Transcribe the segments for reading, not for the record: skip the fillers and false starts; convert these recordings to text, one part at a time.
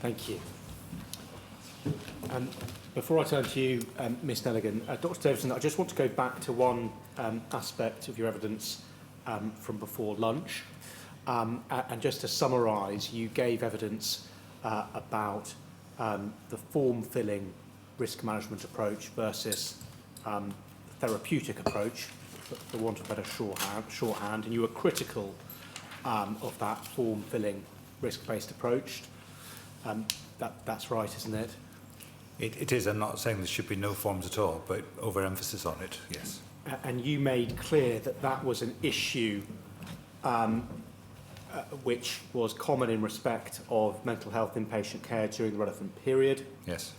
Thank you. Before I turn to you, Ms Nelligan, Dr Davison, I just want to go back to one aspect of your evidence from before lunch. And just to summarise, you gave evidence about the form-filling risk management approach versus therapeutic approach, for want of a better shorthand, and you were critical of that form-filling risk-based approach. That's right, isn't it? It is. I'm not saying there should be no forms at all, but overemphasis on it, yes. And you made clear that that was an issue which was common in respect of mental health inpatient care during the relevant period. Yes.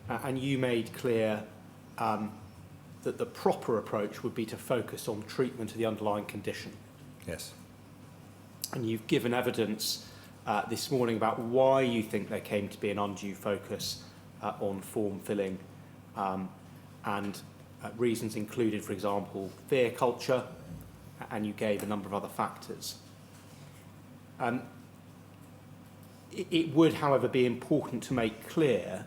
And you made clear that the proper approach would be to focus on treatment of the underlying condition. Yes. And you've given evidence this morning about why you think there came to be an undue focus on form filling, and reasons included, for example, fear culture, and you gave a number of other factors. It would, however, be important to make clear,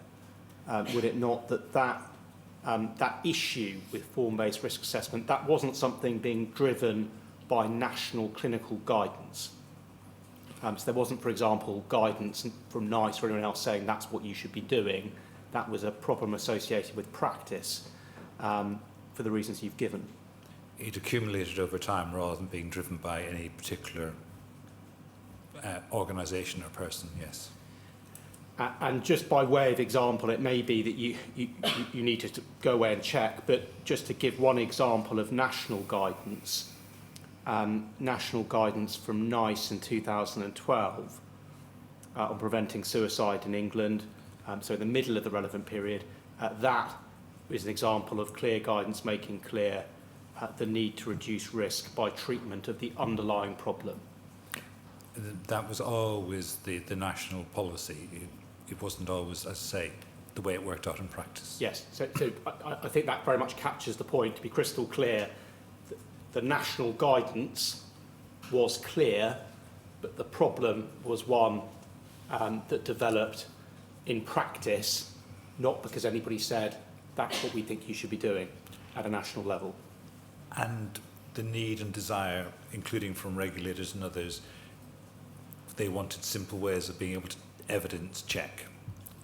would it not, that issue with form-based risk assessment, that wasn't something being driven by national clinical guidance. So there wasn't, for example, guidance from NICE or anyone else saying that's what you should be doing. That was a problem associated with practice for the reasons you've given. It accumulated over time rather than being driven by any particular organisation or person, yes. And just by way of example, it may be that you need to go away and check, but just to give one example of national guidance from NICE in 2012 on preventing suicide in England, so in the middle of the relevant period, that is an example of clear guidance making clear the need to reduce risk by treatment of the underlying problem. That was always the national policy. It wasn't always, as I say, the way it worked out in practice. Yes, so I think that very much captures the point. To be crystal clear, the national guidance was clear, but the problem was one that developed in practice, not because anybody said that's what we think you should be doing at a national level. And the need and desire, including from regulators and others, they wanted simple ways of being able to evidence check.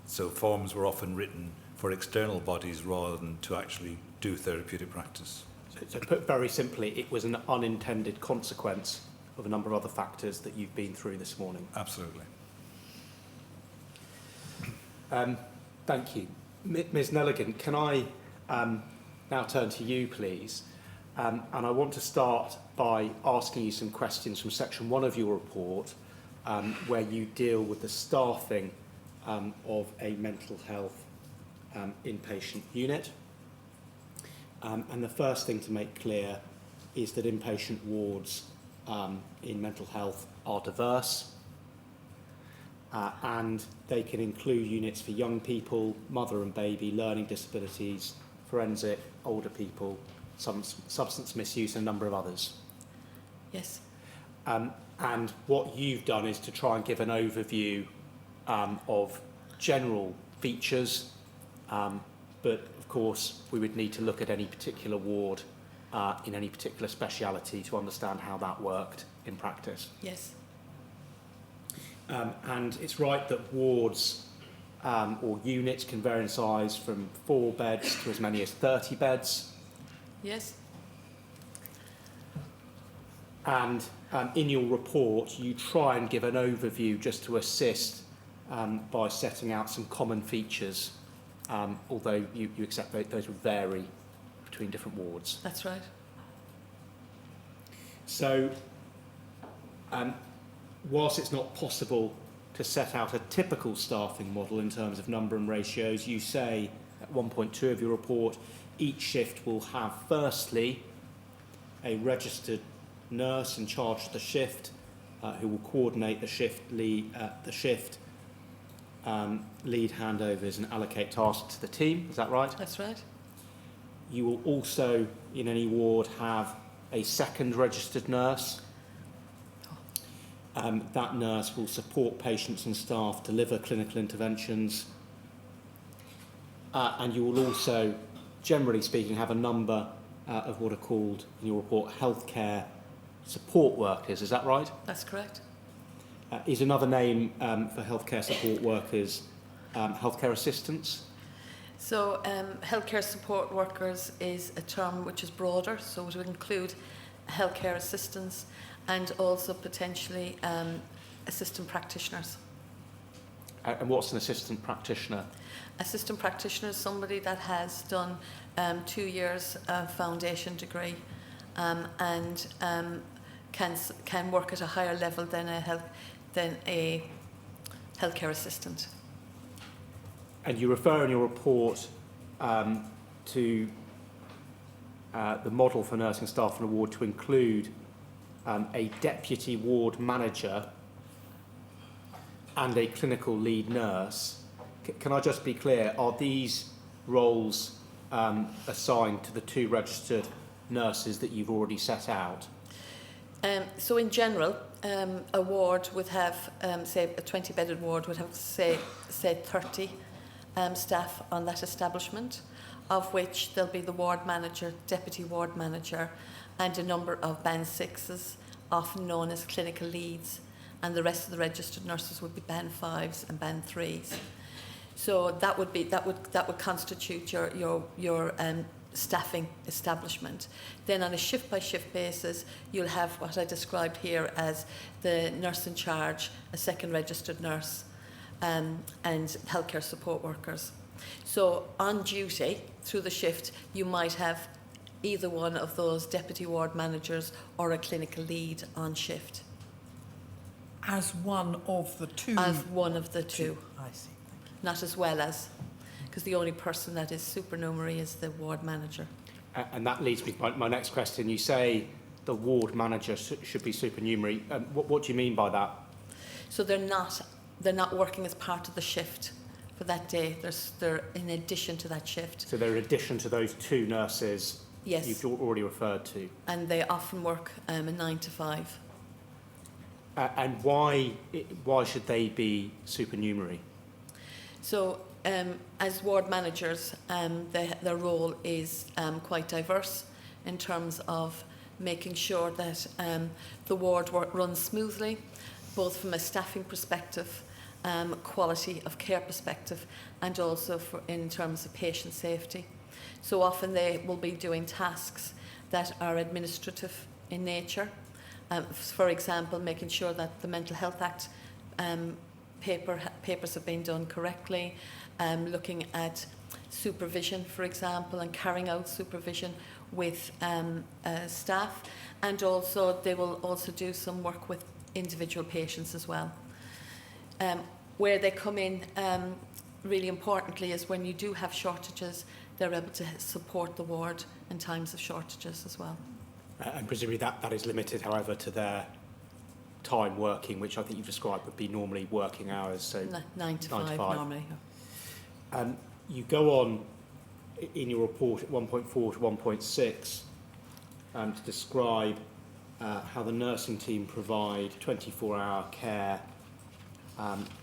So forms were often written for external bodies rather than to actually do therapeutic practice. So put very simply, it was an unintended consequence of a number of other factors that you've been through this morning. Absolutely. Thank you. Ms Nelligan, can I now turn to you, please? And I want to start by asking you some questions from section 1 of your report, where you deal with the staffing of a mental health inpatient unit. And the first thing to make clear is that inpatient wards in mental health are diverse, and they can include units for young people, mother and baby, learning disabilities, forensic, older people, some substance misuse, and a number of others. Yes. And what you've done is to try and give an overview of general features, but of course we would need to look at any particular ward in any particular speciality to understand how that worked in practice. Yes. And it's right that wards or units can vary in size from 4 beds to as many as 30 beds. Yes. And in your report, you try and give an overview just to assist by setting out some common features, although you accept that those would vary between different wards. That's right. So, whilst it's not possible to set out a typical staffing model in terms of number and ratios, you say at 1.2 of your report, each shift will have, firstly, a registered nurse in charge of the shift, who will coordinate the shift, lead handovers and allocate tasks to the team. Is that right? That's right. You will also, in any ward, have a second registered nurse that nurse will support patients and staff, deliver clinical interventions, and you will also, generally speaking, have a number of what are called, in your report, healthcare support workers. Is that right? That's correct. Is another name for healthcare support workers healthcare assistants? So healthcare support workers is a term which is broader, so it would include healthcare assistants and also potentially assistant practitioners. And what's an assistant practitioner? Assistant practitioner is somebody that has done 2 years of foundation degree and can work at a higher level than a healthcare assistant. And you refer in your report to the model for nursing staff and award to include a deputy ward manager and a clinical lead nurse. Can I just be clear, are these roles assigned to the 2 registered nurses that you've already set out? So in general, a ward would have, say, a 20-bedded ward would have, say 30 staff on that establishment, of which there'll be the ward manager, deputy ward manager, and a number of band 6s, often known as clinical leads, and the rest of the registered nurses would be band 5s and band 3s. So that would constitute your staffing establishment. Then on a shift by shift basis, you'll have what I described here as the nurse in charge, a second registered nurse, and healthcare support workers. So on duty through the shift, you might have either one of those deputy ward managers or a clinical lead on shift. As one of the 2? As one of the 2. I see. Thank you. Not as well as, because the only person that is supernumerary is the ward manager. And that leads me to my next question. You say the ward manager should be supernumerary. What do you mean by that? So they're not working as part of the shift for that day. They're in addition to that shift. So they're in addition to those 2 nurses Yes. you've already referred to. And they often work a 9 to 5. And why should they be supernumerary? So as ward managers, their role is quite diverse in terms of making sure that the ward runs smoothly, both from a staffing perspective, quality of care perspective, and also in terms of patient safety. So often they will be doing tasks that are administrative in nature. For example, making sure that the Mental Health Act papers have been done correctly, looking at supervision, for example, and carrying out supervision with staff, and also they will also do some work with individual patients as well. Where they come in really importantly is when you do have shortages, they're able to support the ward in times of shortages as well. And presumably that is limited, however, to their time working, which I think you've described would be normally working hours. So 9 to 5 normally. You go on in your report at 1.4 to 1.6 to describe how the nursing team provide 24-hour care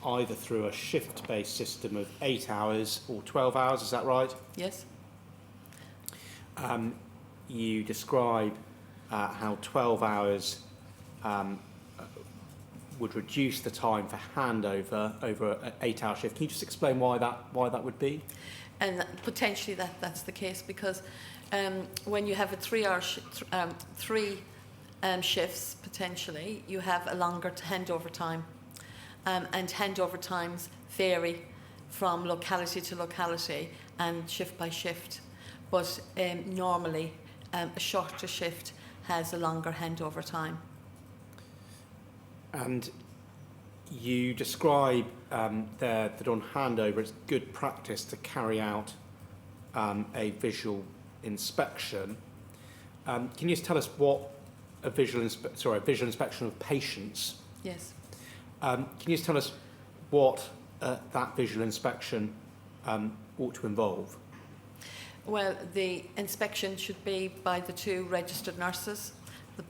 either through a shift-based system of 8 hours or 12 hours, is that right? Yes. You describe how 12 hours would reduce the time for handover over an 8-hour shift. Can you just explain why that would be? And potentially that's the case because when you have a 3-hour three shifts potentially, you have a longer handover time, and handover times vary from locality to locality and shift by shift. But normally, a shorter shift has a longer handover time. And you describe there that on handover it's good practice to carry out a visual inspection. Can you just tell us what a visual inspection of patients? Yes. Can you just tell us what that visual inspection ought to involve? Well, the inspection should be by the 2 registered nurses,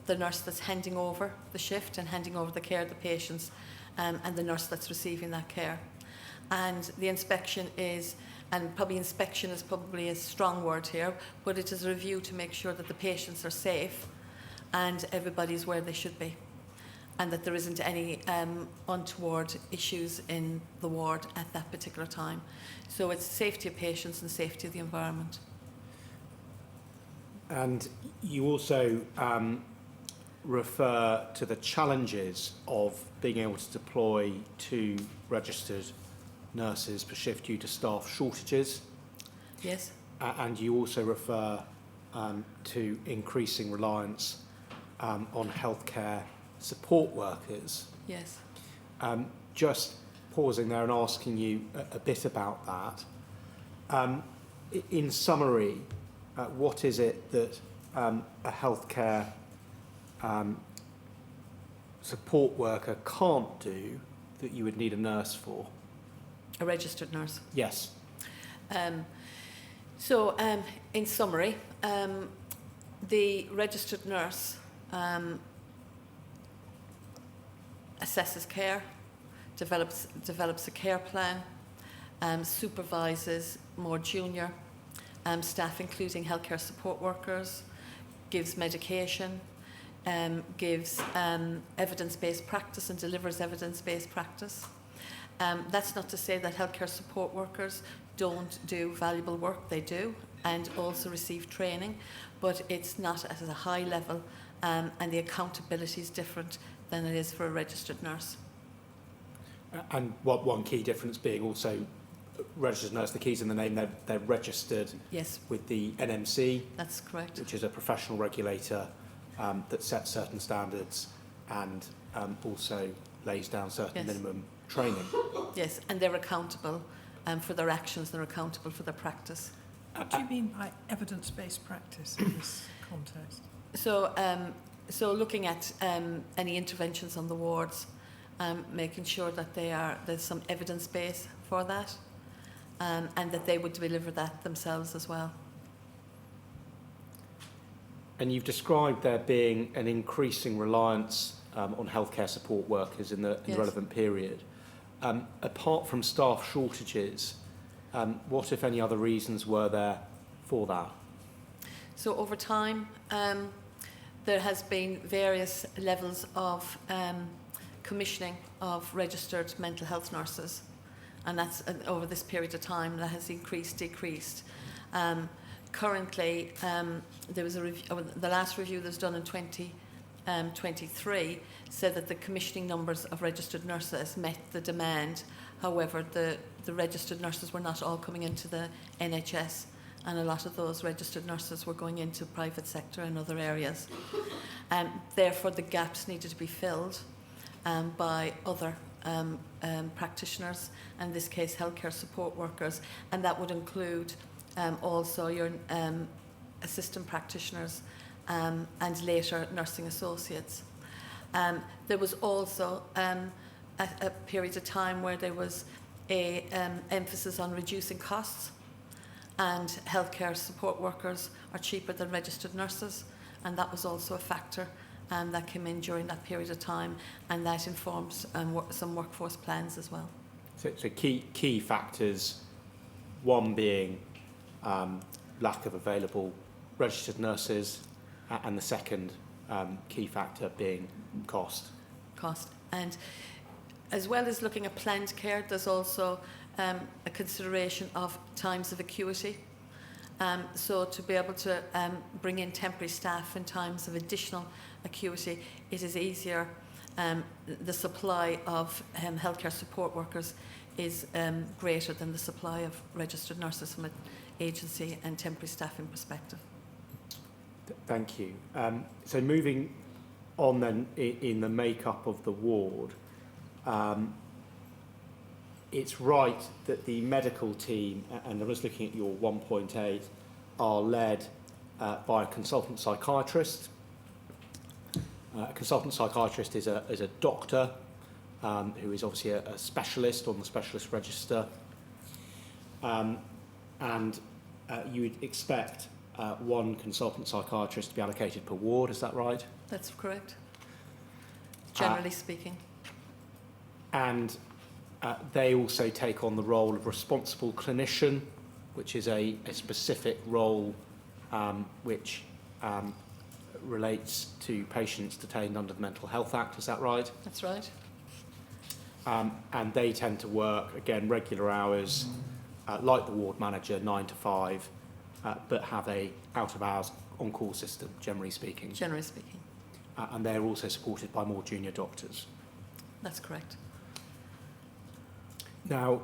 the nurse that's handing over the shift and handing over the care of the patients, and the nurse that's receiving that care. And the inspection is, and probably inspection is probably a strong word here, but it is a review to make sure that the patients are safe and everybody's where they should be, and that there isn't any untoward issues in the ward at that particular time. So it's safety of patients and safety of the environment. And you also refer to the challenges of being able to deploy 2 registered nurses per shift due to staff shortages. Yes. And you also refer to increasing reliance on healthcare support workers. Yes. Just pausing there and asking you a bit about that. In summary, what is it that a healthcare support worker can't do that you would need a nurse for? A registered nurse. Yes. In summary, the registered nurse assesses care, develops a care plan, supervises more junior staff, including healthcare support workers, gives medication, gives evidence-based practice and delivers evidence-based practice. That's not to say that healthcare support workers don't do valuable work. They do, and also receive training, but it's not at a high level, and the accountability is different than it is for a registered nurse. And one key difference being also registered nurse, the key's in the name, they're registered Yes, with the NMC, that's correct. which is a professional regulator that sets certain standards and also lays down certain Yes. minimum training. Yes, and they're accountable for their actions, they're accountable for their practice. What do you mean by evidence-based practice in this context? So looking at any interventions on the wards, making sure that there's some evidence base for that, and that they would deliver that themselves as well. And you've described there being an increasing reliance on healthcare support workers in the Yes. relevant period. Apart from staff shortages, what, if any, other reasons were there for that? So over time, there has been various levels of commissioning of registered mental health nurses, and that's over this period of time that has increased, decreased. Currently, there was a review, the last review that was done in 2023 said that the commissioning numbers of registered nurses met the demand. However, the registered nurses were not all coming into the NHS, and a lot of those registered nurses were going into private sector and other areas. Therefore, the gaps needed to be filled by other practitioners, in this case healthcare support workers, and that would include also your assistant practitioners and later nursing associates. There was also a period of time where there was a emphasis on reducing costs, and healthcare support workers are cheaper than registered nurses, and that was also a factor that came in during that period of time, and that informs some workforce plans as well. So key factors, one being lack of available registered nurses, and the second key factor being cost. And as well as looking at planned care, there's also a consideration of times of acuity. So to be able to bring in temporary staff in times of additional acuity, it is easier. The supply of healthcare support workers is greater than the supply of registered nurses from an agency and temporary staffing perspective. Thank you. So moving on then in the makeup of the ward, it's right that the medical team, and I'm just looking at your 1.8, are led by a consultant psychiatrist. A consultant psychiatrist is a doctor who is obviously a specialist on the specialist register, and you would expect one consultant psychiatrist to be allocated per ward, is that right? That's correct. Generally speaking. And they also take on the role of responsible clinician, which is a specific role which relates to patients detained under the Mental Health Act, is that right? That's right. And they tend to work, again, regular hours, like the ward manager, 9 to 5, but have a out-of-hours on-call system, generally speaking. Generally speaking. And they're also supported by more junior doctors. That's correct. Now,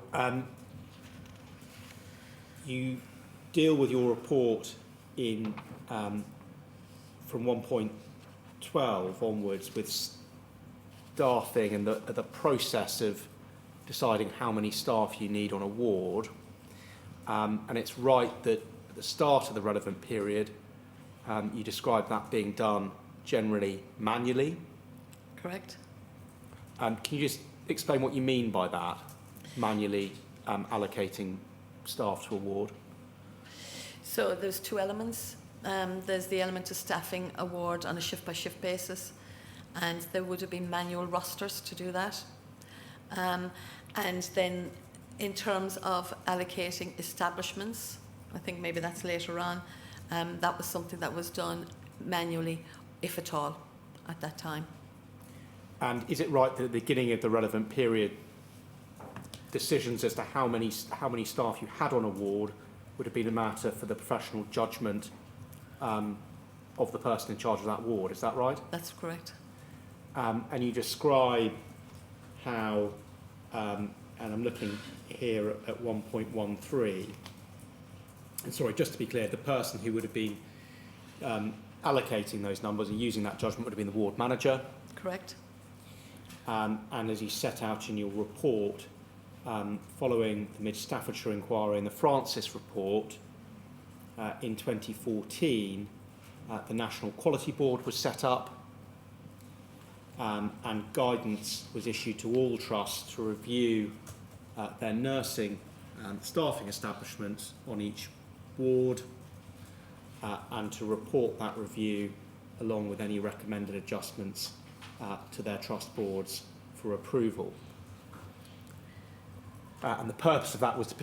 you deal with your report in from 1.12 onwards with staffing and the process of deciding how many staff you need on a ward. And it's right that at the start of the relevant period, you describe that being done generally manually. Correct. Can you just explain what you mean by that, manually allocating staff to a ward? So there's two elements. There's the element of staffing a ward on a shift-by-shift basis, and there would have been manual rosters to do that. And then in terms of allocating establishments, I think maybe that's later on, that was something that was done manually, if at all, at that time. And is it right that at the beginning of the relevant period, decisions as to how many staff you had on a ward would have been a matter for the professional judgment of the person in charge of that ward? Is that right? That's correct. And you describe how, and I'm looking here at 1.13, and sorry, just to be clear, the person who would have been allocating those numbers and using that judgment would have been the ward manager. Correct. And as you set out in your report, following the Mid-Staffordshire Inquiry and the Francis report, in 2014, the National Quality Board was set up, and guidance was issued to all trusts to review their nursing staffing establishments on each ward, and to report that review along with any recommended adjustments to their trust boards for approval. And the purpose of that was to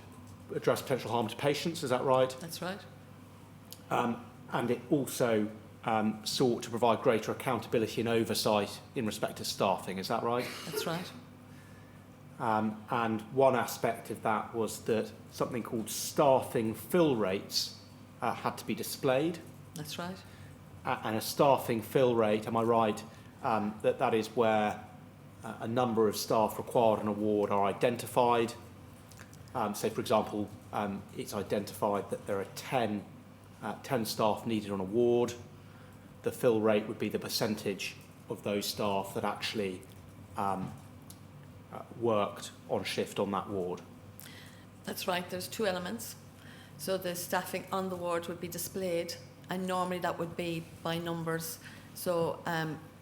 address potential harm to patients, is that right? That's right. And it also sought to provide greater accountability and oversight in respect to staffing, is that right? That's right. And one aspect of that was that something called staffing fill rates had to be displayed. That's right. And a staffing fill rate, am I right, that is where a number of staff required on a ward are identified. So, for example, it's identified that there are 10 staff needed on a ward. The fill rate would be the percentage of those staff that actually worked on shift on that ward. That's right. There's two elements. So the staffing on the ward would be displayed, and normally that would be by numbers. So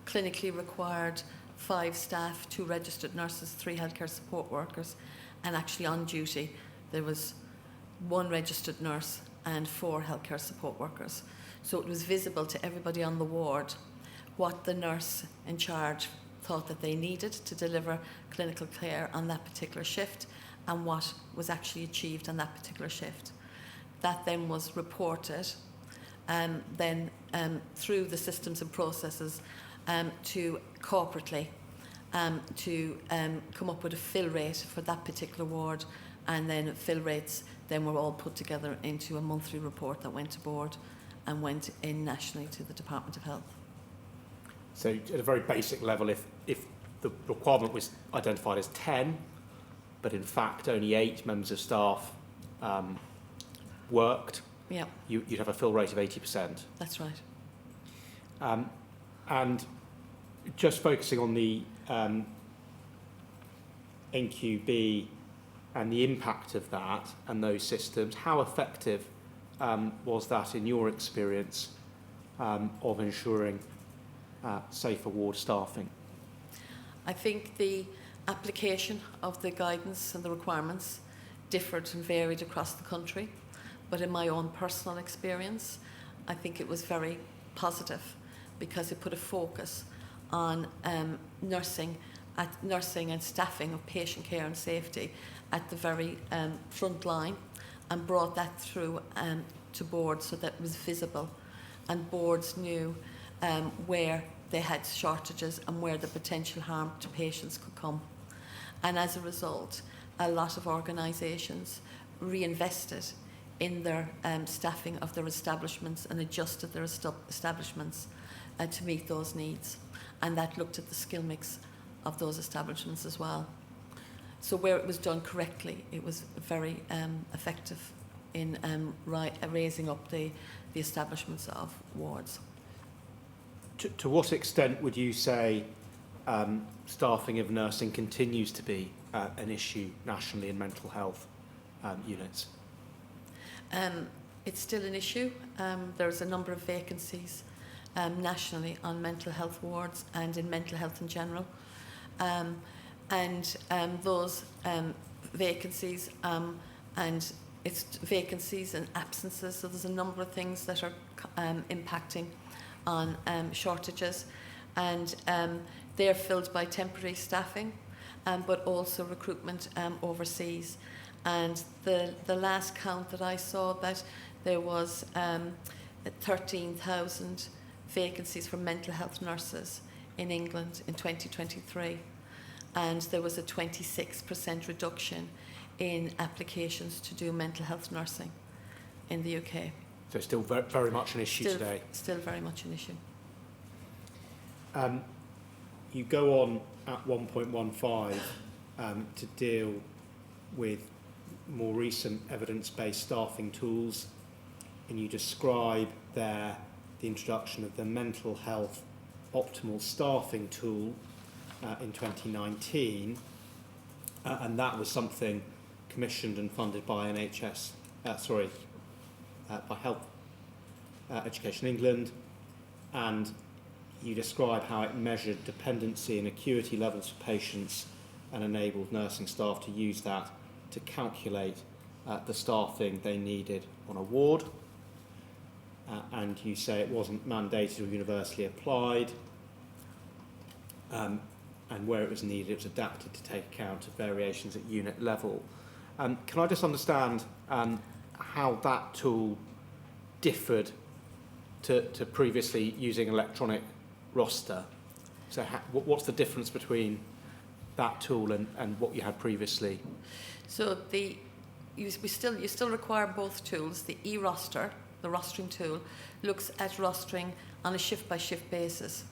clinically required 5 staff, 2 registered nurses, 3 healthcare support workers, and actually on duty there was 1 registered nurse and 4 healthcare support workers. So it was visible to everybody on the ward what the nurse in charge thought that they needed to deliver clinical care on that particular shift and what was actually achieved on that particular shift. That then was reported then through the systems and processes to corporately to come up with a fill rate for that particular ward, and then fill rates then were all put together into a monthly report that went to board and went in nationally to the Department of Health. So at a very basic level, if the requirement was identified as 10, but in fact only 8 members of staff worked, yeah, you'd have a fill rate of 80%. That's right. And just focusing on the NQB and the impact of that and those systems, how effective was that in your experience of ensuring safer ward staffing? I think the application of the guidance and the requirements differed and varied across the country, but in my own personal experience, I think it was very positive because it put a focus on nursing and staffing of patient care and safety at the very front line, and brought that through to boards so that it was visible, and boards knew where they had shortages and where the potential harm to patients could come. And as a result, a lot of organisations reinvested in their staffing of their establishments and adjusted their establishments to meet those needs. And that looked at the skill mix of those establishments as well. So where it was done correctly, it was very effective in raising up the establishments of wards. To what extent would you say staffing of nursing continues to be an issue nationally in mental health units? It's still an issue. There's a number of vacancies nationally on mental health wards and in mental health in general. Those vacancies and it's vacancies and absences, so there's a number of things that are impacting on shortages, and they're filled by temporary staffing, but also recruitment overseas. And the last count that I saw, that there was 13,000 vacancies for mental health nurses in England in 2023, and there was a 26% reduction in applications to do mental health nursing in the UK. So it's still very much an issue today. Still very much an issue. You go on at 1.15 to deal with more recent evidence-based staffing tools, and you describe there the introduction of the mental health optimal staffing tool in 2019, and that was something commissioned and funded by by Health Education England, and you describe how it measured dependency and acuity levels for patients and enabled nursing staff to use that to calculate the staffing they needed on a ward. And you say it wasn't mandated or universally applied, and where it was needed, it was adapted to take account of variations at unit level. Can I just understand how that tool differed to previously using electronic roster? So what's the difference between that tool and what you had previously? So you still require both tools. The e-roster, the rostering tool, looks at rostering on a shift-by-shift basis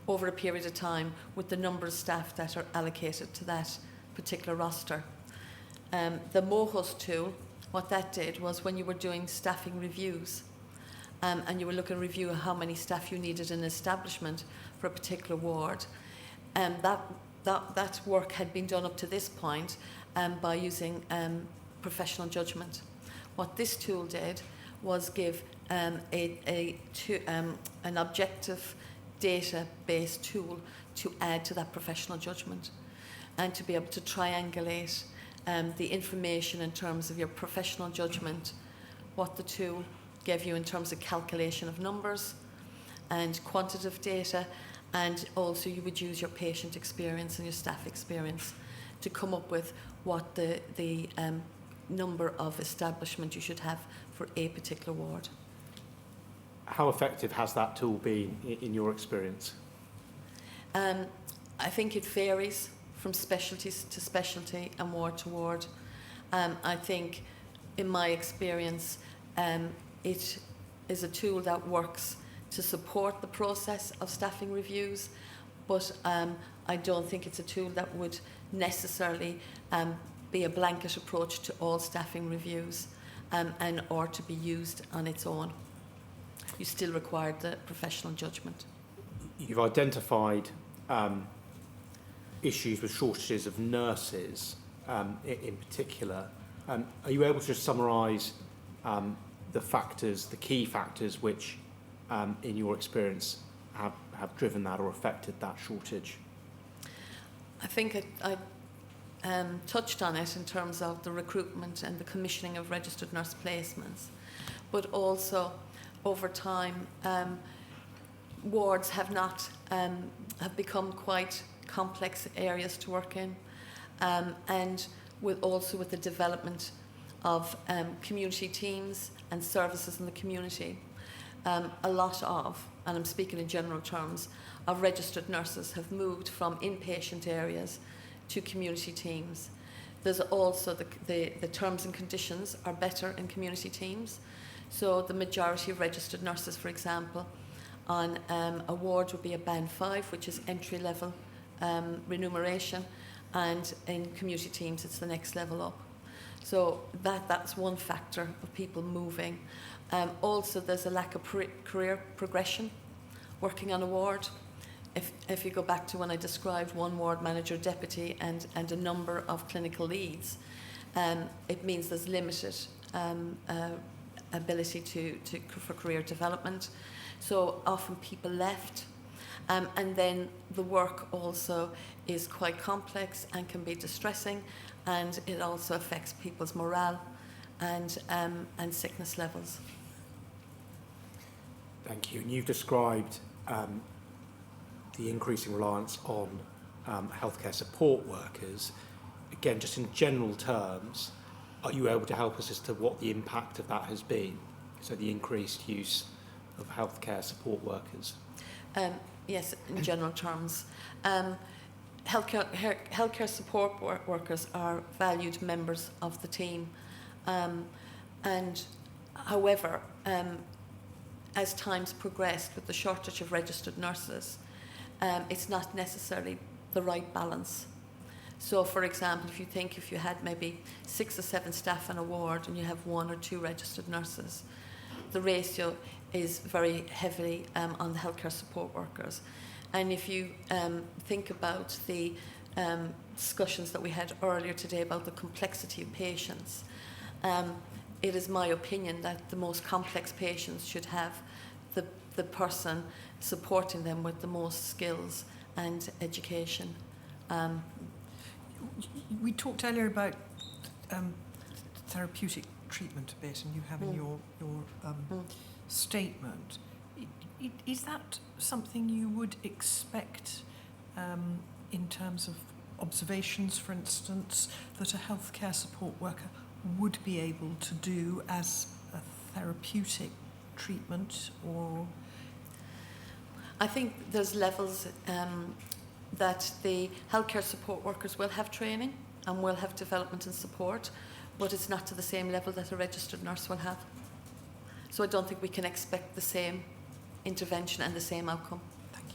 over a period of time with the number of staff that are allocated to that particular roster. The MOHUS tool, what that did was when you were doing staffing reviews and you were looking to review how many staff you needed in an establishment for a particular ward, that work had been done up to this point by using professional judgment. What this tool did was give an objective data-based tool to add to that professional judgment and to be able to triangulate the information in terms of your professional judgment, what the tool gave you in terms of calculation of numbers and quantitative data, and also you would use your patient experience and your staff experience to come up with what the number of establishment you should have for a particular ward. How effective has that tool been in your experience? I think it varies from specialties to specialty and ward to ward. I think in my experience it is a tool that works to support the process of staffing reviews, but I don't think it's a tool that would necessarily be a blanket approach to all staffing reviews and or to be used on its own. You still require the professional judgment. You've identified issues with shortages of nurses in particular. Are you able to just summarise the key factors which, in your experience, have driven that or affected that shortage? I think I touched on it in terms of the recruitment and the commissioning of registered nurse placements, but also over time, wards have not have become quite complex areas to work in, and with the development of community teams and services in the community, a lot of, and I'm speaking in general terms, of registered nurses have moved from inpatient areas to community teams. There's also the terms and conditions are better in community teams. So the majority of registered nurses, for example, on a ward would be a band 5, which is entry level remuneration, and in community teams it's the next level up. So that's one factor of people moving. Also, there's a lack of career progression working on a ward. If you go back to when I described one ward manager, deputy, and a number of clinical leads, it means there's limited ability for career development. So often people left, and then the work also is quite complex and can be distressing, and it also affects people's morale and sickness levels. Thank you. And you've described the increasing reliance on healthcare support workers. Again, just in general terms, are you able to help us as to what the impact of that has been? So the increased use of healthcare support workers? Yes, in general terms. Healthcare support workers are valued members of the team. And however, as time's progressed with the shortage of registered nurses, it's not necessarily the right balance. So, for example, if you had maybe 6 or 7 staff in a ward and you have 1 or 2 registered nurses, the ratio is very heavily on the healthcare support workers. And if you think about the discussions that we had earlier today about the complexity of patients, it is my opinion that the most complex patients should have the person supporting them with the most skills and education. We talked earlier about therapeutic treatment a bit, and you have in your statement. Is that something you would expect in terms of observations, for instance, that a healthcare support worker would be able to do as a therapeutic treatment? Or I think there's levels that the healthcare support workers will have training and will have development and support, but it's not to the same level that a registered nurse will have. So I don't think we can expect the same intervention and the same outcome. thank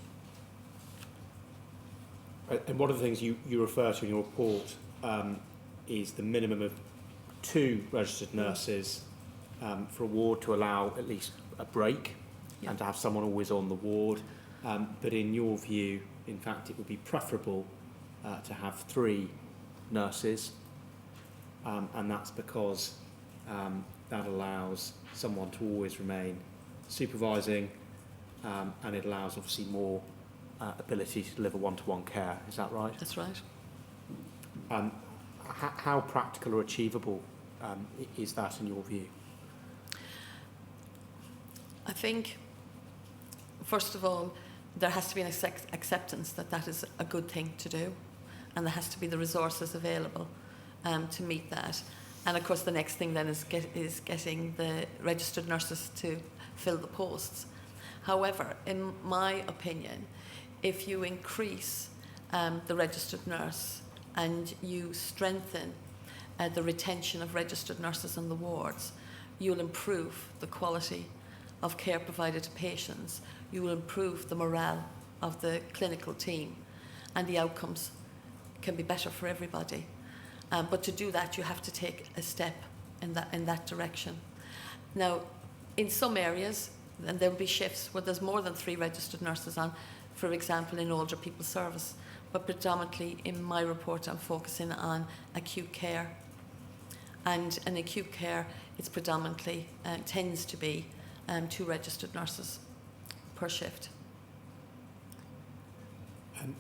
you. And one of the things you refer to in your report is the minimum of 2 registered nurses for a ward to allow at least a break and to have someone always on the ward. But in your view, in fact, it would be preferable to have 3 nurses, and that's because that allows someone to always remain supervising, and it allows obviously more ability to deliver one-to-one care. Is that right? That's right. How practical or achievable is that in your view? I think, first of all, there has to be an acceptance that that is a good thing to do, and there has to be the resources available to meet that. And of course, the next thing then is getting the registered nurses to fill the posts. However, in my opinion, if you increase the registered nurse and you strengthen the retention of registered nurses on the wards, you'll improve the quality of care provided to patients. You will improve the morale of the clinical team, and the outcomes can be better for everybody. But to do that, you have to take a step in that direction. Now, in some areas, and there will be shifts where there's more than 3 registered nurses on, for example, in older people's service. But predominantly in my report, I'm focusing on acute care. And in acute care, it's predominantly tends to be 2 registered nurses per shift.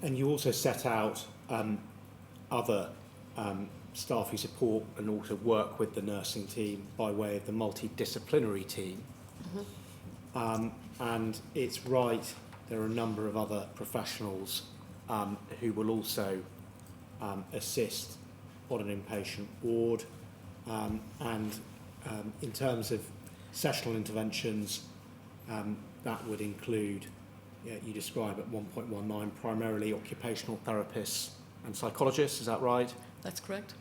And you also set out other staff who support and also work with the nursing team by way of the multidisciplinary team. And it's right, there are a number of other professionals who will also assist on an inpatient ward. In terms of sessional interventions, that would include, you describe at 1.19, primarily occupational therapists and psychologists, is that right? That's correct.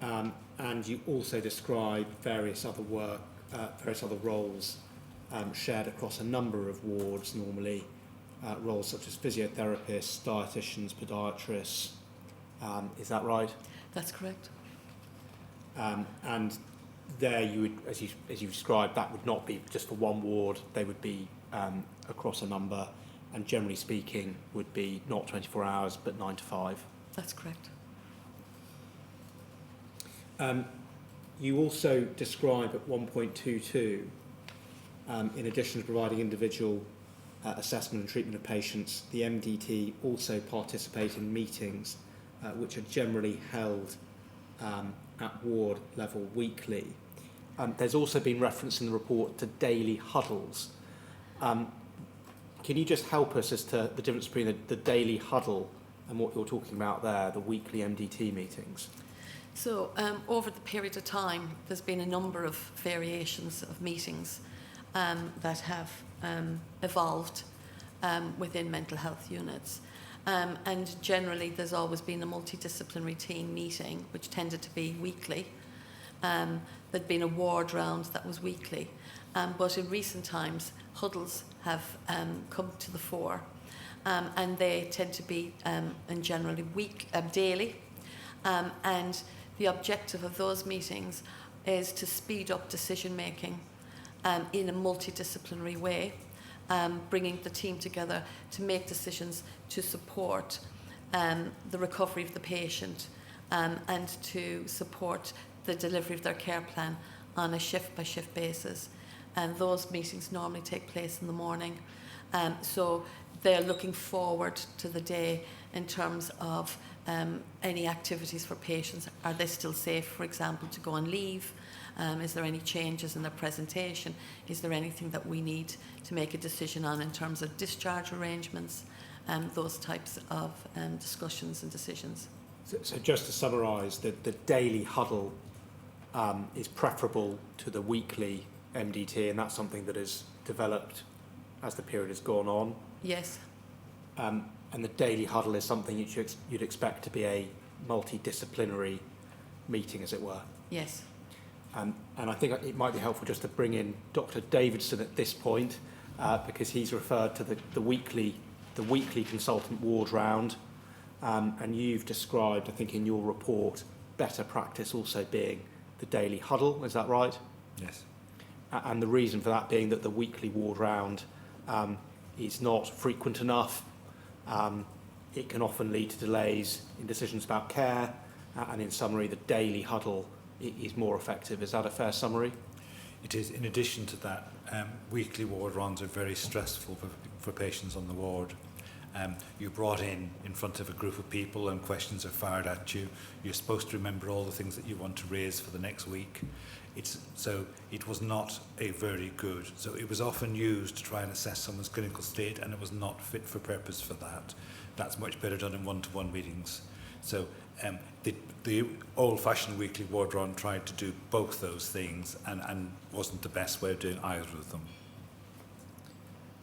And you also describe various other roles shared across a number of wards, normally roles such as physiotherapists, dietitians, podiatrists. Is that right? That's correct. And there you would, as you described, that would not be just for one ward, they would be across a number, and generally speaking would be not 24 hours but 9 to 5. That's correct. You also describe at 1.22, in addition to providing individual assessment and treatment of patients, the MDT also participate in meetings which are generally held at ward level weekly. There's also been reference in the report to daily huddles. Can you just help us as to the difference between the daily huddle and what you're talking about there, the weekly MDT meetings? So over the period of time, there's been a number of variations of meetings that have evolved within mental health units. And generally, there's always been a multidisciplinary team meeting, which tended to be weekly. There'd been a ward round that was weekly. But in recent times, huddles have come to the fore. And they tend to be, and generally, daily. And the objective of those meetings is to speed up decision making in a multidisciplinary way, bringing the team together to make decisions to support the recovery of the patient and to support the delivery of their care plan on a shift-by-shift basis. And those meetings normally take place in the morning. So they're looking forward to the day in terms of any activities for patients. Are they still safe, for example, to go on leave? Is there any changes in their presentation? Is there anything that we need to make a decision on in terms of discharge arrangements? Those types of discussions and decisions. So just to summarise, the daily huddle is preferable to the weekly MDT, and that's something that has developed as the period has gone on. Yes. And the daily huddle is something you'd expect to be a multidisciplinary meeting, as it were. Yes. And I think it might be helpful just to bring in Dr. Davidson at this point, because he's referred to the weekly consultant ward round, and you've described, I think, in your report, better practice also being the daily huddle. Is that right? Yes. And the reason for that being that the weekly ward round is not frequent enough. It can often lead to delays in decisions about care, and in summary, the daily huddle is more effective. Is that a fair summary? It is. In addition to that, weekly ward rounds are very stressful for patients on the ward. You're brought in front of a group of people and questions are fired at you. You're supposed to remember all the things that you want to raise for the next week. So it was not a very good. So it was often used to try and assess someone's clinical state, and it was not fit for purpose for that. That's much better done in one-to-one meetings. So the old-fashioned weekly ward round tried to do both those things and wasn't the best way of doing either of them.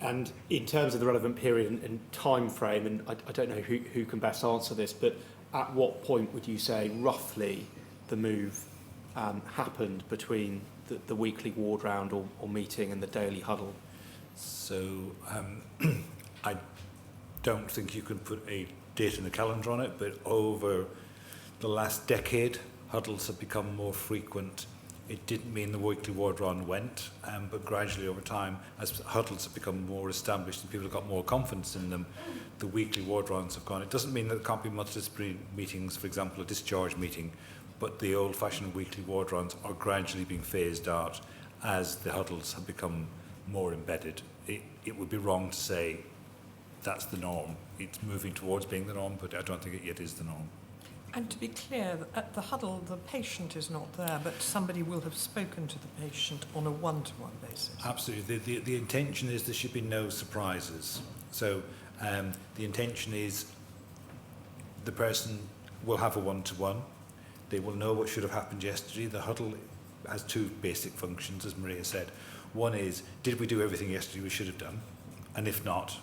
And in terms of the relevant period and time frame, and I don't know who can best answer this, but at what point would you say roughly the move happened between the weekly ward round or meeting and the daily huddle? So I don't think you can put a date in the calendar on it, but over the last decade, huddles have become more frequent. It didn't mean the weekly ward round went, but gradually over time, as huddles have become more established and people have got more confidence in them, the weekly ward rounds have gone. It doesn't mean that there can't be multidisciplinary meetings, for example, a discharge meeting, but the old-fashioned weekly ward rounds are gradually being phased out as the huddles have become more embedded. It would be wrong to say that's the norm. It's moving towards being the norm, but I don't think it yet is the norm. And to be clear, at the huddle, the patient is not there, but somebody will have spoken to the patient on a one-to-one basis. Absolutely. The intention is there should be no surprises. So the intention is the person will have a one-to-one. They will know what should have happened yesterday. The huddle has two basic functions, as Maria said. One is, did we do everything yesterday we should have done? And if not,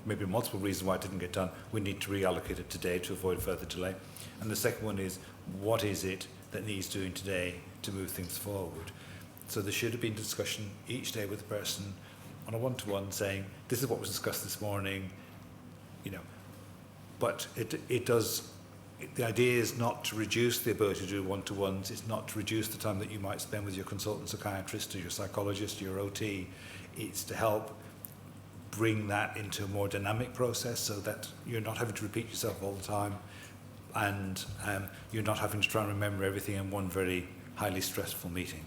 maybe multiple reasons why it didn't get done, we need to reallocate it today to avoid further delay. And the second one is, what is it that needs doing today to move things forward? So there should have been discussion each day with the person on a one-to-one saying, this is what was discussed this morning, you know. But the idea is not to reduce the ability to do one-to-ones, it's not to reduce the time that you might spend with your consultant psychiatrist or your psychologist or your OT. It's to help bring that into a more dynamic process so that you're not having to repeat yourself all the time, and you're not having to try and remember everything in one very highly stressful meeting.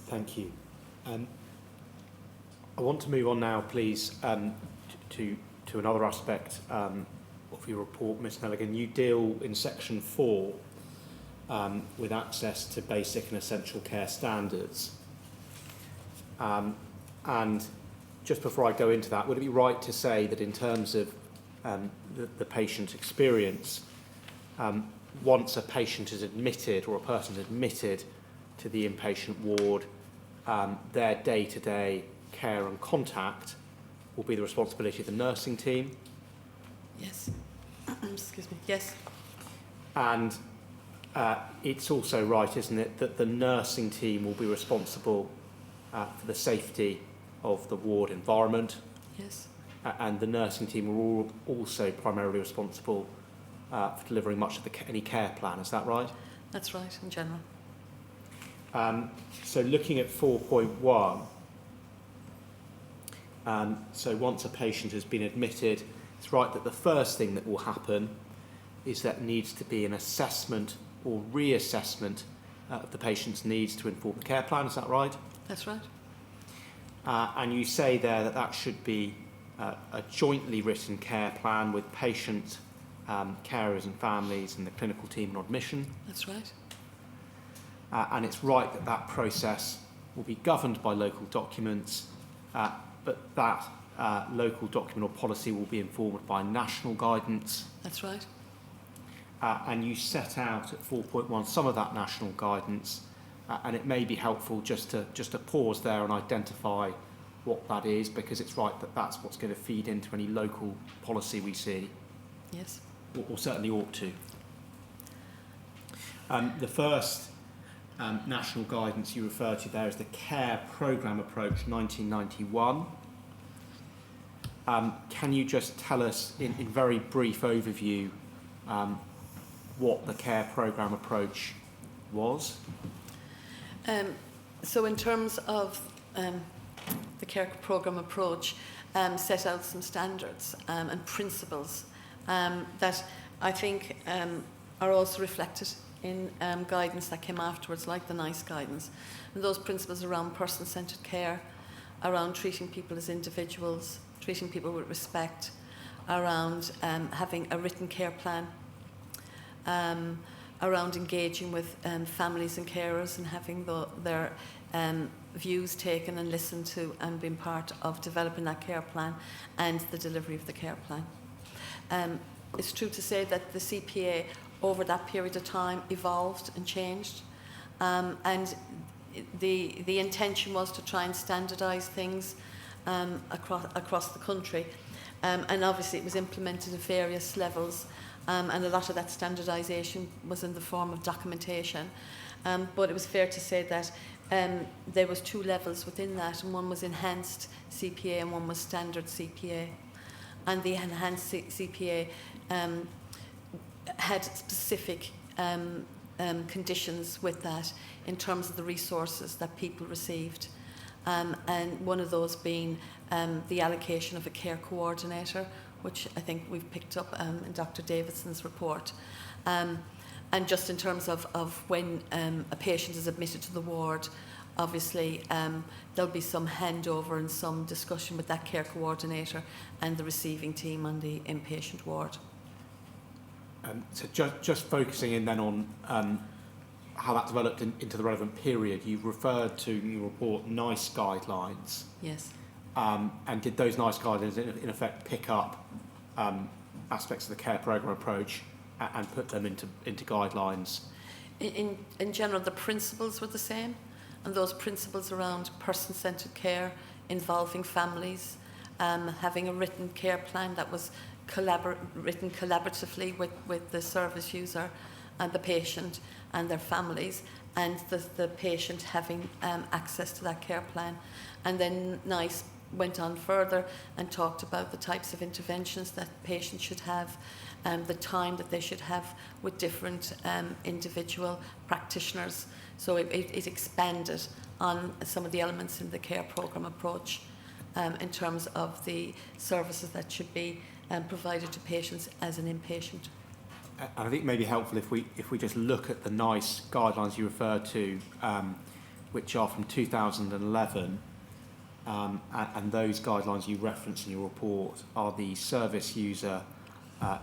Thank you. I want to move on now, please, to another aspect of your report, Ms Nelligan. You deal in section 4 with access to basic and essential care standards. And just before I go into that, would it be right to say that in terms of the patient experience, once a patient is admitted or a person is admitted to the inpatient ward, their day-to-day care and contact will be the responsibility of the nursing team? Yes. Excuse me. Yes. And it's also right, isn't it, that the nursing team will be responsible for the safety of the ward environment? Yes. And the nursing team are also primarily responsible for delivering much of any care plan, is that right? That's right, in general. So looking at 4.1, so once a patient has been admitted, it's right that the first thing that will happen is that needs to be an assessment or reassessment of the patient's needs to inform the care plan, is that right? That's right. And you say there that that should be a jointly written care plan with patient, carers and families and the clinical team on admission. That's right. And it's right that that process will be governed by local documents, but that local document or policy will be informed by national guidance. That's right. And you set out at 4.1 some of that national guidance, and it may be helpful just to pause there and identify what that is, because it's right that that's what's going to feed into any local policy we see. Yes. Or certainly ought to. The first national guidance you refer to there is the Care Programme Approach 1991. Can you just tell us in very brief overview what the Care Programme Approach was? So in terms of the care programme approach, set out some standards and principles that I think are also reflected in guidance that came afterwards, like the NICE guidance. And those principles around person-centred care, around treating people as individuals, treating people with respect, around having a written care plan, around engaging with families and carers and having their views taken and listened to and being part of developing that care plan and the delivery of the care plan. It's true to say that the CPA over that period of time evolved and changed, and the intention was to try and standardise things across the country, and obviously it was implemented at various levels, and a lot of that standardisation was in the form of documentation, but it was fair to say that there was two levels within that, and one was enhanced CPA and one was standard CPA, and the enhanced CPA had specific conditions with that in terms of the resources that people received, and one of those being the allocation of a care coordinator, which I think we've picked up in Dr. Davidson's report. And just in terms of when a patient is admitted to the ward, obviously there'll be some handover and some discussion with that care coordinator and the receiving team on the inpatient ward. So just focusing in then on how that developed into the relevant period, you've referred to in your report NICE guidelines. Yes. And did those NICE guidelines in effect pick up aspects of the care programme approach and put them into guidelines? In general, the principles were the same, and those principles around person-centred care, involving families, having a written care plan that was written collaboratively with the service user and the patient and their families, and the patient having access to that care plan. And then NICE went on further and talked about the types of interventions that patients should have, the time that they should have with different individual practitioners. So it expanded on some of the elements in the care programme approach in terms of the services that should be provided to patients as an inpatient. And I think it may be helpful if we just look at the NICE guidelines you referred to, which are from 2011, and those guidelines you reference in your report are the service user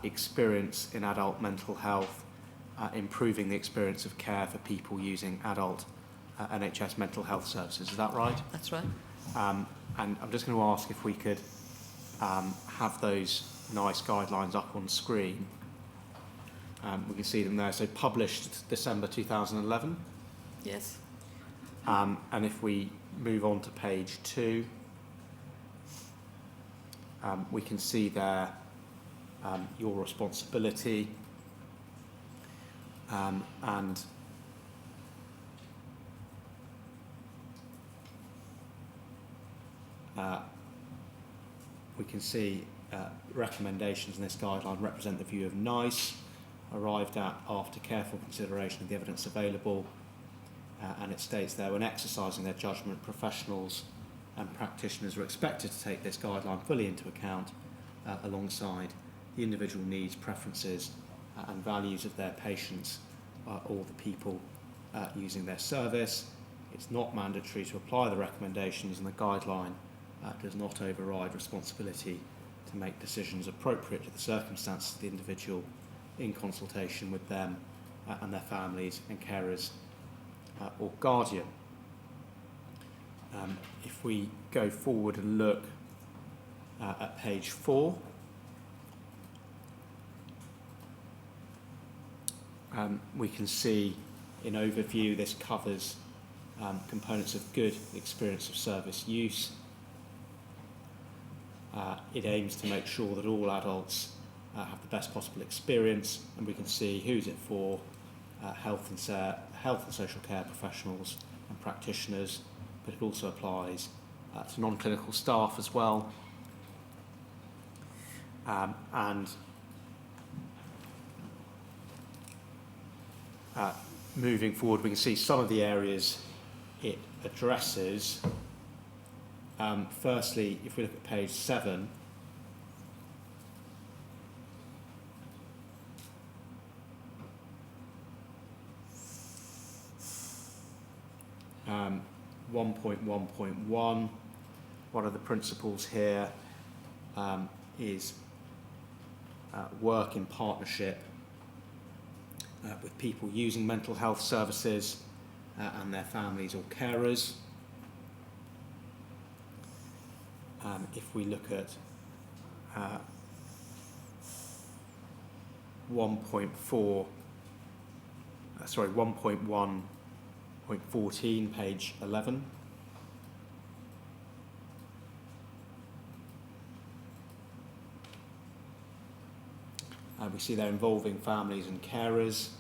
experience in adult mental health, improving the experience of care for people using adult NHS mental health services. Is that right? That's right. And I'm just going to ask if we could have those NICE guidelines up on screen. We can see them there. So published December 2011. Yes. And if we move on to page 2, we can see there your responsibility and we can see recommendations in this guideline represent the view of NICE, arrived at after careful consideration of the evidence available, and it states there, when exercising their judgment, professionals and practitioners are expected to take this guideline fully into account alongside the individual needs, preferences and values of their patients or the people using their service. It's not mandatory to apply the recommendations, and the guideline does not override responsibility to make decisions appropriate to the circumstances of the individual in consultation with them and their families and carers or guardian. If we go forward and look at page 4, we can see in overview this covers components of good experience of service use. It aims to make sure that all adults have the best possible experience, and we can see who's it for, health and social care professionals and practitioners, but it also applies to non-clinical staff as well. And moving forward, we can see some of the areas it addresses. Firstly, if we look at page 7, um, 1.1.1, one of the principles here is work in partnership with people using mental health services and their families or carers. If we look at 1.1.14, page 11. We see they're involving families and carers.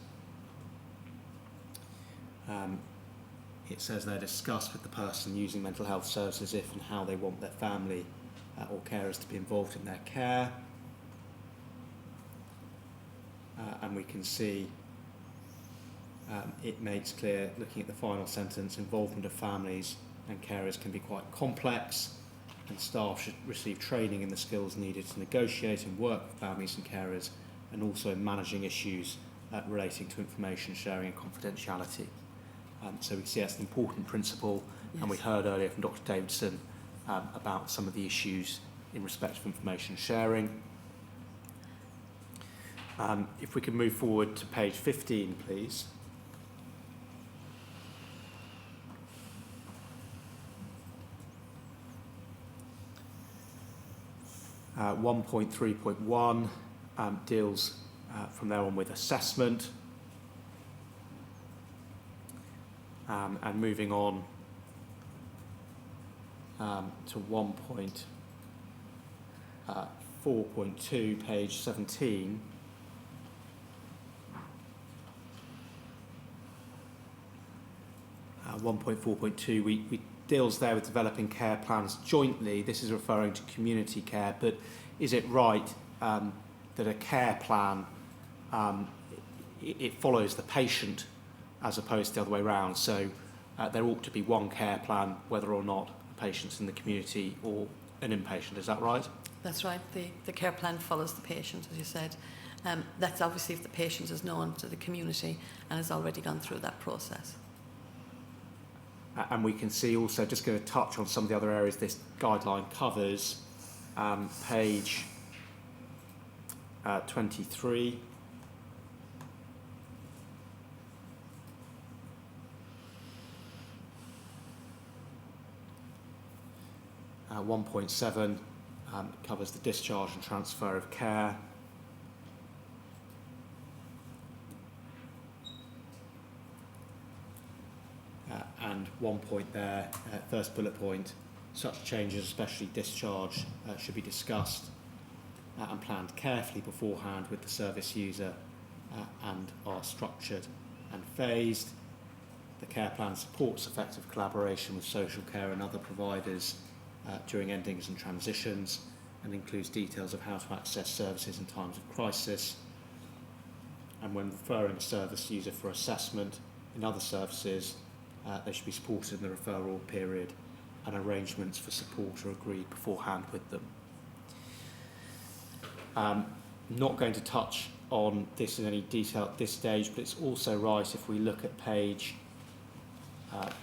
It says they're discussed with the person using mental health services if and how they want their family or carers to be involved in their care. And we can see it makes clear, looking at the final sentence, involvement of families and carers can be quite complex, and staff should receive training in the skills needed to negotiate and work with families and carers, and also in managing issues relating to information sharing and confidentiality. So we see that's an important principle, yes. And we heard earlier from Dr. Davidson about some of the issues in respect of information sharing. If we can move forward to page 15, please. Uh, 1.3.1 deals from there on with assessment. And moving on to 1.4.2, page 17. 1.4.2, we deals there with developing care plans jointly. This is referring to community care, but is it right that a care plan, it follows the patient as opposed to the other way around? So there ought to be one care plan, whether or not a patient's in the community or an inpatient. Is that right? That's right. The care plan follows the patient, as you said. That's obviously if the patient is known to the community and has already gone through that process. And we can see also, just going to touch on some of the other areas this guideline covers, page 23. Uh, 1.7 covers the discharge and transfer of care. And 1 point there, first bullet point, such changes, especially discharge, should be discussed and planned carefully beforehand with the service user and are structured and phased. The care plan supports effective collaboration with social care and other providers during endings and transitions, and includes details of how to access services in times of crisis. And when referring a service user for assessment in other services, they should be supported in the referral period, and arrangements for support are agreed beforehand with them. Not going to touch on this in any detail at this stage, but it's also right if we look at page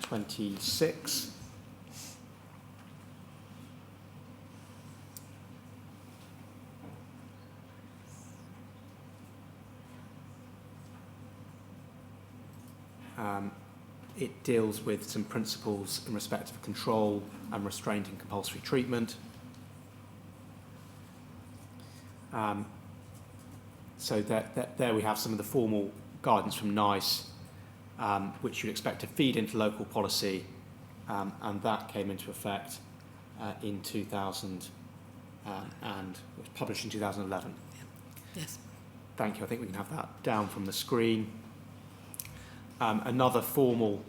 26. It deals with some principles in respect of control and restraint in compulsory treatment. So there we have some of the formal guidance from NICE, which you'd expect to feed into local policy, and that came into effect in 2000 and was published in 2011. Yes. Thank you. I think we can have that down from the screen. Another formal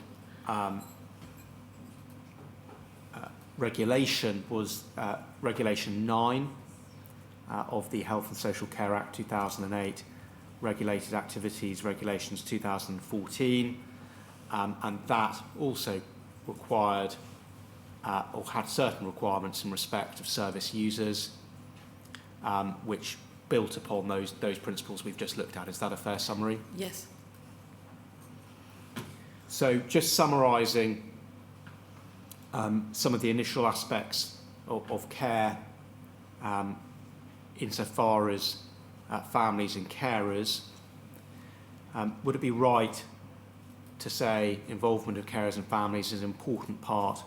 regulation was Regulation 9 of the Health and Social Care Act 2008, Regulated Activities Regulations 2014, and that also required or had certain requirements in respect of service users, which built upon those principles we've just looked at. Is that a fair summary? Yes. So just summarising some of the initial aspects of care insofar as families and carers, would it be right to say involvement of carers and families is an important part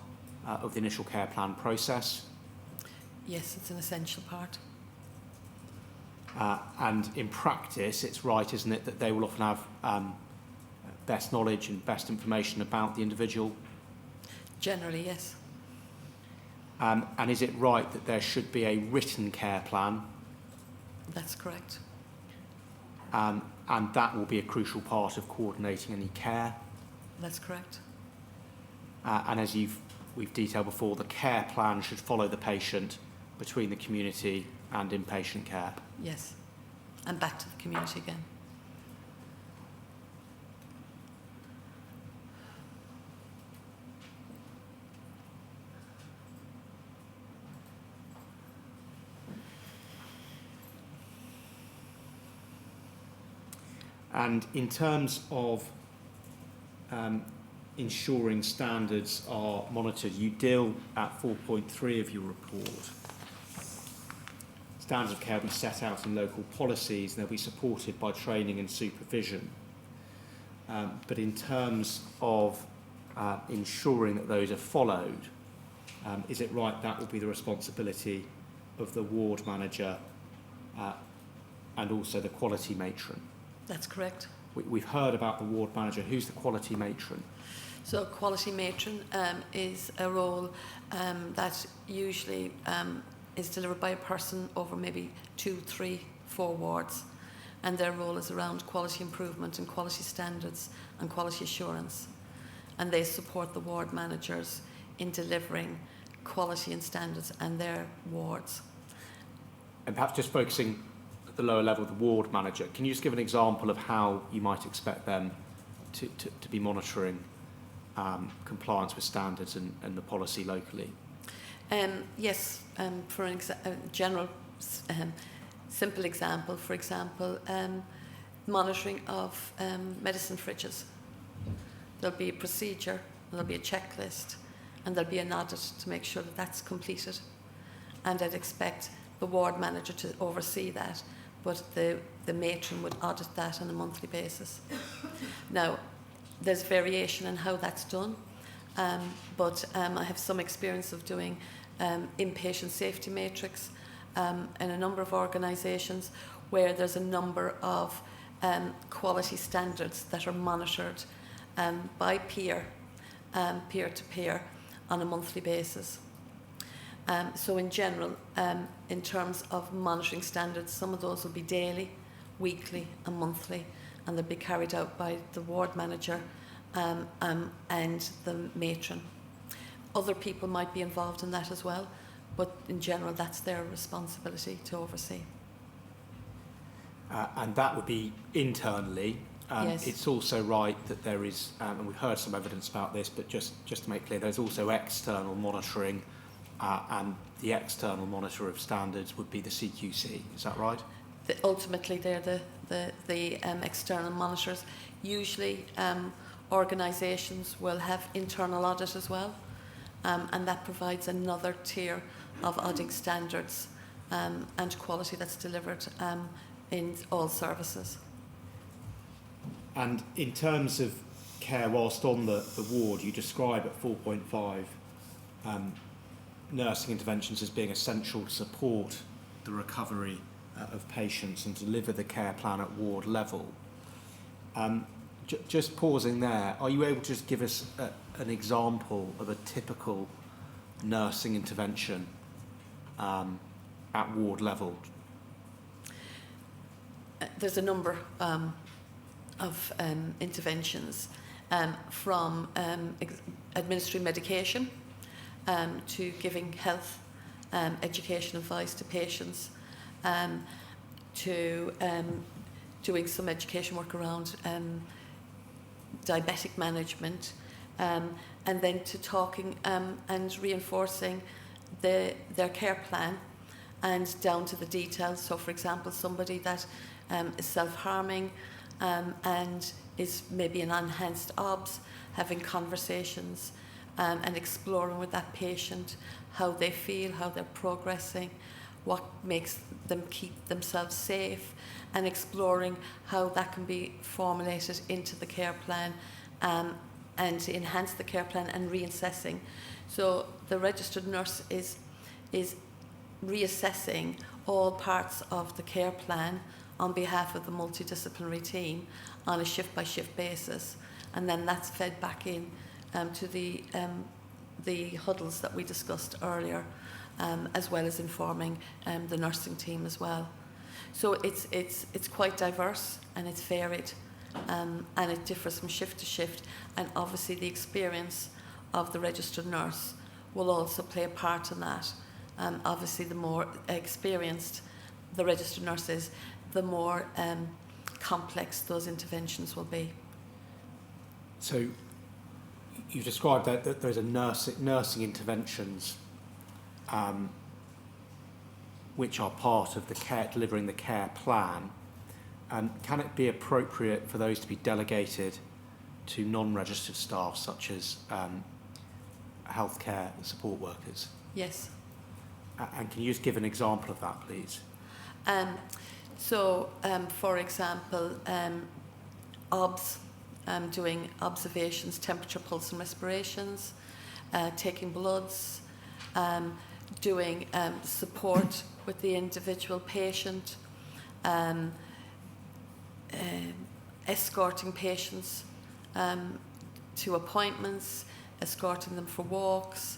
of the initial care plan process? Yes, it's an essential part. And in practice, it's right, isn't it, that they will often have best knowledge and best information about the individual? Generally, yes. And is it right that there should be a written care plan? That's correct. And that will be a crucial part of coordinating any care? That's correct. And as we've detailed before, the care plan should follow the patient between the community and inpatient care? Yes. And back to the community again. And in terms of ensuring standards are monitored, you deal at 4.3 of your report. standards of care will be set out in local policies and they'll be supported by training and supervision. But in terms of ensuring that those are followed, is it right that will be the responsibility of the ward manager and also the quality matron? That's correct. We've heard about the ward manager. Who's the quality matron? So quality matron is a role that usually is delivered by a person over maybe 2, 3, 4 wards, and their role is around quality improvement and quality standards and quality assurance, and they support the ward managers in delivering quality and standards and their wards. And perhaps just focusing at the lower level, the ward manager, can you just give an example of how you might expect them to be monitoring compliance with standards and the policy locally? Yes, for a general simple example, for example, monitoring of medicine fridges. There'll be a procedure, there'll be a checklist, and there'll be an audit to make sure that that's completed. And I'd expect the ward manager to oversee that, but the matron would audit that on a monthly basis. Now, there's variation in how that's done, but I have some experience of doing inpatient safety matrix in a number of organisations where there's a number of quality standards that are monitored by peer to peer on a monthly basis. So in general, in terms of monitoring standards, some of those will be daily, weekly and monthly, and they'll be carried out by the ward manager and the matron. Other people might be involved in that as well, but in general that's their responsibility to oversee. And that would be internally. Yes. It's also right that there is, and we've heard some evidence about this, but just to make clear, there's also external monitoring, and the external monitor of standards would be the CQC. Is that right? Ultimately, they're the external monitors. Usually, organisations will have internal audit as well, and that provides another tier of auditing standards and quality that's delivered in all services. And in terms of care whilst on the ward, you describe at 4.5 nursing interventions as being essential to support the recovery of patients and deliver the care plan at ward level. Just pausing there, are you able to just give us an example of a typical nursing intervention at ward level? There's a number of interventions from administering medication to giving health education advice to patients, to doing some education work around diabetic management, and then to talking and reinforcing their care plan and down to the details. So, for example, somebody that is self-harming and is maybe an enhanced OBS, having conversations and exploring with that patient how they feel, how they're progressing, what makes them keep themselves safe, and exploring how that can be formulated into the care plan and to enhance the care plan and reassessing. So the registered nurse is reassessing all parts of the care plan on behalf of the multidisciplinary team on a shift-by-shift basis, and then that's fed back in to the huddles that we discussed earlier, as well as informing the nursing team as well. So it's quite diverse and it's varied, and it differs from shift to shift, and obviously the experience of the registered nurse will also play a part in that. Obviously the more experienced the registered nurse is, the more complex those interventions will be. So you described that there's a nursing interventions which are part of the care, delivering the care plan. Can it be appropriate for those to be delegated to non-registered staff, such as healthcare support workers? Yes. And can you just give an example of that, please? For example, doing observations, temperature, pulse and respirations, taking bloods, doing support with the individual patient, escorting patients to appointments, escorting them for walks.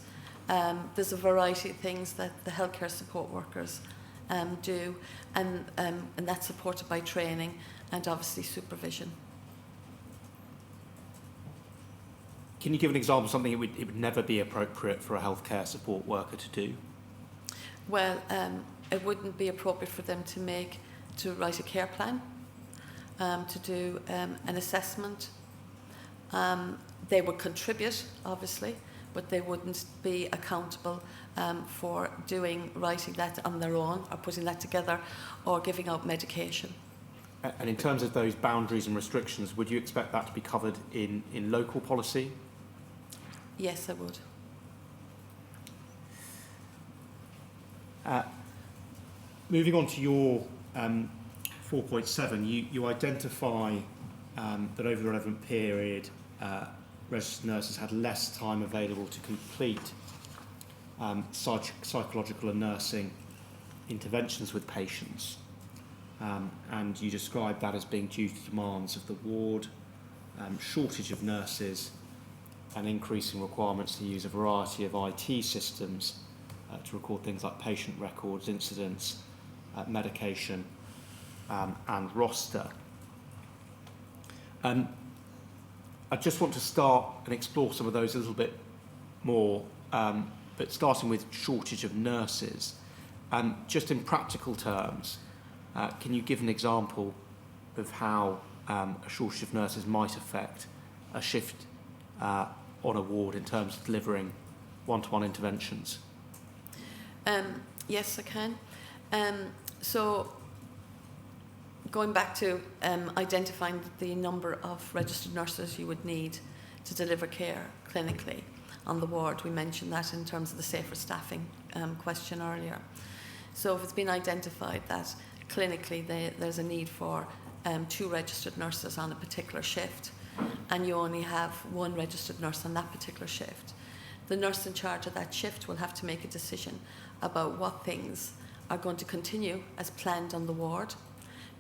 There's a variety of things that the healthcare support workers do, and that's supported by training and obviously supervision. Can you give an example of something it would never be appropriate for a healthcare support worker to do? Well, it wouldn't be appropriate for them to write a care plan, to do an assessment. They would contribute, obviously, but they wouldn't be accountable for writing that on their own, or putting that together, or giving out medication. And in terms of those boundaries and restrictions, would you expect that to be covered in local policy? Yes, I would. Moving on to your 4.7, you identify that over the relevant period, registered nurses had less time available to complete psychological and nursing interventions with patients. And you describe that as being due to demands of the ward, shortage of nurses, and increasing requirements to use a variety of IT systems to record things like patient records, incidents, medication, and roster. I just want to start and explore some of those a little bit more, but starting with shortage of nurses. Just in practical terms, can you give an example of how a shortage of nurses might affect a shift on a ward in terms of delivering one-to-one interventions? Yes, I can. So going back to identifying the number of registered nurses you would need to deliver care clinically on the ward, we mentioned that in terms of the safer staffing question earlier. So if it's been identified that clinically there's a need for 2 registered nurses on a particular shift, and you only have 1 registered nurse on that particular shift, the nurse in charge of that shift will have to make a decision about what things are going to continue as planned on the ward,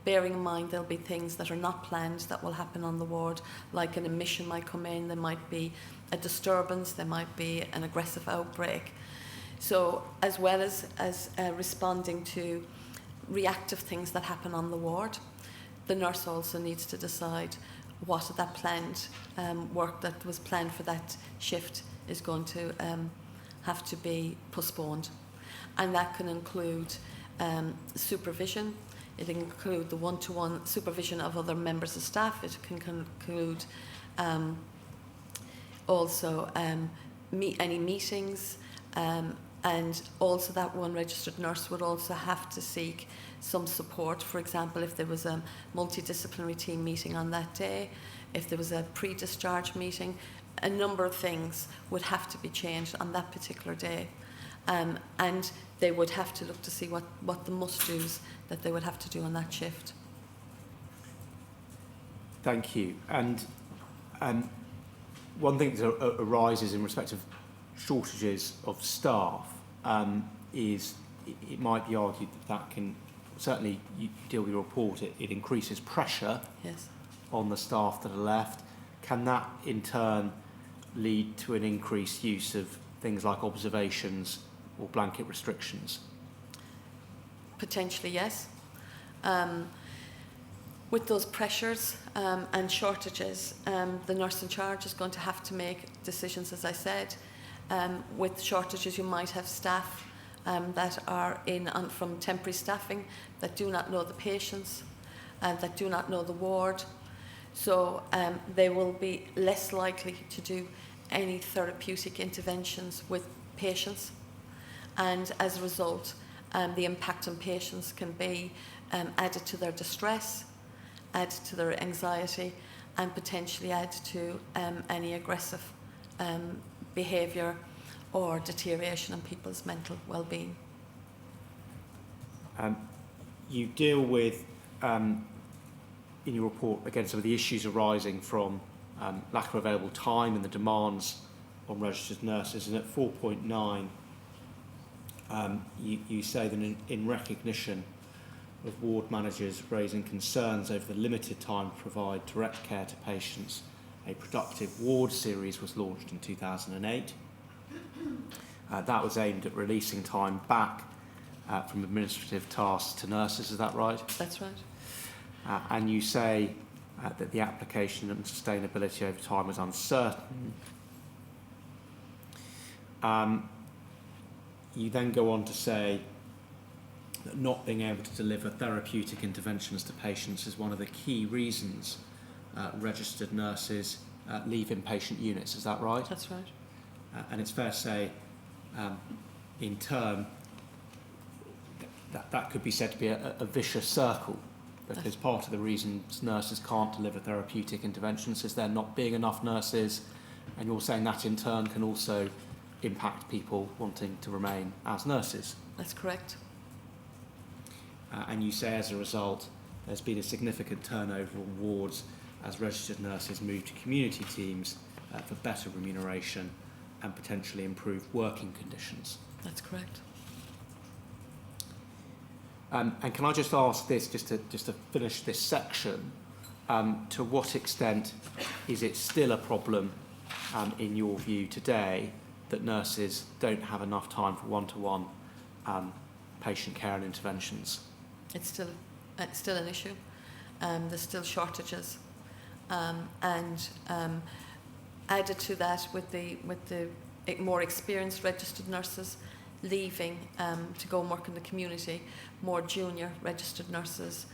bearing in mind there'll be things that are not planned that will happen on the ward, like an admission might come in, there might be a disturbance, there might be an aggressive outbreak. So as well as responding to reactive things that happen on the ward, the nurse also needs to decide what of that planned work that was planned for that shift is going to have to be postponed. And that can include supervision. It can include the one-to-one supervision of other members of staff. It can include also any meetings, and also that 1 registered nurse would also have to seek some support. For example, if there was a multidisciplinary team meeting on that day, if there was a pre-discharge meeting, a number of things would have to be changed on that particular day. And they would have to look to see what the must-dos that they would have to do on that shift. Thank you. And one thing that arises in respect of shortages of staff is it might be argued that can, certainly you deal with your report, it increases pressure Yes. on the staff that are left. Can that in turn lead to an increased use of things like observations or blanket restrictions? Potentially, yes. With those pressures and shortages, the nurse in charge is going to have to make decisions, as I said. With shortages, you might have staff that are from temporary staffing that do not know the patients and that do not know the ward. So they will be less likely to do any therapeutic interventions with patients. And as a result, the impact on patients can be added to their distress, add to their anxiety, and potentially add to any aggressive behaviour or deterioration in people's mental well-being. you deal with, in your report, again, some of the issues arising from lack of available time and the demands on registered nurses. And at 4.9, you say that in recognition of ward managers raising concerns over the limited time to provide direct care to patients, a productive ward series was launched in 2008. That was aimed at releasing time back from administrative tasks to nurses, is that right? That's right. And you say that the application and sustainability over time was uncertain. You then go on to say that not being able to deliver therapeutic interventions to patients is one of the key reasons registered nurses leave inpatient units, is that right? That's right. And it's fair to say, in turn, that could be said to be a vicious circle, because part of the reasons nurses can't deliver therapeutic interventions is there not being enough nurses, and you're saying that in turn can also impact people wanting to remain as nurses. That's correct. And you say as a result there's been a significant turnover on wards as registered nurses move to community teams for better remuneration and potentially improved working conditions. That's correct. And can I just ask this, just to finish this section, to what extent is it still a problem in your view today that nurses don't have enough time for one-to-one patient care and interventions? It's still an issue. There's still shortages, and added to that with the more experienced registered nurses leaving to go and work in the community, more junior registered nurses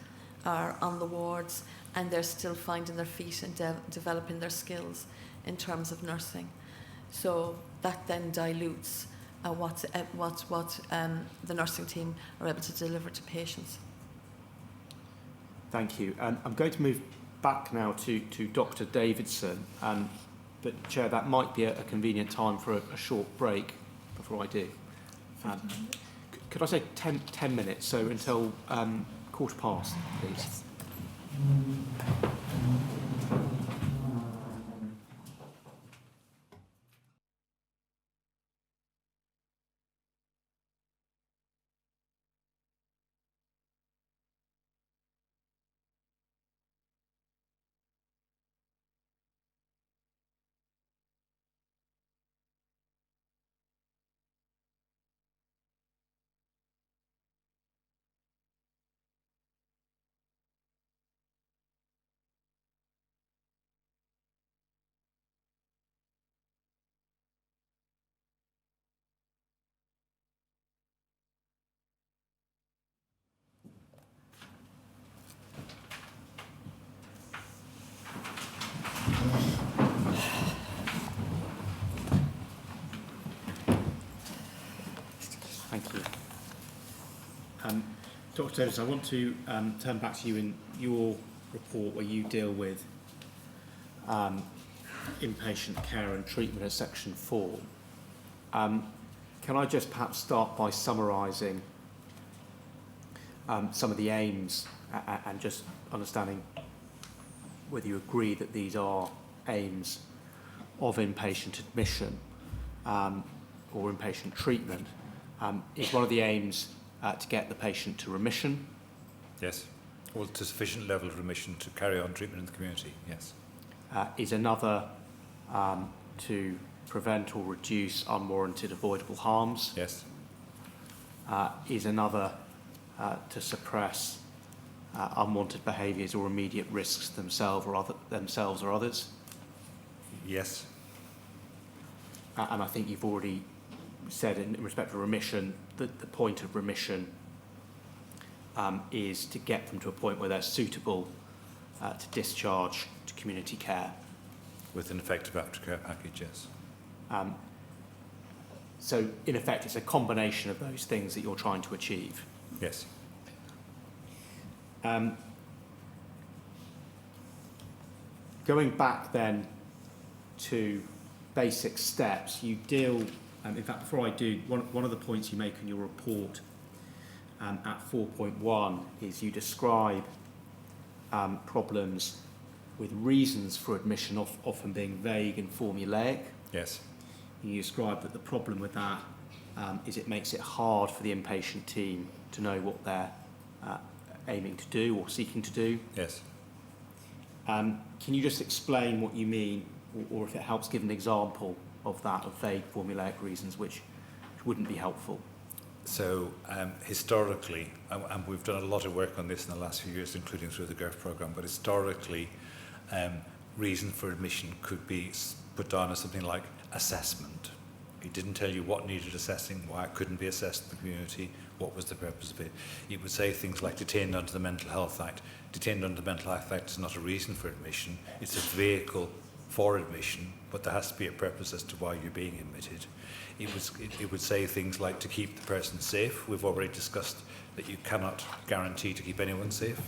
are on the wards, and they're still finding their feet and developing their skills in terms of nursing. So that then dilutes what the nursing team are able to deliver to patients. Thank you. I'm going to move back now to Dr. Davidson, but Chair, that might be a convenient time for a short break before I do. Could I say 10 minutes, so until 1:15, please? Yes. Thank you. Dr. Davis, I want to turn back to you in your report where you deal with inpatient care and treatment at section 4. Can I just perhaps start by summarising some of the aims and just understanding whether you agree that these are aims of inpatient admission or inpatient treatment? Is one of the aims to get the patient to remission? Yes. Or to sufficient level of remission to carry on treatment in the community, yes. Is another to prevent or reduce unwarranted avoidable harms? Yes. Is another to suppress unwanted behaviours or immediate risks themselves or others? Yes. And I think you've already said in respect of remission that the point of remission is to get them to a point where they're suitable to discharge to community care. With an effective aftercare package, yes. So in effect it's a combination of those things that you're trying to achieve. Yes. Going back then to basic steps, you deal, in fact before I do, one of the points you make in your report at 4.1 is you describe problems with reasons for admission often being vague and formulaic. Yes. You describe that the problem with that is it makes it hard for the inpatient team to know what they're aiming to do or seeking to do. Yes. Can you just explain what you mean, or if it helps, give an example of that, of vague formulaic reasons, which wouldn't be helpful? So historically, and we've done a lot of work on this in the last few years, including through the GIRF programme, but historically, reason for admission could be put down as something like assessment. It didn't tell you what needed assessing, why it couldn't be assessed in the community, what was the purpose of it. It would say things like detained under the Mental Health Act. Detained under the Mental Health Act is not a reason for admission, it's a vehicle for admission, but there has to be a purpose as to why you're being admitted. It would say things like to keep the person safe. We've already discussed that you cannot guarantee to keep anyone safe.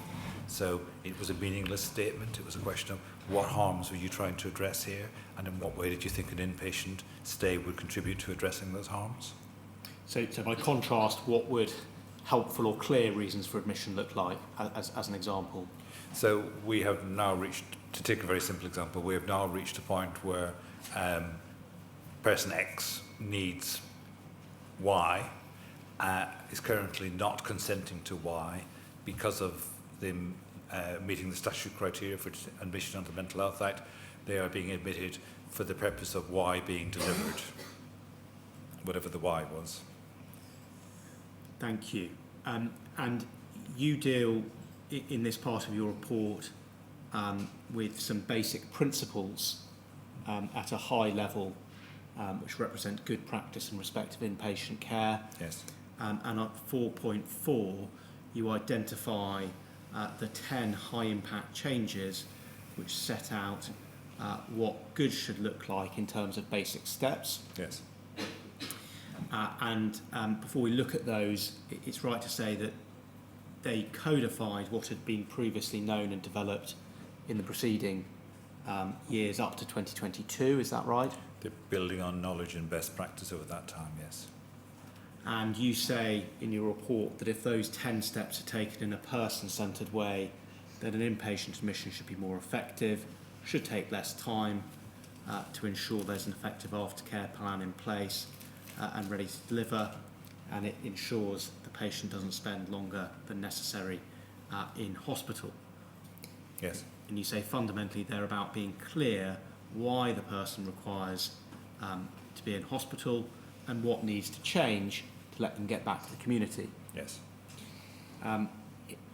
So it was a meaningless statement. It was a question of what harms were you trying to address here, and in what way did you think an inpatient stay would contribute to addressing those harms? So by contrast, what would helpful or clear reasons for admission look like, as an example? So we have now reached, to take a very simple example, we have now reached a point where person X needs Y, is currently not consenting to Y because of them meeting the statutory criteria for admission under the Mental Health Act. They are being admitted for the purpose of Y being delivered, whatever the Y was. Thank you. And you deal in this part of your report with some basic principles at a high level which represent good practice in respect of inpatient care. Yes. And at 4.4, you identify the 10 high-impact changes which set out what good should look like in terms of basic steps. Yes. And before we look at those, it's right to say that they codified what had been previously known and developed in the preceding years up to 2022, is that right? They're building on knowledge and best practice over that time, yes. And you say in your report that if those 10 steps are taken in a person-centred way, then an inpatient admission should be more effective, should take less time to ensure there's an effective aftercare plan in place and ready to deliver, and it ensures the patient doesn't spend longer than necessary in hospital. Yes. And you say fundamentally they're about being clear why the person requires to be in hospital and what needs to change to let them get back to the community. Yes. I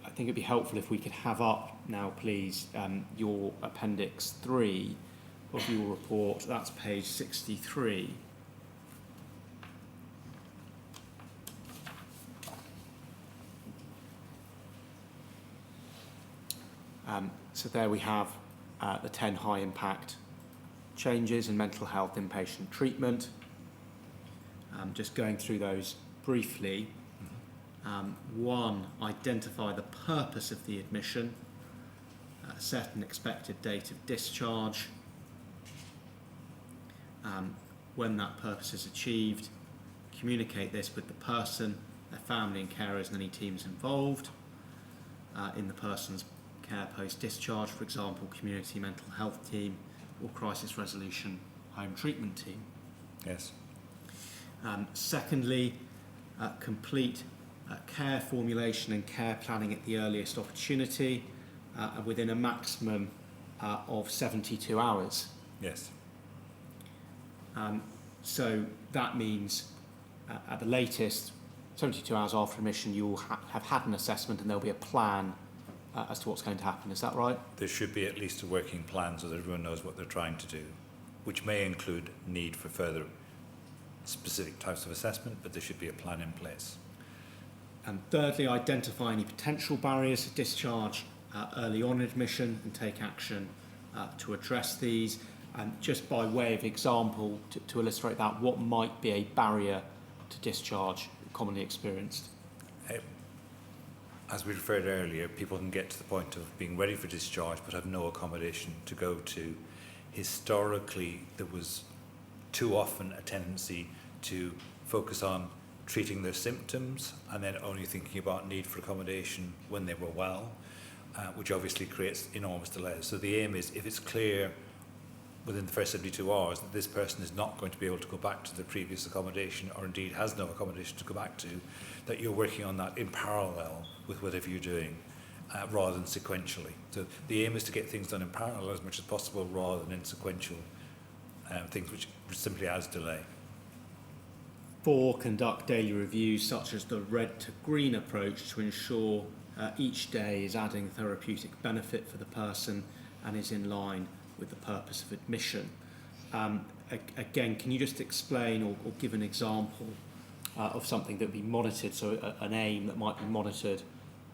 think it'd be helpful if we could have up now, please, your Appendix 3 of your report. That's page 63. So there we have the 10 high-impact changes in mental health inpatient treatment. Just going through those briefly. One, identify the purpose of the admission, set an expected date of discharge. When that purpose is achieved, communicate this with the person, their family and carers and any teams involved in the person's care post-discharge, for example, community mental health team or crisis resolution home treatment team. Yes. Secondly, complete care formulation and care planning at the earliest opportunity within a maximum of 72 hours. Yes. So that means at the latest, 72 hours after admission, you will have had an assessment and there'll be a plan as to what's going to happen. Is that right? There should be at least a working plan so that everyone knows what they're trying to do, which may include need for further specific types of assessment, but there should be a plan in place. And thirdly, identify any potential barriers to discharge early on in admission and take action to address these. And just by way of example, to illustrate that, what might be a barrier to discharge commonly experienced? As we referred earlier, people can get to the point of being ready for discharge but have no accommodation to go to. Historically, there was too often a tendency to focus on treating their symptoms and then only thinking about need for accommodation when they were well, which obviously creates enormous delays. So the aim is, if it's clear within the first 72 hours that this person is not going to be able to go back to the previous accommodation, or indeed has no accommodation to go back to, that you're working on that in parallel with whatever you're doing, rather than sequentially. So the aim is to get things done in parallel as much as possible, rather than in sequential things, which simply adds delay. 4, conduct daily reviews such as the red to green approach to ensure each day is adding therapeutic benefit for the person and is in line with the purpose of admission. Again, can you just explain or give an example of something that would be monitored, so an aim that might be monitored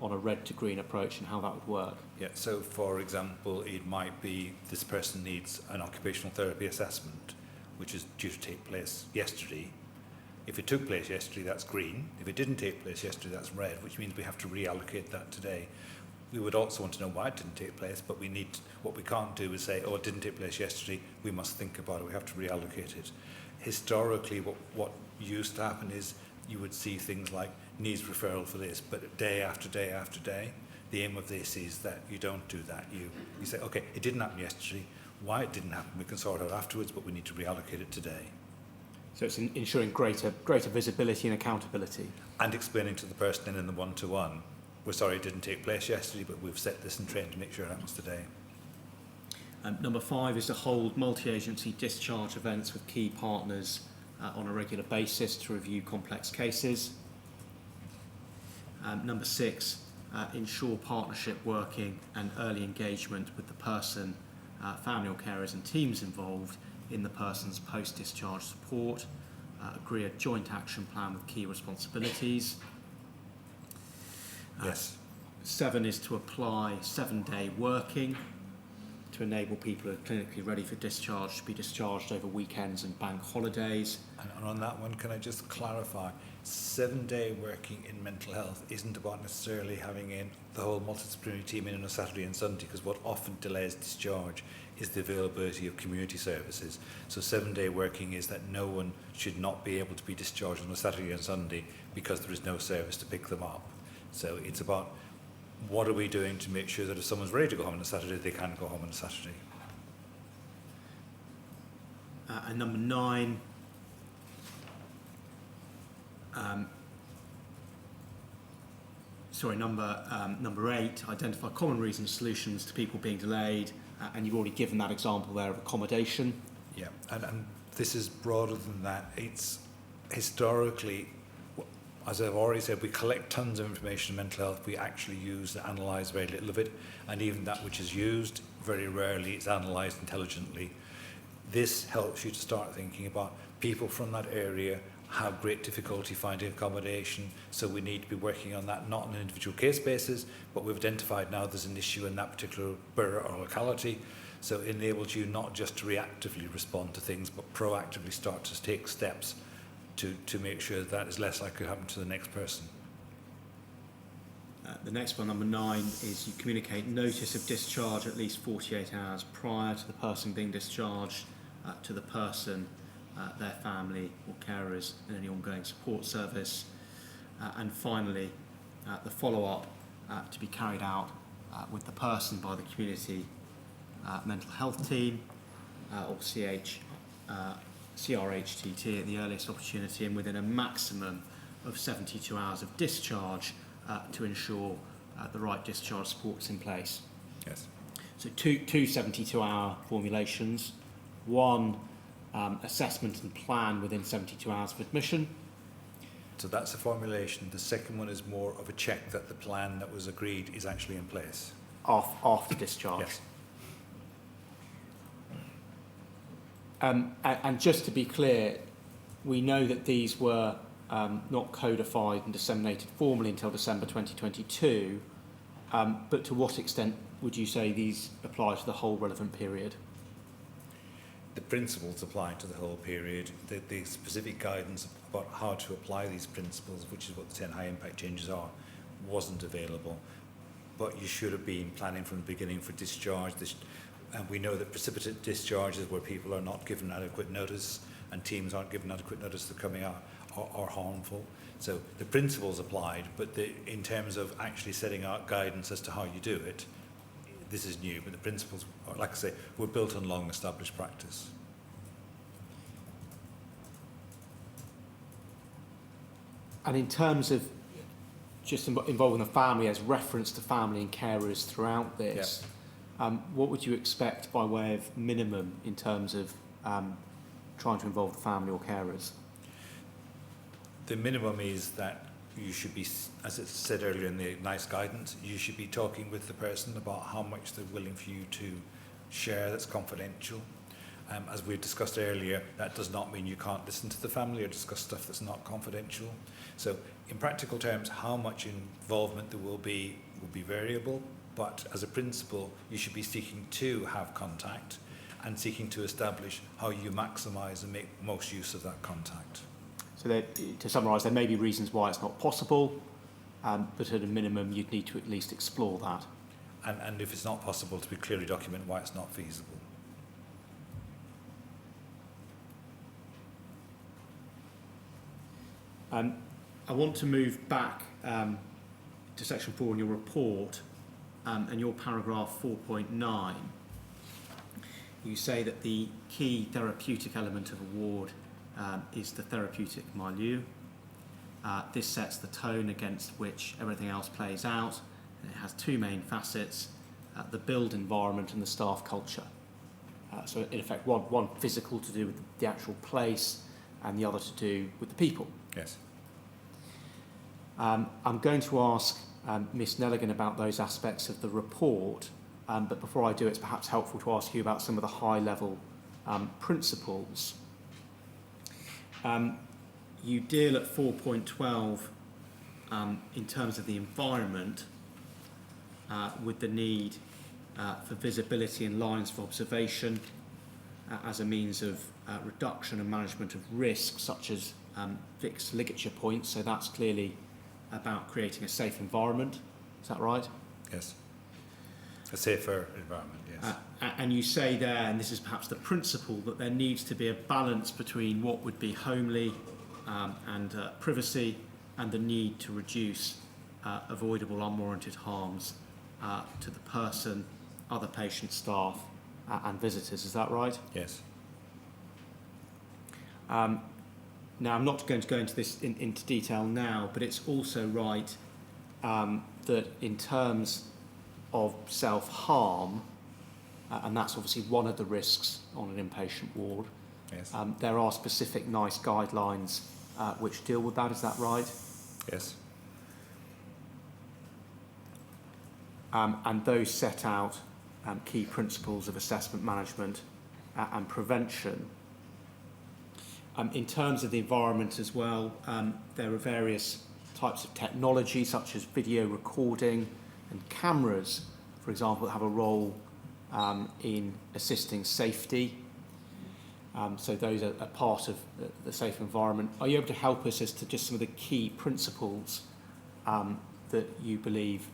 on a red to green approach, and how that would work? Yeah, so for example, it might be this person needs an occupational therapy assessment, which is due to take place yesterday. If it took place yesterday, that's green. If it didn't take place yesterday, that's red, which means we have to reallocate that today. We would also want to know why it didn't take place, but what we can't do is say, oh, it didn't take place yesterday, we must think about it, we have to reallocate it. Historically, what used to happen is you would see things like needs referral for this, but day after day after day. The aim of this is that you don't do that. You say, okay, it didn't happen yesterday, why it didn't happen we can sort out afterwards, but we need to reallocate it today. So it's ensuring greater visibility and accountability. And explaining to the person in the one-to-one, we're sorry it didn't take place yesterday, but we've set this in train to make sure it happens today. Number 5 is to hold multi-agency discharge events with key partners on a regular basis to review complex cases. Number 6, ensure partnership working and early engagement with the person, family or carers and teams involved in the person's post-discharge support. Agree a joint action plan with key responsibilities. Yes. 7 is to apply 7-day working to enable people who are clinically ready for discharge to be discharged over weekends and bank holidays. And on that one, can I just clarify, 7-day working in mental health isn't about necessarily having in the whole multidisciplinary team in on a Saturday and Sunday, because what often delays discharge is the availability of community services. So 7-day working is that no one should not be able to be discharged on a Saturday and Sunday because there is no service to pick them up. So it's about what are we doing to make sure that if someone's ready to go home on a Saturday, they can go home on a Saturday. And number 9, number 8, identify common reasons, solutions to people being delayed, and you've already given that example there of accommodation. Yeah, and this is broader than that. It's historically, as I've already said, we collect tons of information in mental health. We actually use and analyse very little of it, and even that which is used, very rarely is analysed intelligently. This helps you to start thinking about people from that area have great difficulty finding accommodation, so we need to be working on that, not on an individual case basis, but we've identified now there's an issue in that particular borough or locality, so it enables you not just to reactively respond to things, but proactively start to take steps to make sure that is less likely to happen to the next person. The next one, number 9, is you communicate notice of discharge at least 48 hours prior to the person being discharged to the person, their family or carers and any ongoing support service. And finally, the follow-up to be carried out with the person by the community mental health team or CRHTT at the earliest opportunity, and within a maximum of 72 hours of discharge to ensure the right discharge support's in place. Yes. So two 72-hour formulations, one assessment and plan within 72 hours of admission. So that's a formulation. The second one is more of a check that the plan that was agreed is actually in place. After discharge. Yes. And just to be clear, we know that these were not codified and disseminated formally until December 2022, but to what extent would you say these apply to the whole relevant period? The principles apply to the whole period. The specific guidance about how to apply these principles, which is what the 10 high impact changes are, wasn't available. But you should have been planning from the beginning for discharge. And we know that precipitate discharges where people are not given adequate notice and teams aren't given adequate notice they're coming out or harmful. So the principles applied, but in terms of actually setting out guidance as to how you do it, this is new, but the principles, like I say, were built on long-established practice. And in terms of just involving the family, as reference to family and carers throughout this, what would you expect by way of minimum in terms of trying to involve the family or carers? The minimum is that you should be, as it said earlier in the NICE guidance, you should be talking with the person about how much they're willing for you to share that's confidential. As we discussed earlier, that does not mean you can't listen to the family or discuss stuff that's not confidential. So in practical terms, how much involvement there will be variable, but as a principle, you should be seeking to have contact and seeking to establish how you maximise and make most use of that contact. So to summarise, there may be reasons why it's not possible, but at a minimum, you'd need to at least explore that. And if it's not possible, to be clearly document why it's not feasible. I want to move back to section 4 in your report and your paragraph 4.9. You say that the key therapeutic element of a ward is the therapeutic milieu. This sets the tone against which everything else plays out. And it has two main facets, the build environment and the staff culture. So in effect, one physical to do with the actual place and the other to do with the people. Yes. I'm going to ask Miss Nelligan about those aspects of the report, but before I do, it's perhaps helpful to ask you about some of the high-level principles. You deal at 4.12 in terms of the environment with the need for visibility and lines of observation as a means of reduction and management of risk, such as fixed ligature points. So that's clearly about creating a safe environment. Is that right? Yes. A safer environment, yes. And you say there, and this is perhaps the principle, that there needs to be a balance between what would be homely and privacy and the need to reduce avoidable unwarranted harms to the person, other patient staff and visitors. Is that right? Yes. Now, I'm not going to go into this into detail now, but it's also right that in terms of self-harm, and that's obviously one of the risks on an inpatient ward, Yes. There are specific NICE guidelines which deal with that. Is that right? Yes. And those set out key principles of assessment management and prevention. In terms of the environment as well, there are various types of technology such as video recording and cameras, for example, that have a role in assisting safety. So those are part of the safe environment. Are you able to help us as to just some of the key principles that you believe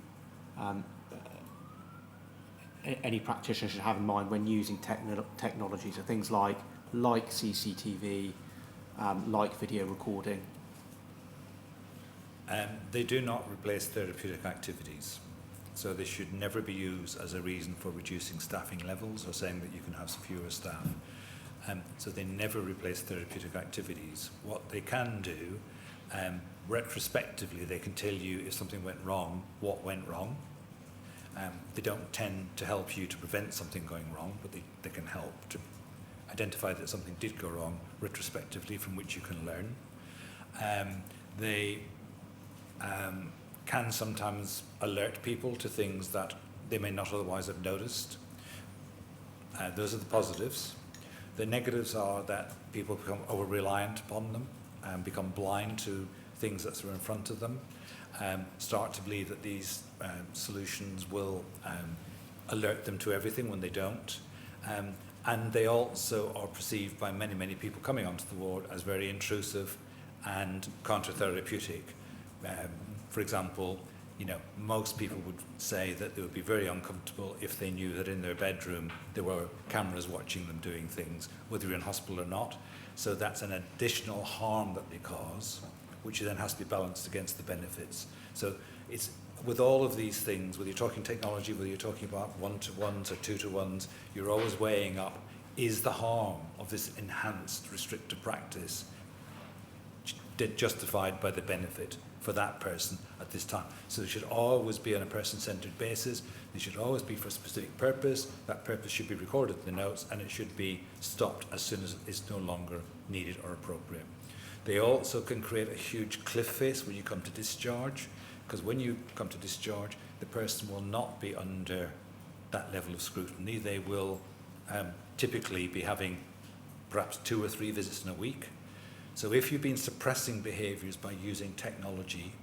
any practitioner should have in mind when using technology? So things like CCTV, like video recording. They do not replace therapeutic activities. So they should never be used as a reason for reducing staffing levels or saying that you can have fewer staff. So they never replace therapeutic activities. What they can do, retrospectively, they can tell you if something went wrong, what went wrong. They don't tend to help you to prevent something going wrong, but they can help to identify that something did go wrong retrospectively, from which you can learn. They can sometimes alert people to things that they may not otherwise have noticed. Those are the positives. The negatives are that people become over-reliant upon them and become blind to things that are in front of them, start to believe that these solutions will alert them to everything when they don't. And they also are perceived by many, many people coming onto the ward as very intrusive and counter-therapeutic. For example, You know, most people would say that they would be very uncomfortable if they knew that in their bedroom there were cameras watching them doing things, whether you're in hospital or not. So that's an additional harm that they cause, which then has to be balanced against the benefits. So it's with all of these things, whether you're talking technology, whether you're talking about one-to-ones or two-to-ones, you're always weighing up, is the harm of this enhanced restrictive practice justified by the benefit for that person at this time? So it should always be on a person-centered basis. It should always be for a specific purpose. That purpose should be recorded in the notes, and it should be stopped as soon as it's no longer needed or appropriate. They also can create a huge cliff face when you come to discharge, because when you come to discharge, the person will not be under that level of scrutiny. They will typically be having perhaps 2 or 3 visits in a week. So if you've been suppressing behaviours by using technology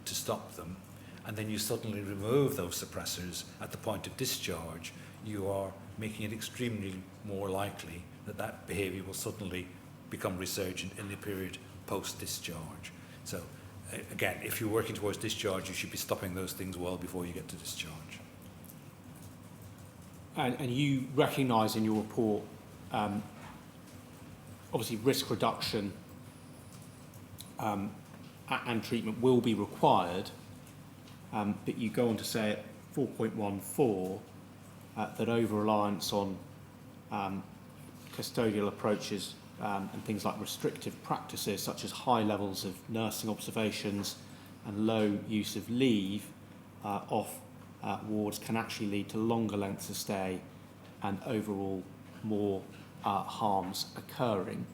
to stop them, and then you suddenly remove those suppressors at the point of discharge, you are making it extremely more likely that that behaviour will suddenly become resurgent in the period post-discharge. So again, if you're working towards discharge, you should be stopping those things well before you get to discharge. And you recognise in your report, obviously risk reduction and treatment will be required, but you go on to say at 4.14 that over-reliance on custodial approaches and things like restrictive practices such as high levels of nursing observations and low use of leave off wards can actually lead to longer lengths of stay and overall more harms occurring.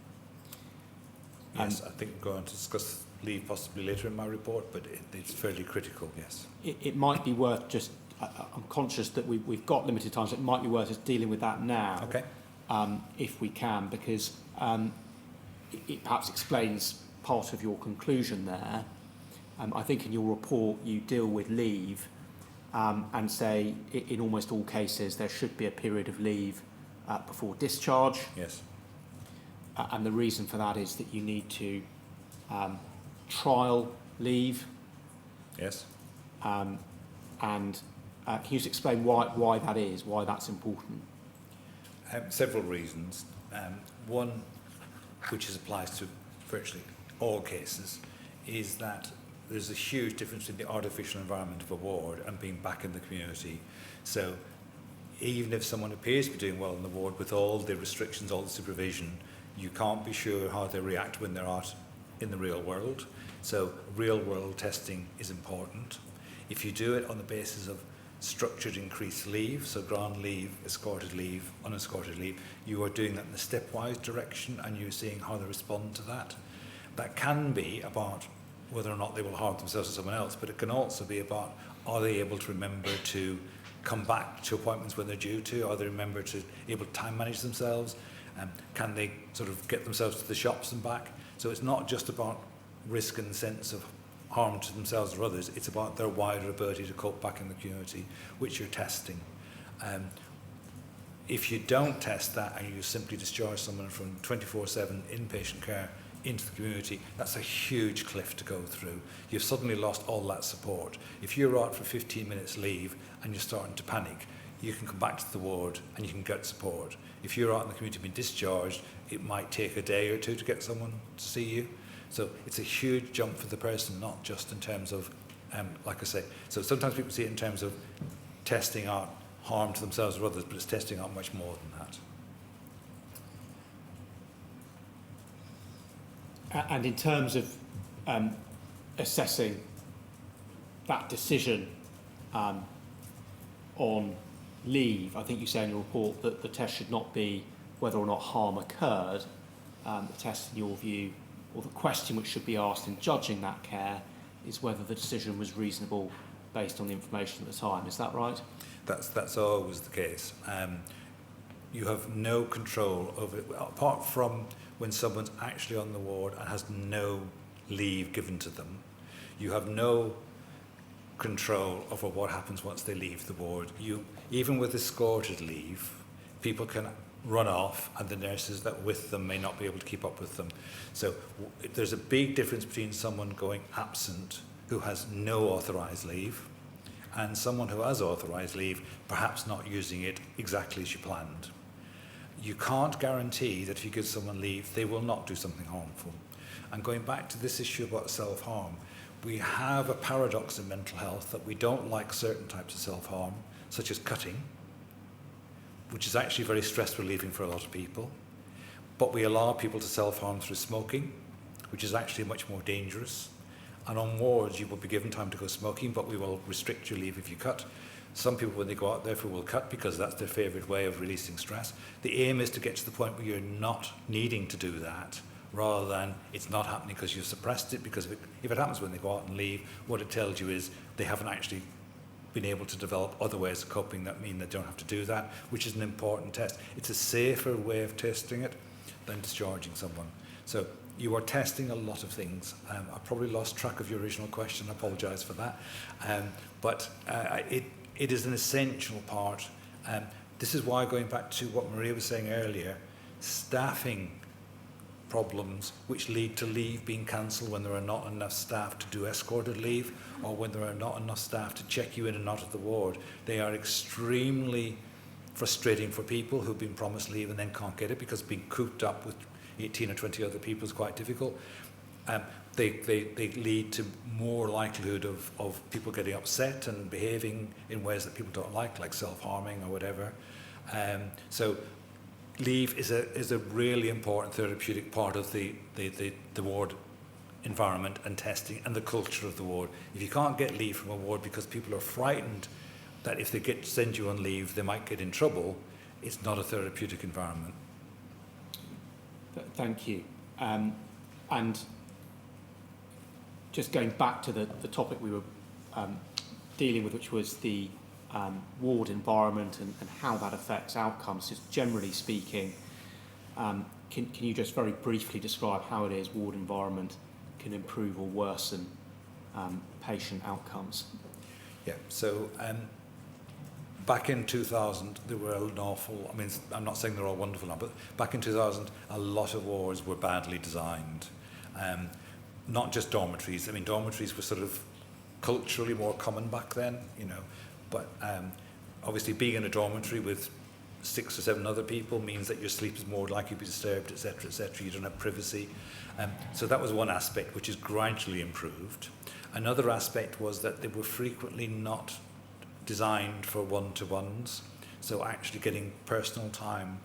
Yes, I think we're going to discuss leave possibly later in my report, but it's fairly critical, yes. It might be worth just, I'm conscious that we've got limited time, so it might be worth just dealing with that now, okay. If we can, because it perhaps explains part of your conclusion there. I think in your report you deal with leave and say in almost all cases there should be a period of leave before discharge. Yes. And the reason for that is that you need to trial leave. Yes. And can you just explain why that is, why that's important? Several reasons. One, which applies to virtually all cases, is that there's a huge difference in the artificial environment of a ward and being back in the community. So even if someone appears to be doing well in the ward with all the restrictions, all the supervision, you can't be sure how they react when they're out in the real world. So real world testing is important. If you do it on the basis of structured increased leave, so ground leave, escorted leave, unescorted leave, you are doing that in a stepwise direction and you're seeing how they respond to that. That can be about whether or not they will harm themselves or someone else, but it can also be about, are they able to remember to come back to appointments when they're due to? Are they able to time manage themselves? Can they sort of get themselves to the shops and back? So it's not just about risk in the sense of harm to themselves or others, it's about their wider ability to cope back in the community, which you're testing. If you don't test that and you simply discharge someone from 24/7 inpatient care into the community, that's a huge cliff to go through. You've suddenly lost all that support. If you're out for 15 minutes leave and you're starting to panic, you can come back to the ward and you can get support. If you're out in the community being discharged, it might take a day or two to get someone to see you. So it's a huge jump for the person, not just in terms of, like I say, so sometimes people see it in terms of testing out harm to themselves or others, but it's testing out much more than that. And in terms of assessing that decision on leave, I think you say in your report that the test should not be whether or not harm occurred. The test, in your view, or the question which should be asked in judging that care, is whether the decision was reasonable based on the information at the time. Is that right? That's always the case. You have no control over it, apart from when someone's actually on the ward and has no leave given to them. You have no control over what happens once they leave the ward. Even with escorted leave, people can run off and the nurses that with them may not be able to keep up with them. So there's a big difference between someone going absent who has no authorised leave, and someone who has authorised leave, perhaps not using it exactly as you planned. You can't guarantee that if you give someone leave, they will not do something harmful. And going back to this issue about self-harm, we have a paradox in mental health that we don't like certain types of self-harm, such as cutting, which is actually very stress relieving for a lot of people. But we allow people to self-harm through smoking, which is actually much more dangerous. And on wards, you will be given time to go smoking, but we will restrict your leave if you cut. Some people, when they go out, therefore, will cut because that's their favourite way of releasing stress. The aim is to get to the point where you're not needing to do that, rather than it's not happening because you've suppressed it, because if it happens when they go out and leave, what it tells you is they haven't actually been able to develop other ways of coping that mean they don't have to do that, which is an important test. It's a safer way of testing it than discharging someone. So you are testing a lot of things. I probably lost track of your original question. I apologise for that. But it is an essential part. This is why, going back to what Maria was saying earlier, staffing problems which lead to leave being cancelled when there are not enough staff to do escorted leave, or when there are not enough staff to check you in and out of the ward, they are extremely frustrating for people who've been promised leave and then can't get it because being cooped up with 18 or 20 other people is quite difficult. They lead to more likelihood of people getting upset and behaving in ways that people don't like self-harming or whatever. So leave is a really important therapeutic part of the ward environment and testing and the culture of the ward. If you can't get leave from a ward because people are frightened that if they send you on leave, they might get in trouble, it's not a therapeutic environment. Thank you. And just going back to the topic we were dealing with, which was the ward environment and how that affects outcomes, just generally speaking, can you just very briefly describe how it is ward environment can improve or worsen patient outcomes? Yeah, so back in 2000, there were an awful, I mean, I'm not saying they're all wonderful now, but back in 2000, a lot of wards were badly designed. Not just dormitories. I mean, dormitories were sort of culturally more common back then, you know, but obviously being in a dormitory with 6 or 7 other people means that your sleep is more likely to be disturbed, etc., etc. You don't have privacy. So that was one aspect which is gradually improved. Another aspect was that they were frequently not designed for one-to-ones. So actually getting personal time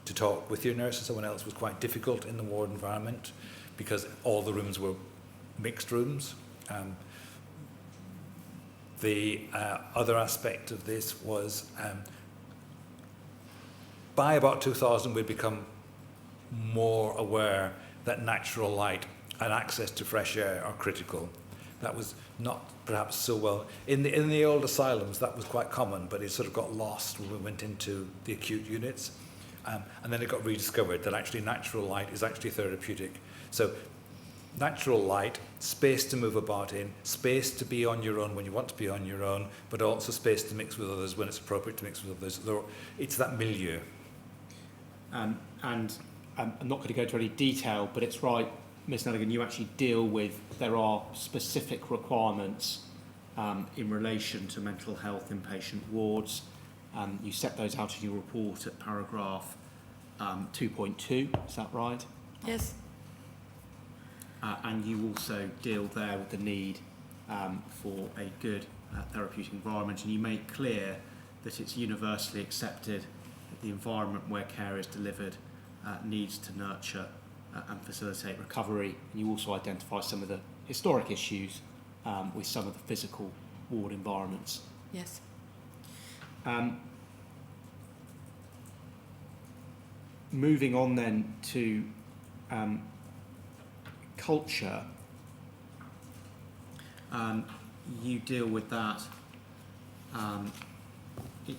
to talk with your nurse or someone else was quite difficult in the ward environment because all the rooms were mixed rooms. The other aspect of this was by about 2000 we'd become more aware that natural light and access to fresh air are critical. That was not perhaps so well in the old asylums. That was quite common, but it sort of got lost when we went into the acute units, and then it got rediscovered that actually natural light is actually therapeutic. So natural light, space to move about in, space to be on your own when you want to be on your own, but also space to mix with others when it's appropriate to mix with others. It's that milieu. And I'm not going to go into any detail, but it's right, Ms. Nelligan, you actually deal with, there are specific requirements in relation to mental health in patient wards. You set those out in your report at paragraph 2.2, is that right? Yes. And you also deal there with the need for a good therapeutic environment, and you make clear that it's universally accepted that the environment where care is delivered needs to nurture and facilitate recovery. And you also identify some of the historic issues with some of the physical ward environments. Yes. Moving on then to culture, you deal with that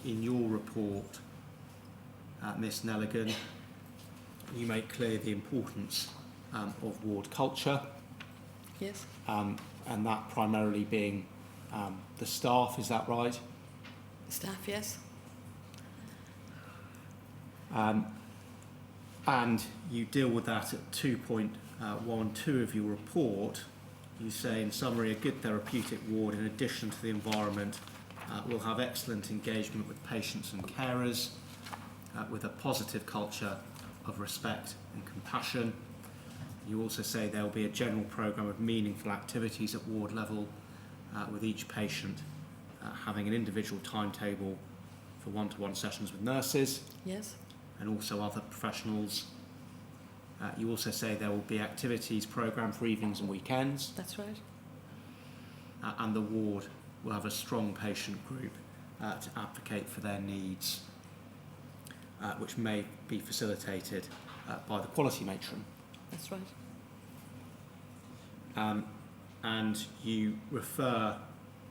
in your report, Ms. Nelligan. You make clear the importance of ward culture. Yes. And that primarily being the staff, is that right? Staff, yes. And you deal with that at 2.12 of your report, you say, in summary, a good therapeutic ward, in addition to the environment, will have excellent engagement with patients and carers, with a positive culture of respect and compassion. You also say there will be a general programme of meaningful activities at ward level, with each patient having an individual timetable for one-to-one sessions with nurses. Yes. And also other professionals. You also say there will be activities programmed for evenings and weekends. That's right. And the ward will have a strong patient group to advocate for their needs, which may be facilitated by the quality matron. That's right. And you refer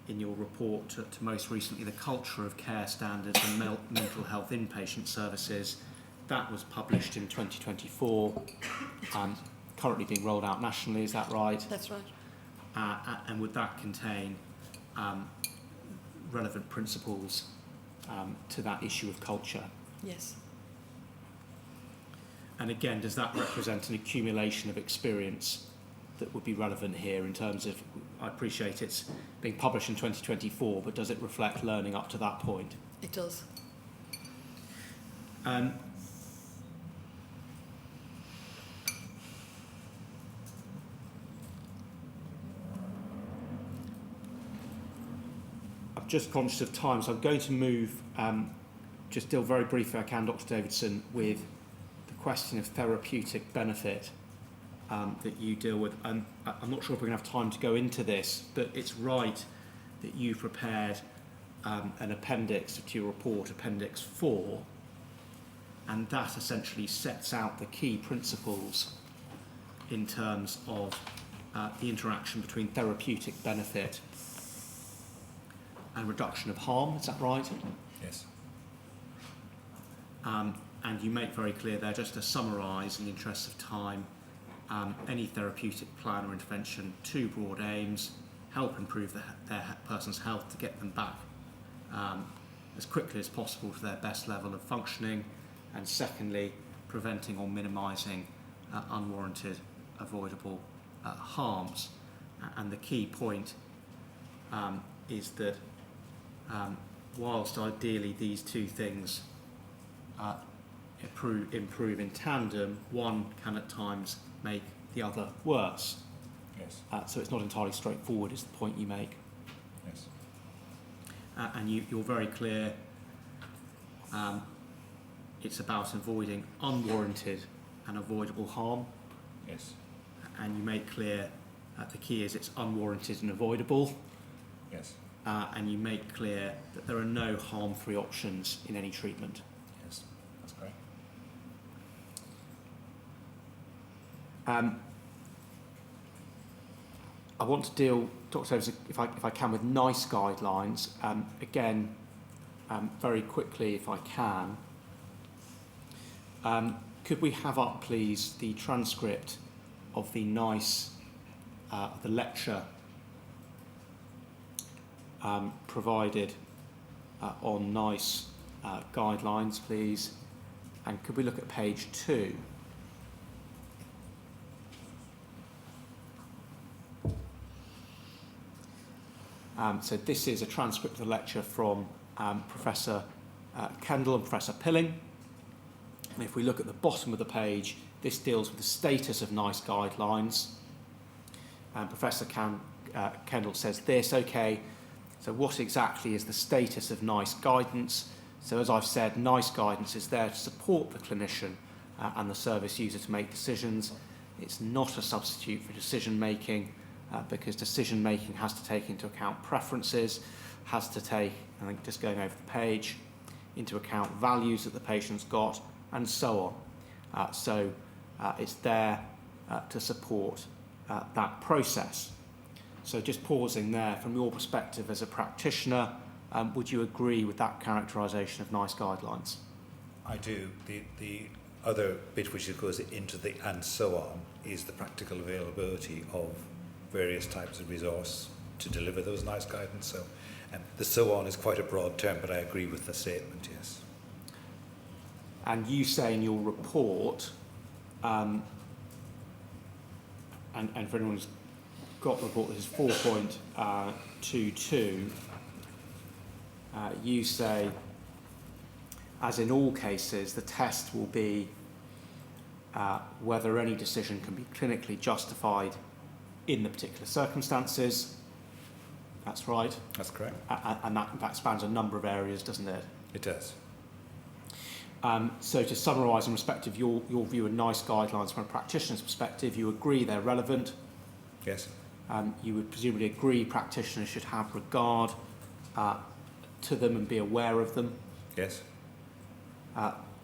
in your report to most recently the culture of care standards and mental health inpatient services. That was published in 2024, currently being rolled out nationally, is that right? That's right. And would that contain relevant principles to that issue of culture? Yes. And again, does that represent an accumulation of experience that would be relevant here in terms of, I appreciate it's being published in 2024, but does it reflect learning up to that point? It does. I'm just conscious of time, so I'm going to move, just deal very briefly, if I can, Dr. Davidson, with the question of therapeutic benefit that you deal with. I'm not sure if we're going to have time to go into this, but it's right that you prepared an appendix to your report, Appendix 4, and that essentially sets out the key principles in terms of the interaction between therapeutic benefit and reduction of harm, is that right? Yes. And you make very clear there, just to summarise in the interest of time, any therapeutic plan or intervention, two broad aims: help improve their person's health to get them back as quickly as possible to their best level of functioning, and secondly, preventing or minimising unwarranted, avoidable harms. And the key point is that whilst ideally these two things improve in tandem, one can at times make the other worse. Yes. So it's not entirely straightforward, is the point you make. Yes. And you're very clear it's about avoiding unwarranted and avoidable harm. Yes. And you make clear the key is it's unwarranted and avoidable. Yes. And you make clear that there are no harm-free options in any treatment. Yes. That's great. I want to deal, Dr. Davis, if I can, with NICE guidelines. Again, very quickly, if I can. Could we have up, please, the transcript of the NICE, the lecture provided on NICE guidelines, please? And could we look at page 2? So this is a transcript of the lecture from Professor Kendall and Professor Pilling. And if we look at the bottom of the page, this deals with the status of NICE guidelines. And Professor Kendall says this, okay, so what exactly is the status of NICE guidance? So as I've said, NICE guidance is there to support the clinician and the service user to make decisions. It's not a substitute for decision making, because decision making has to take into account preferences, has to take, I think just going over the page, into account values that the patient's got, and so on. So it's there to support that process. So just pausing there, from your perspective as a practitioner, would you agree with that characterisation of NICE guidelines? I do. The other bit which goes into the and so on is the practical availability of various types of resource to deliver those NICE guidance. So the so on is quite a broad term, but I agree with the statement, yes. And you say in your report, and for anyone who's got the report, this is 4.22. You say, as in all cases, the test will be whether any decision can be clinically justified in the particular circumstances. That's right. That's correct. And that spans a number of areas, doesn't it? It does. So to summarise in respect of your view and NICE guidelines from a practitioner's perspective, you agree they're relevant. Yes. You would presumably agree practitioners should have regard to them and be aware of them. Yes.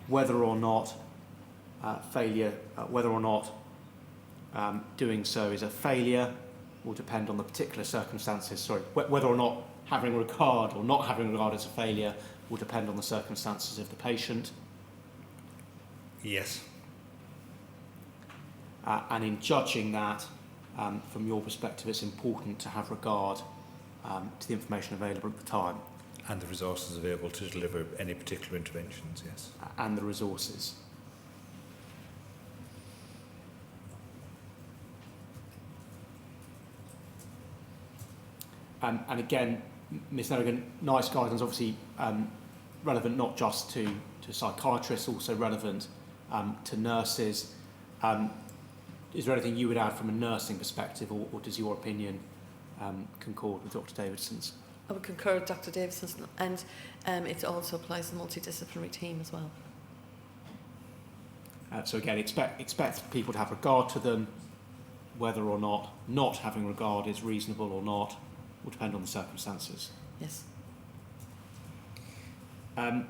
Whether or not doing so is a failure will depend on the particular circumstances. Sorry, whether or not having regard or not having regard is a failure will depend on the circumstances of the patient. Yes. And in judging that, from your perspective, it's important to have regard to the information available at the time. And the resources available to deliver any particular interventions, yes. And the resources. And again, Ms Nelligan, NICE guidelines obviously relevant not just to psychiatrists, also relevant to nurses. Is there anything you would add from a nursing perspective, or does your opinion concord with Dr Davidson's? I would concur with Dr Davidson's, and it also applies to the multidisciplinary team as well. So again, expect people to have regard to them. Whether or not having regard is reasonable or not will depend on the circumstances. Yes. I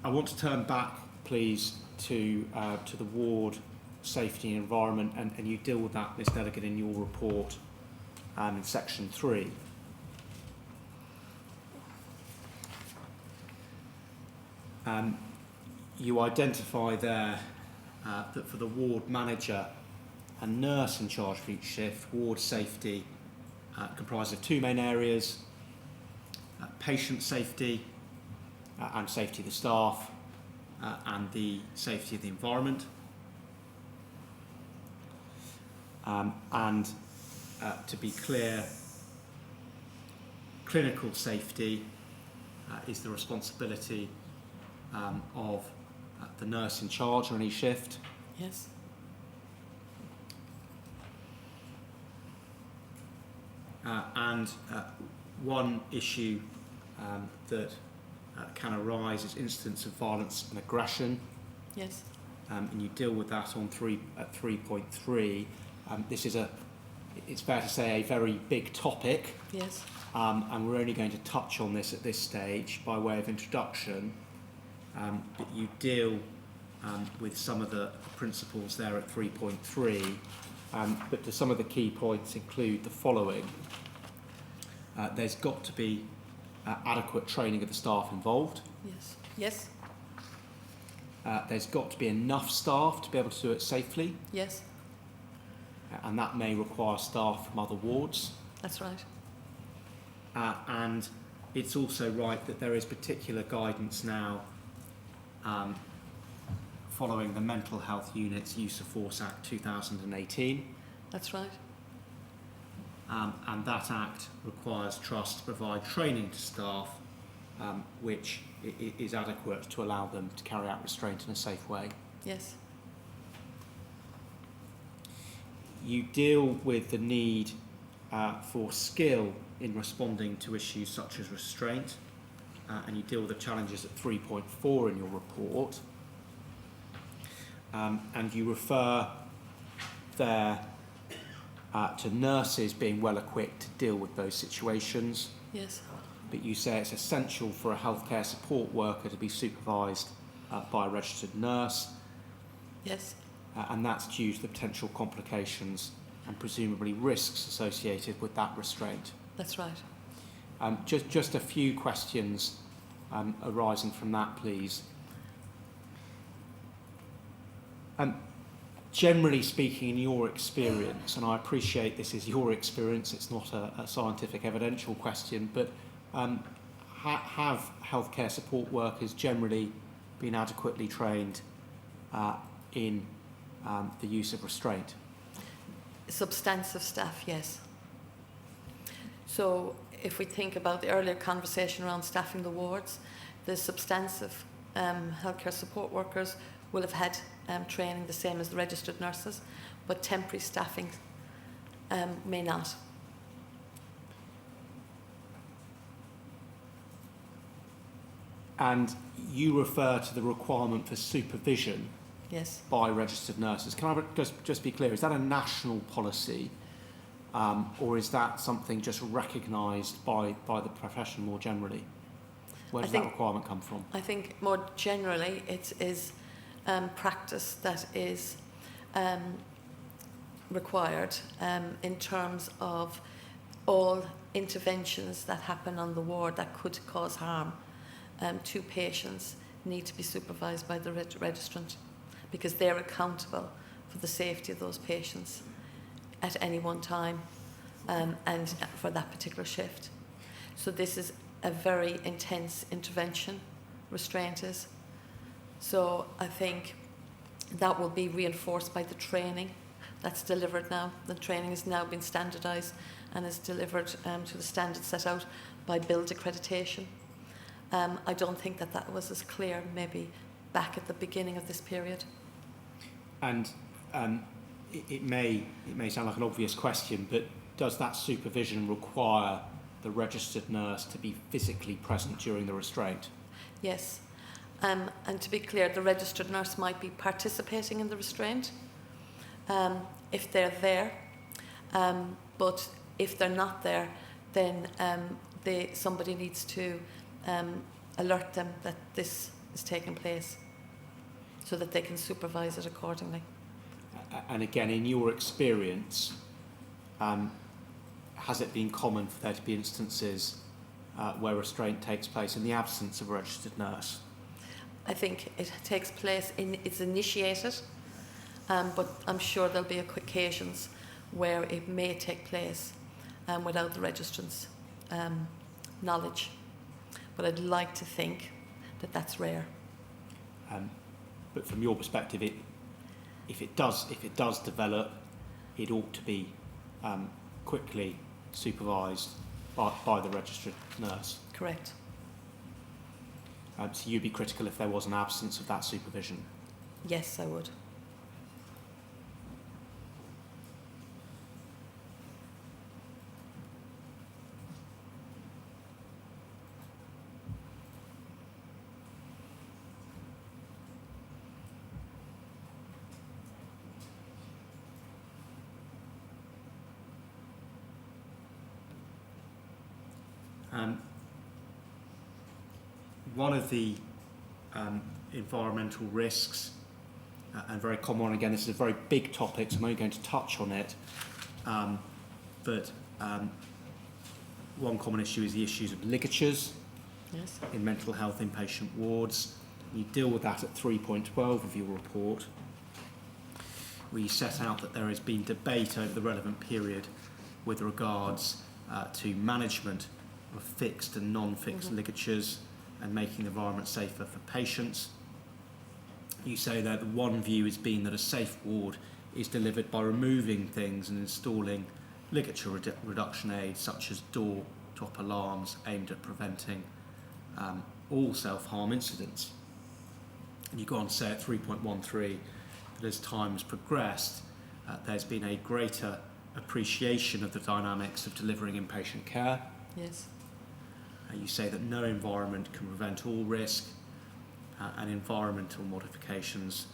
want to turn back, please, to the ward safety and environment, and you deal with that, Ms Delegate, in your report in section 3. You identify there that for the ward manager and nurse in charge of each shift, ward safety comprises of 2 main areas: patient safety and safety of the staff, and the safety of the environment. To be clear, clinical safety is the responsibility of the nurse in charge on any shift. Yes. One issue that can arise is incidents of violence and aggression. Yes. And you deal with that on 3.3. This is it's fair to say, a very big topic. Yes. And we're only going to touch on this at this stage by way of introduction. But you deal with some of the principles there at 3.3. But some of the key points include the following. There's got to be adequate training of the staff involved. Yes. Yes. There's got to be enough staff to be able to do it safely. Yes. And that may require staff from other wards. That's right. And it's also right that there is particular guidance now following the Mental Health Unit's Use of Force Act 2018. That's right. And that Act requires Trust to provide training to staff which is adequate to allow them to carry out restraint in a safe way. Yes. You deal with the need for skill in responding to issues such as restraint, and you deal with the challenges at 3.4 in your report. And you refer there to nurses being well equipped to deal with those situations. Yes. But you say it's essential for a healthcare support worker to be supervised by a registered nurse. Yes. And that's due to the potential complications and presumably risks associated with that restraint. That's right. Just a few questions arising from that, please. Generally speaking, in your experience, and I appreciate this is your experience, it's not a scientific evidential question, but have healthcare support workers generally been adequately trained in the use of restraint? Substantive staff, yes. So if we think about the earlier conversation around staffing the wards, the substantive healthcare support workers will have had training the same as the registered nurses, but temporary staffing may not. And you refer to the requirement for supervision Yes. by registered nurses. Can I just be clear, is that a national policy or is that something just recognised by the profession more generally? Where does that requirement come from? I think more generally it is practice that is required in terms of all interventions that happen on the ward that could cause harm to patients need to be supervised by the registrant, because they're accountable for the safety of those patients at any one time and for that particular shift. So this is a very intense intervention, restraint is. So I think that will be reinforced by the training that's delivered now. The training has now been standardised and is delivered to the standards set out by Build accreditation. I don't think that was as clear maybe back at the beginning of this period. And it may sound like an obvious question, but does that supervision require the registered nurse to be physically present during the restraint? Yes. And to be clear, the registered nurse might be participating in the restraint if they're there, but if they're not there, then somebody needs to alert them that this is taking place so that they can supervise it accordingly. And again, in your experience, has it been common for there to be instances where restraint takes place in the absence of a registered nurse? I think it takes place, it's initiated, but I'm sure there'll be occasions where it may take place without the registrant's knowledge. But I'd like to think that that's rare. But from your perspective, if it does develop, it ought to be quickly supervised by the registered nurse. Correct. So you'd be critical if there was an absence of that supervision? Yes, I would. One of the environmental risks, and very common one, again, this is a very big topic, so I'm only going to touch on it, but one common issue is the issues of ligatures in mental health inpatient wards. You deal with that at 3.12 of your report, where you set out that there has been debate over the relevant period with regards to management of fixed and non-fixed ligatures and making the environment safer for patients. You say that the one view has been that a safe ward is delivered by removing things and installing ligature reduction aids such as door-top alarms aimed at preventing all self-harm incidents. And you go on to say at 3.13 that as time has progressed, there's been a greater appreciation of the dynamics of delivering inpatient care. Yes. You say that no environment can prevent all risk, and environmental modifications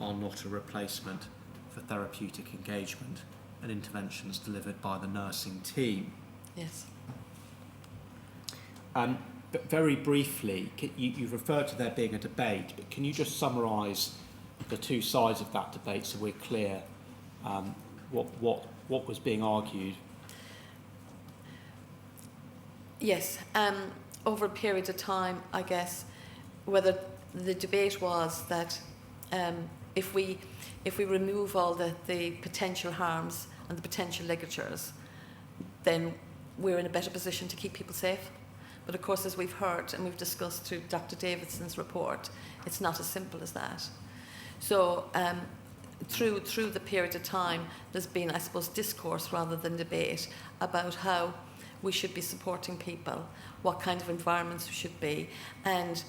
are not a replacement for therapeutic engagement and interventions delivered by the nursing team. Yes. But very briefly, you've referred to there being a debate, but can you just summarise the two sides of that debate so we're clear what was being argued? Yes, over a period of time, I guess, whether the debate was that if we remove all the potential harms and the potential ligatures, then we're in a better position to keep people safe. But of course, as we've heard and we've discussed through Dr. Davidson's report, it's not as simple as that. So through the period of time, there's been, I suppose, discourse rather than debate about how we should be supporting people, what kind of environments should be, and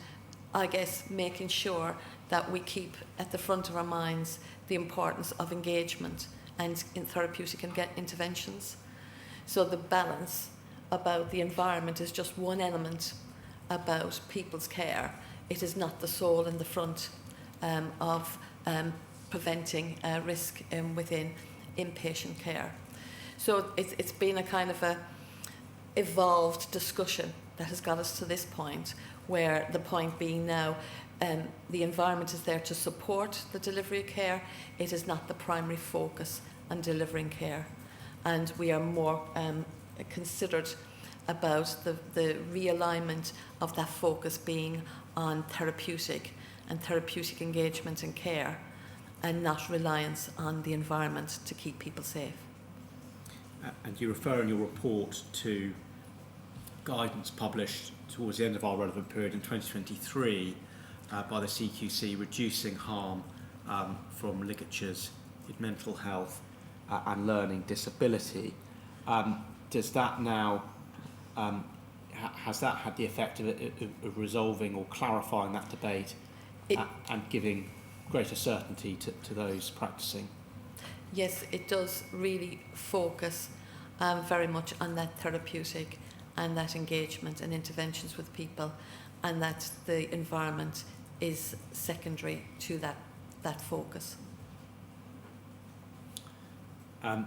I guess making sure that we keep at the front of our minds the importance of engagement and in therapeutic interventions. So the balance about the environment is just one element about people's care. It is not the sole and the front of preventing risk within inpatient care. So it's been a kind of a evolved discussion that has got us to this point, where the point being now the environment is there to support the delivery of care. It is not the primary focus on delivering care. And we are more considered about the realignment of that focus being on therapeutic engagement and care, and not reliance on the environment to keep people safe. And you refer in your report to guidance published towards the end of our relevant period in 2023 by the CQC, reducing harm from ligatures in mental health and learning disability. Does that now, has that had the effect of resolving or clarifying that debate and giving greater certainty to those practising? Yes, it does really focus very much on that therapeutic and that engagement and interventions with people, and that the environment is secondary to that focus. I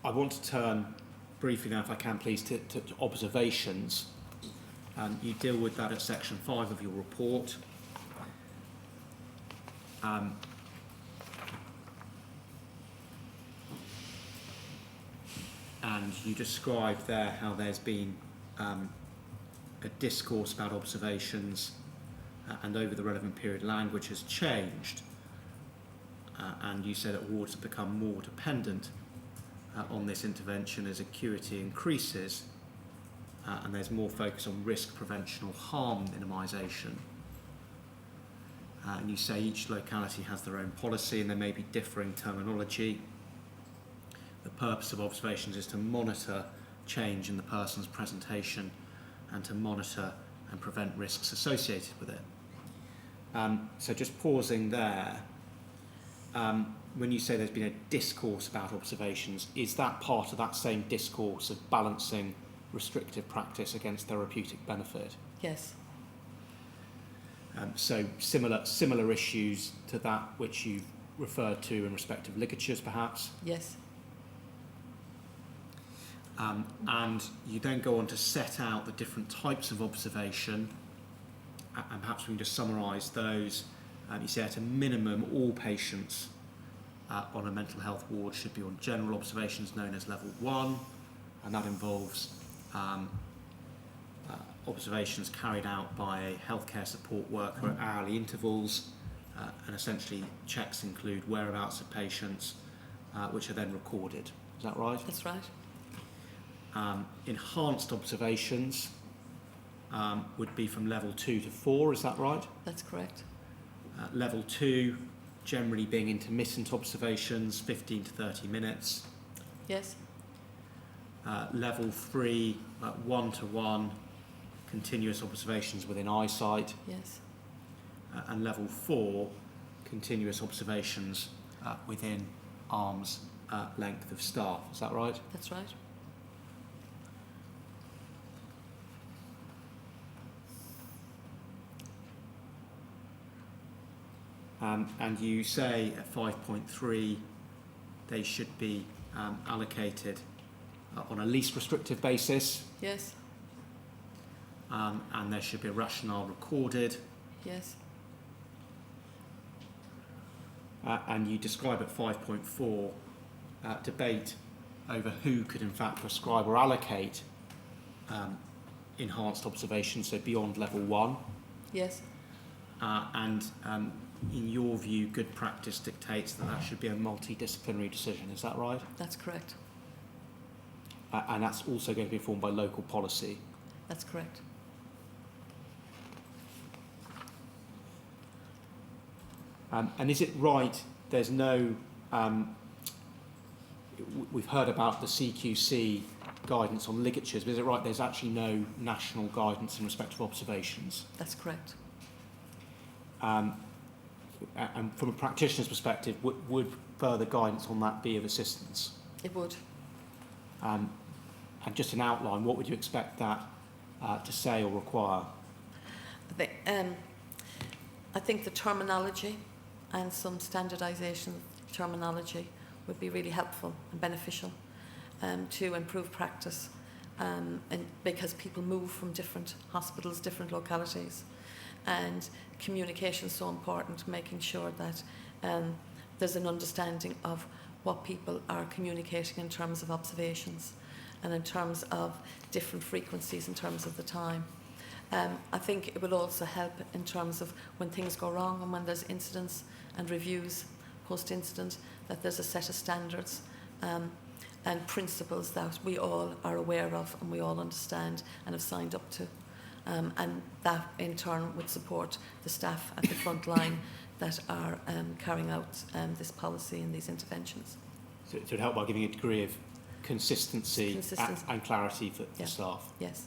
want to turn briefly now, if I can please, to observations. You deal with that at section 5 of your report. And you describe there how there's been a discourse about observations and over the relevant period language has changed, and you say that wards have become more dependent on this intervention as acuity increases, and there's more focus on risk prevention or harm minimisation. And you say each locality has their own policy and there may be differing terminology. The purpose of observations is to monitor change in the person's presentation and to monitor and prevent risks associated with it. So just pausing there, when you say there's been a discourse about observations, is that part of that same discourse of balancing restrictive practice against therapeutic benefit? Yes. So similar issues to that which you've referred to in respect of ligatures, perhaps? Yes. And you then go on to set out the different types of observation, and perhaps we can just summarise those. You say at a minimum all patients on a mental health ward should be on general observations known as level 1, and that involves observations carried out by a healthcare support worker at hourly intervals, and essentially checks include whereabouts of patients, which are then recorded. Is that right? That's right. Enhanced observations would be from level 2 to 4, is that right? That's correct. Level 2 generally being intermittent observations, 15 to 30 minutes. Yes. Level 3, 1-to-1, continuous observations within eyesight. Yes. And level 4, continuous observations within arm's length of staff. Is that right? That's right. And you say at 5.3 they should be allocated on a least restrictive basis. Yes. And there should be a rationale recorded. Yes. And you describe at 5.4 debate over who could in fact prescribe or allocate enhanced observation, so beyond level 1. Yes. And in your view, good practice dictates that that should be a multidisciplinary decision. Is that right? That's correct. And that's also going to be informed by local policy. That's correct. And is it right, there's no, we've heard about the CQC guidance on ligatures, but is it right there's actually no national guidance in respect of observations? That's correct. And from a practitioner's perspective, would further guidance on that be of assistance? It would. And just an outline, what would you expect that to say or require? I think the terminology and some standardisation of terminology would be really helpful and beneficial to improve practice, and because people move from different hospitals, different localities, and communication is so important, making sure that there's an understanding of what people are communicating in terms of observations and in terms of different frequencies in terms of the time. I think it will also help in terms of when things go wrong and when there's incidents and reviews post-incident, that there's a set of standards and principles that we all are aware of and we all understand and have signed up to. And that in turn would support the staff at the front line that are carrying out this policy and these interventions. So it would help by giving a degree of consistency. And clarity for staff. Yes.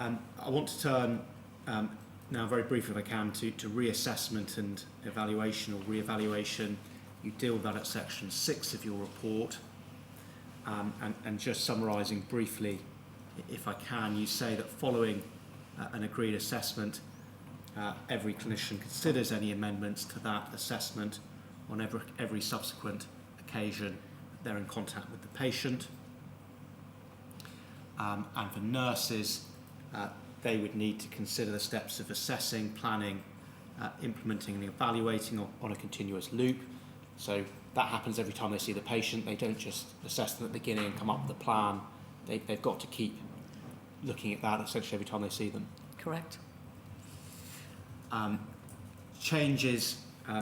I want to turn now very briefly, if I can, to reassessment and evaluation or re-evaluation. You deal with that at section 6 of your report. And just summarising briefly, if I can, you say that following an agreed assessment, every clinician considers any amendments to that assessment on every subsequent occasion they're in contact with the patient. And for nurses, they would need to consider the steps of assessing, planning, implementing and evaluating on a continuous loop. So that happens every time they see the patient. They don't just assess them at the beginning and come up with a plan. They've got to keep looking at that essentially every time they see them. Correct. Changes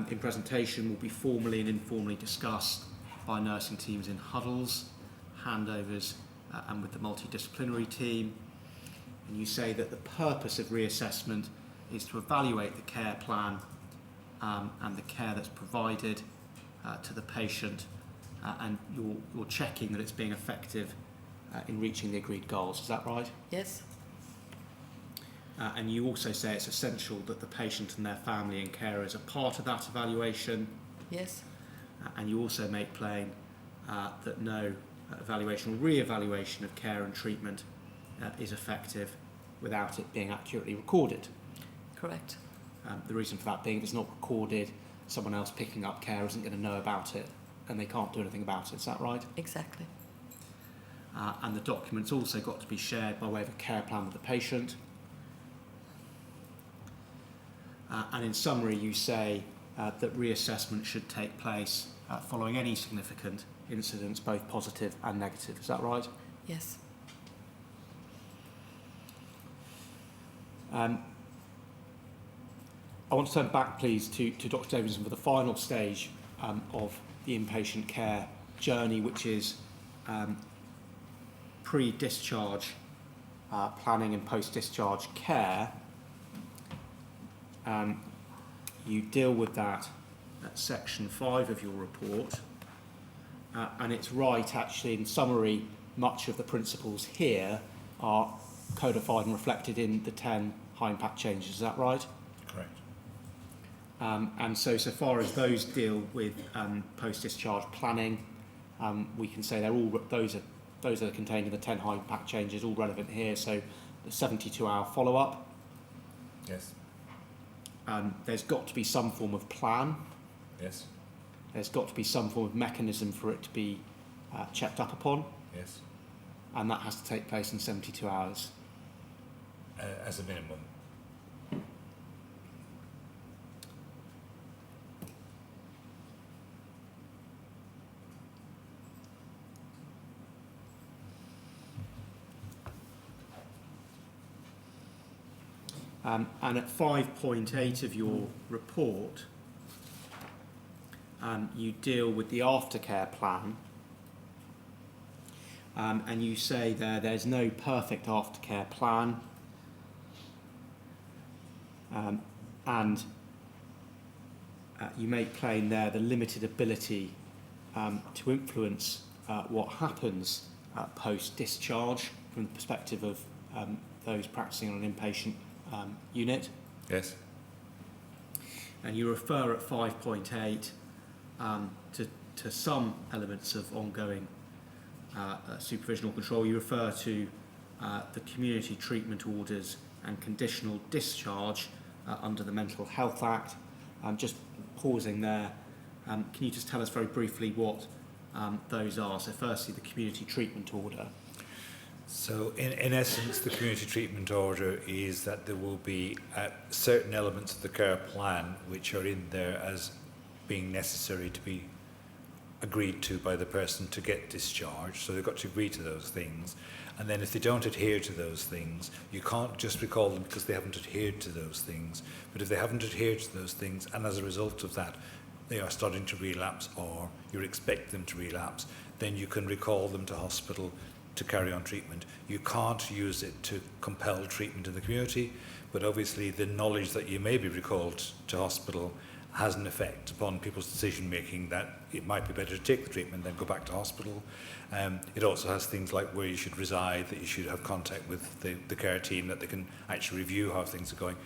in presentation will be formally and informally discussed by nursing teams in huddles, handovers, and with the multidisciplinary team. And you say that the purpose of reassessment is to evaluate the care plan and the care that's provided to the patient, and you're checking that it's being effective in reaching the agreed goals. Is that right? Yes. And you also say it's essential that the patient and their family and carers are part of that evaluation. Yes. And you also make plain that no evaluation or re-evaluation of care and treatment is effective without it being accurately recorded. Correct. The reason for that being, if it's not recorded, someone else picking up care isn't going to know about it and they can't do anything about it. Is that right? Exactly. And the document's also got to be shared by way of a care plan with the patient. And in summary, you say that reassessment should take place following any significant incidents, both positive and negative. Is that right? Yes. I want to turn back, please, to Dr. Davidson for the final stage of the inpatient care journey, which is pre-discharge planning and post-discharge care. You deal with that at section 5 of your report, and it's right, actually, in summary, much of the principles here are codified and reflected in the 10 high impact changes. Is that right? Correct. And so far as those deal with post-discharge planning, we can say they're all those are contained in the 10 high impact changes, all relevant here. So the 72-hour follow-up. Yes. There's got to be some form of plan. Yes. There's got to be some form of mechanism for it to be checked up upon. Yes. And that has to take place in 72 hours. As a minimum. And at 5.8 of your report, you deal with the aftercare plan, and you say there's no perfect aftercare plan, and you make plain there the limited ability to influence what happens post-discharge from the perspective of those practicing on an inpatient unit. Yes. And you refer at 5.8 to some elements of ongoing supervision or control. You refer to the community treatment orders and conditional discharge under the Mental Health Act. Just pausing there, can you just tell us very briefly what those are? So firstly, the community treatment order. So in essence, the community treatment order is that there will be certain elements of the care plan which are in there as being necessary to be agreed to by the person to get discharged. So they've got to agree to those things. And then if they don't adhere to those things, you can't just recall them because they haven't adhered to those things. But if they haven't adhered to those things, and as a result of that, they are starting to relapse or you expect them to relapse, then you can recall them to hospital to carry on treatment. You can't use it to compel treatment in the community, but obviously the knowledge that you may be recalled to hospital has an effect upon people's decision making that it might be better to take the treatment than go back to hospital. It also has things like where you should reside, that you should have contact with the care team, that they can actually review how things are going.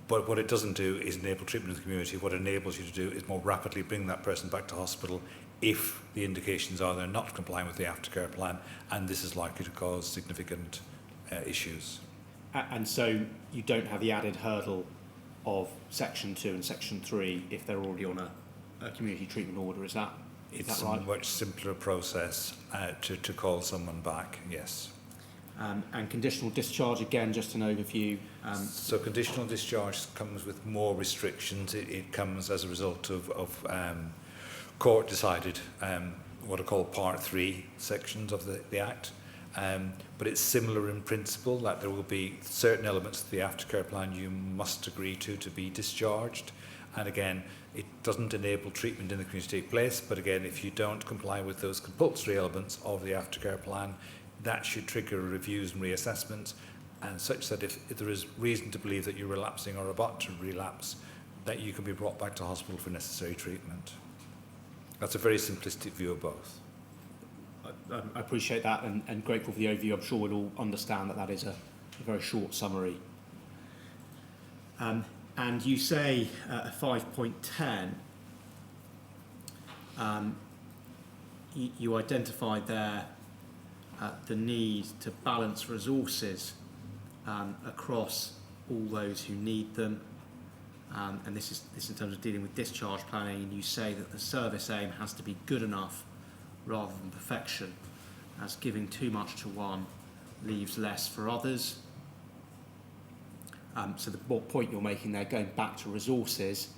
But what it doesn't do is enable treatment in the community. What it enables you to do is more rapidly bring that person back to hospital if the indications are they're not complying with the aftercare plan, and this is likely to cause significant issues. And so you don't have the added hurdle of Section 2 and Section 3 if they're already on a community treatment order, is that right? It's a much simpler process to call someone back, yes. And conditional discharge, again, just an overview. So conditional discharge comes with more restrictions. It comes as a result of court decided what are called Part 3 sections of the Act. But it's similar in principle, that there will be certain elements of the aftercare plan you must agree to be discharged. And again, it doesn't enable treatment in the community to take place, but again, if you don't comply with those compulsory elements of the aftercare plan, that should trigger reviews and reassessments, and such that if there is reason to believe that you're relapsing or about to relapse, that you can be brought back to hospital for necessary treatment. That's a very simplistic view of both. I appreciate that and grateful for the overview. I'm sure we'll all understand that is a very short summary. And you say at 5.10, you identified there the need to balance resources across all those who need them. And this in terms of dealing with discharge planning, and you say that the service aim has to be good enough rather than perfection, as giving too much to one leaves less for others. So the point you're making there, going back to resources,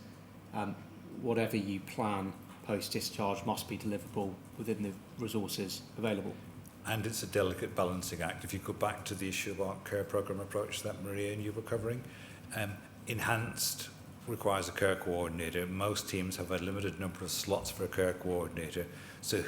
whatever you plan post-discharge must be deliverable within the resources available. And it's a delicate balancing act. If you go back to the issue about care programme approach that Maria and you were covering, enhanced requires a care coordinator. Most teams have a limited number of slots for a care coordinator. So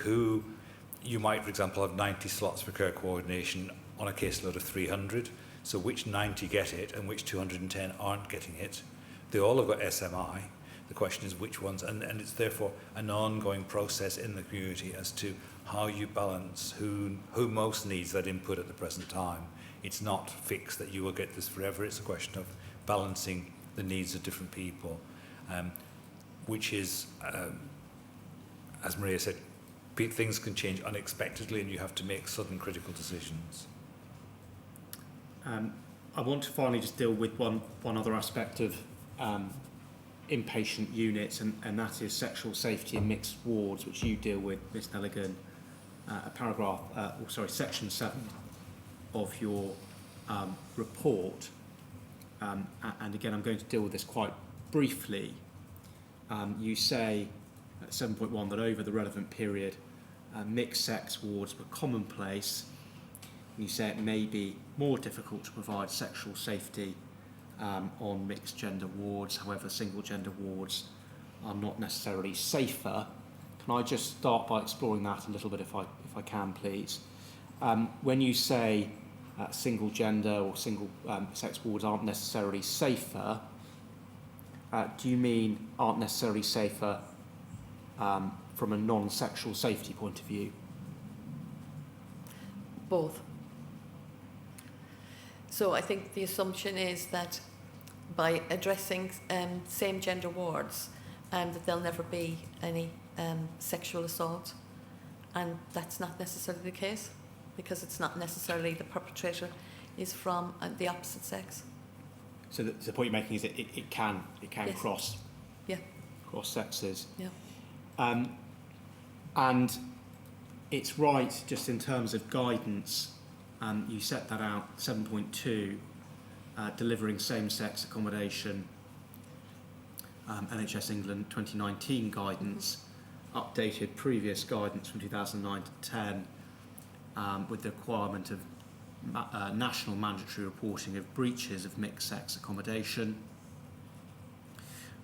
you might, for example, have 90 slots for care coordination on a caseload of 300. So which 90 get it and which 210 aren't getting it? They all have got SMI. The question is which ones, and it's therefore an ongoing process in the community as to how you balance who most needs that input at the present time. It's not fixed that you will get this forever. It's a question of balancing the needs of different people, which is, as Maria said, things can change unexpectedly and you have to make sudden critical decisions. I want to finally just deal with one other aspect of inpatient units, and that is sexual safety in mixed wards, which you deal with, Ms Nelligan, section 7 of your report. And again, I'm going to deal with this quite briefly. You say at 7.1 that over the relevant period, mixed-sex wards were commonplace. You say it may be more difficult to provide sexual safety on mixed-gender wards. However, single-gender wards are not necessarily safer. Can I just start by exploring that a little bit, if I can, please? When you say single-gender or single-sex wards aren't necessarily safer, do you mean aren't necessarily safer from a non-sexual safety point of view? Both. So I think the assumption is that by addressing same gender wards, that there'll never be any sexual assault, and that's not necessarily the case, because it's not necessarily the perpetrator is from the opposite sex. So the point you're making is that it can Yes. cross Yeah. cross sexes. Yeah. And it's right, just in terms of guidance, you set that out, 7.2, delivering same-sex accommodation, NHS England 2019 guidance, updated previous guidance from 2009 to 10, with the requirement of national mandatory reporting of breaches of mixed-sex accommodation.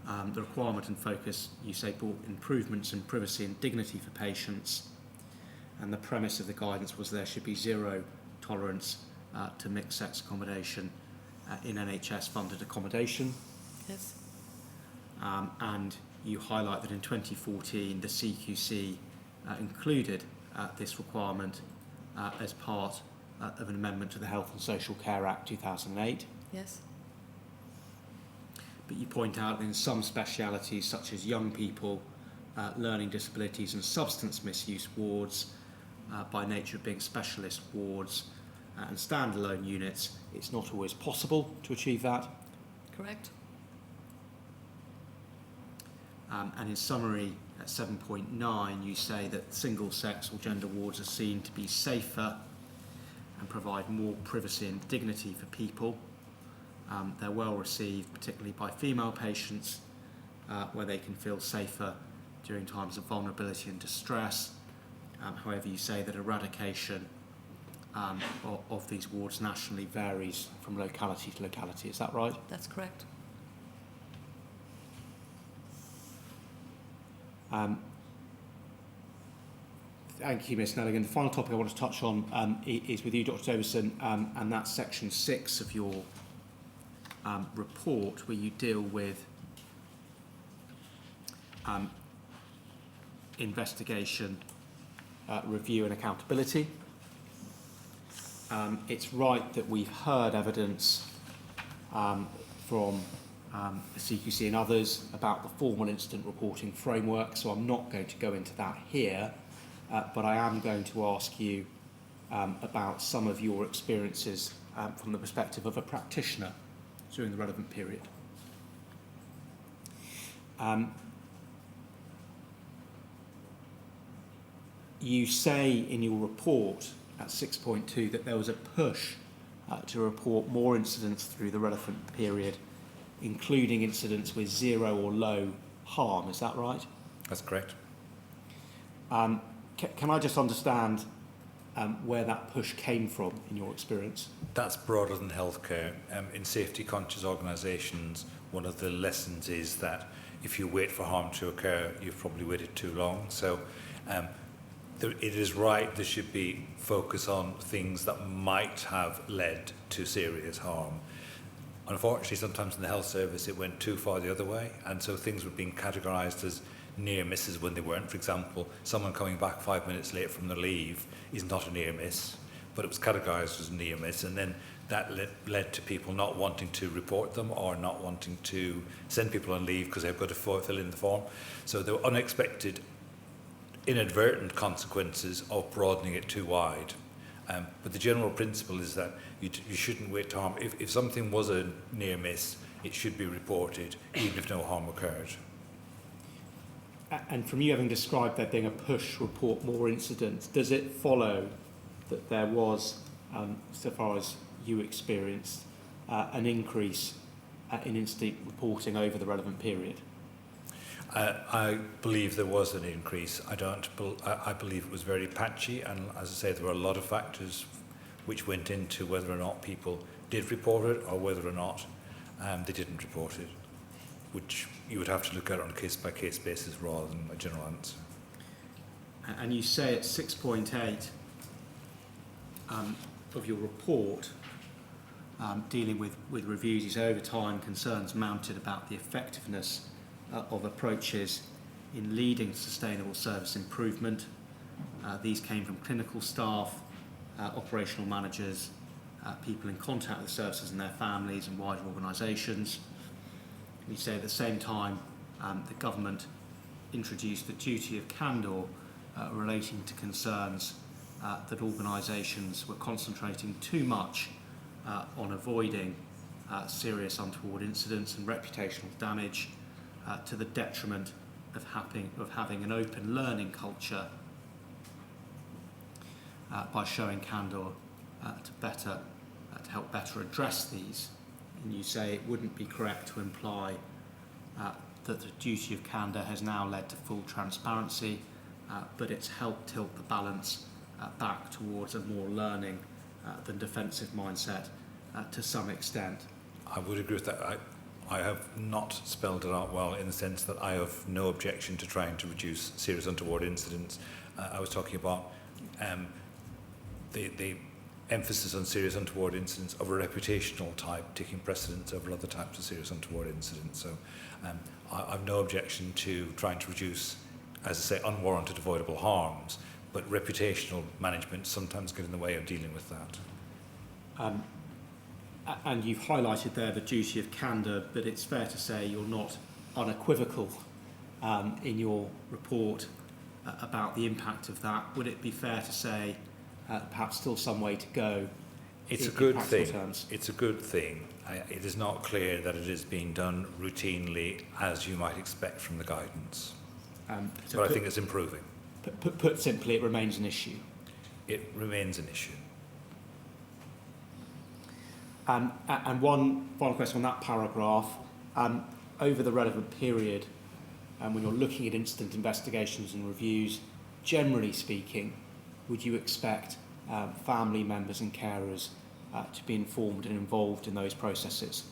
The requirement and focus, you say, brought improvements in privacy and dignity for patients, and the premise of the guidance was there should be zero tolerance to mixed-sex accommodation in NHS-funded accommodation. Yes. And you highlight that in 2014 the CQC included this requirement as part of an amendment to the Health and Social Care Act 2008. Yes. But you point out that in some specialities such as young people, learning disabilities and substance misuse wards, by nature of being specialist wards and standalone units, it's not always possible to achieve that. Correct. And in summary, at 7.9, you say that single-sex or gender wards are seen to be safer and provide more privacy and dignity for people. They're well received, particularly by female patients, where they can feel safer during times of vulnerability and distress. However, you say that eradication of these wards nationally varies from locality to locality. Is that right? That's correct. Thank you, Ms Nelligan. The final topic I want to touch on is with you, Dr Davison, and that's section 6 of your report, where you deal with investigation, review and accountability. It's right that we've heard evidence from the CQC and others about the formal incident reporting framework, so I'm not going to go into that here, but I am going to ask you about some of your experiences from the perspective of a practitioner during the relevant period. You say in your report at 6.2 that there was a push to report more incidents through the relevant period, including incidents with zero or low harm. Is that right? That's correct. Can I just understand where that push came from in your experience? That's broader than healthcare. In safety-conscious organisations, one of the lessons is that if you wait for harm to occur, you've probably waited too long. So it is right, there should be focus on things that might have led to serious harm. Unfortunately, sometimes in the health service, it went too far the other way, and so things were being categorised as near misses when they weren't. For example, someone coming back 5 minutes late from their leave is not a near miss, but it was categorised as a near miss, and then that led to people not wanting to report them or not wanting to send people on leave because they've got to fill in the form. So there were unexpected, inadvertent consequences of broadening it too wide. But the general principle is that you shouldn't wait to harm. If something was a near miss, it should be reported, even if no harm occurred. And from you having described there being a push to report more incidents, does it follow that there was, so far as you experienced, an increase in incident reporting over the relevant period? I believe there was an increase. I believe it was very patchy, and as I say, there were a lot of factors which went into whether or not people did report it or whether or not they didn't report it, which you would have to look at on a case-by-case basis rather than a general answer. And you say at 6.8 of your report, dealing with reviews, you say over time concerns mounted about the effectiveness of approaches in leading sustainable service improvement. These came from clinical staff, operational managers, people in contact with the services and their families and wider organisations. You say at the same time the government introduced the duty of candour relating to concerns that organisations were concentrating too much on avoiding serious untoward incidents and reputational damage to the detriment of having an open learning culture by showing candour to help better address these. And you say it wouldn't be correct to imply that the duty of candour has now led to full transparency, but it's helped tilt the balance back towards a more learning than defensive mindset to some extent. I would agree with that. I have not spelled it out well in the sense that I have no objection to trying to reduce serious untoward incidents. I was talking about the emphasis on serious untoward incidents of a reputational type taking precedence over other types of serious untoward incidents. So I've no objection to trying to reduce, as I say, unwarranted avoidable harms, but reputational management sometimes get in the way of dealing with that. And you've highlighted there the duty of candour, but it's fair to say you're not unequivocal in your report about the impact of that. Would it be fair to say perhaps still some way to go? It's a good thing. It's a good thing. It is not clear that it is being done routinely as you might expect from the guidance. But I think it's improving. Put simply, it remains an issue. It remains an issue. And one final question on that paragraph. Over the relevant period, when you're looking at incident investigations and reviews, generally speaking, would you expect family members and carers to be informed and involved in those processes?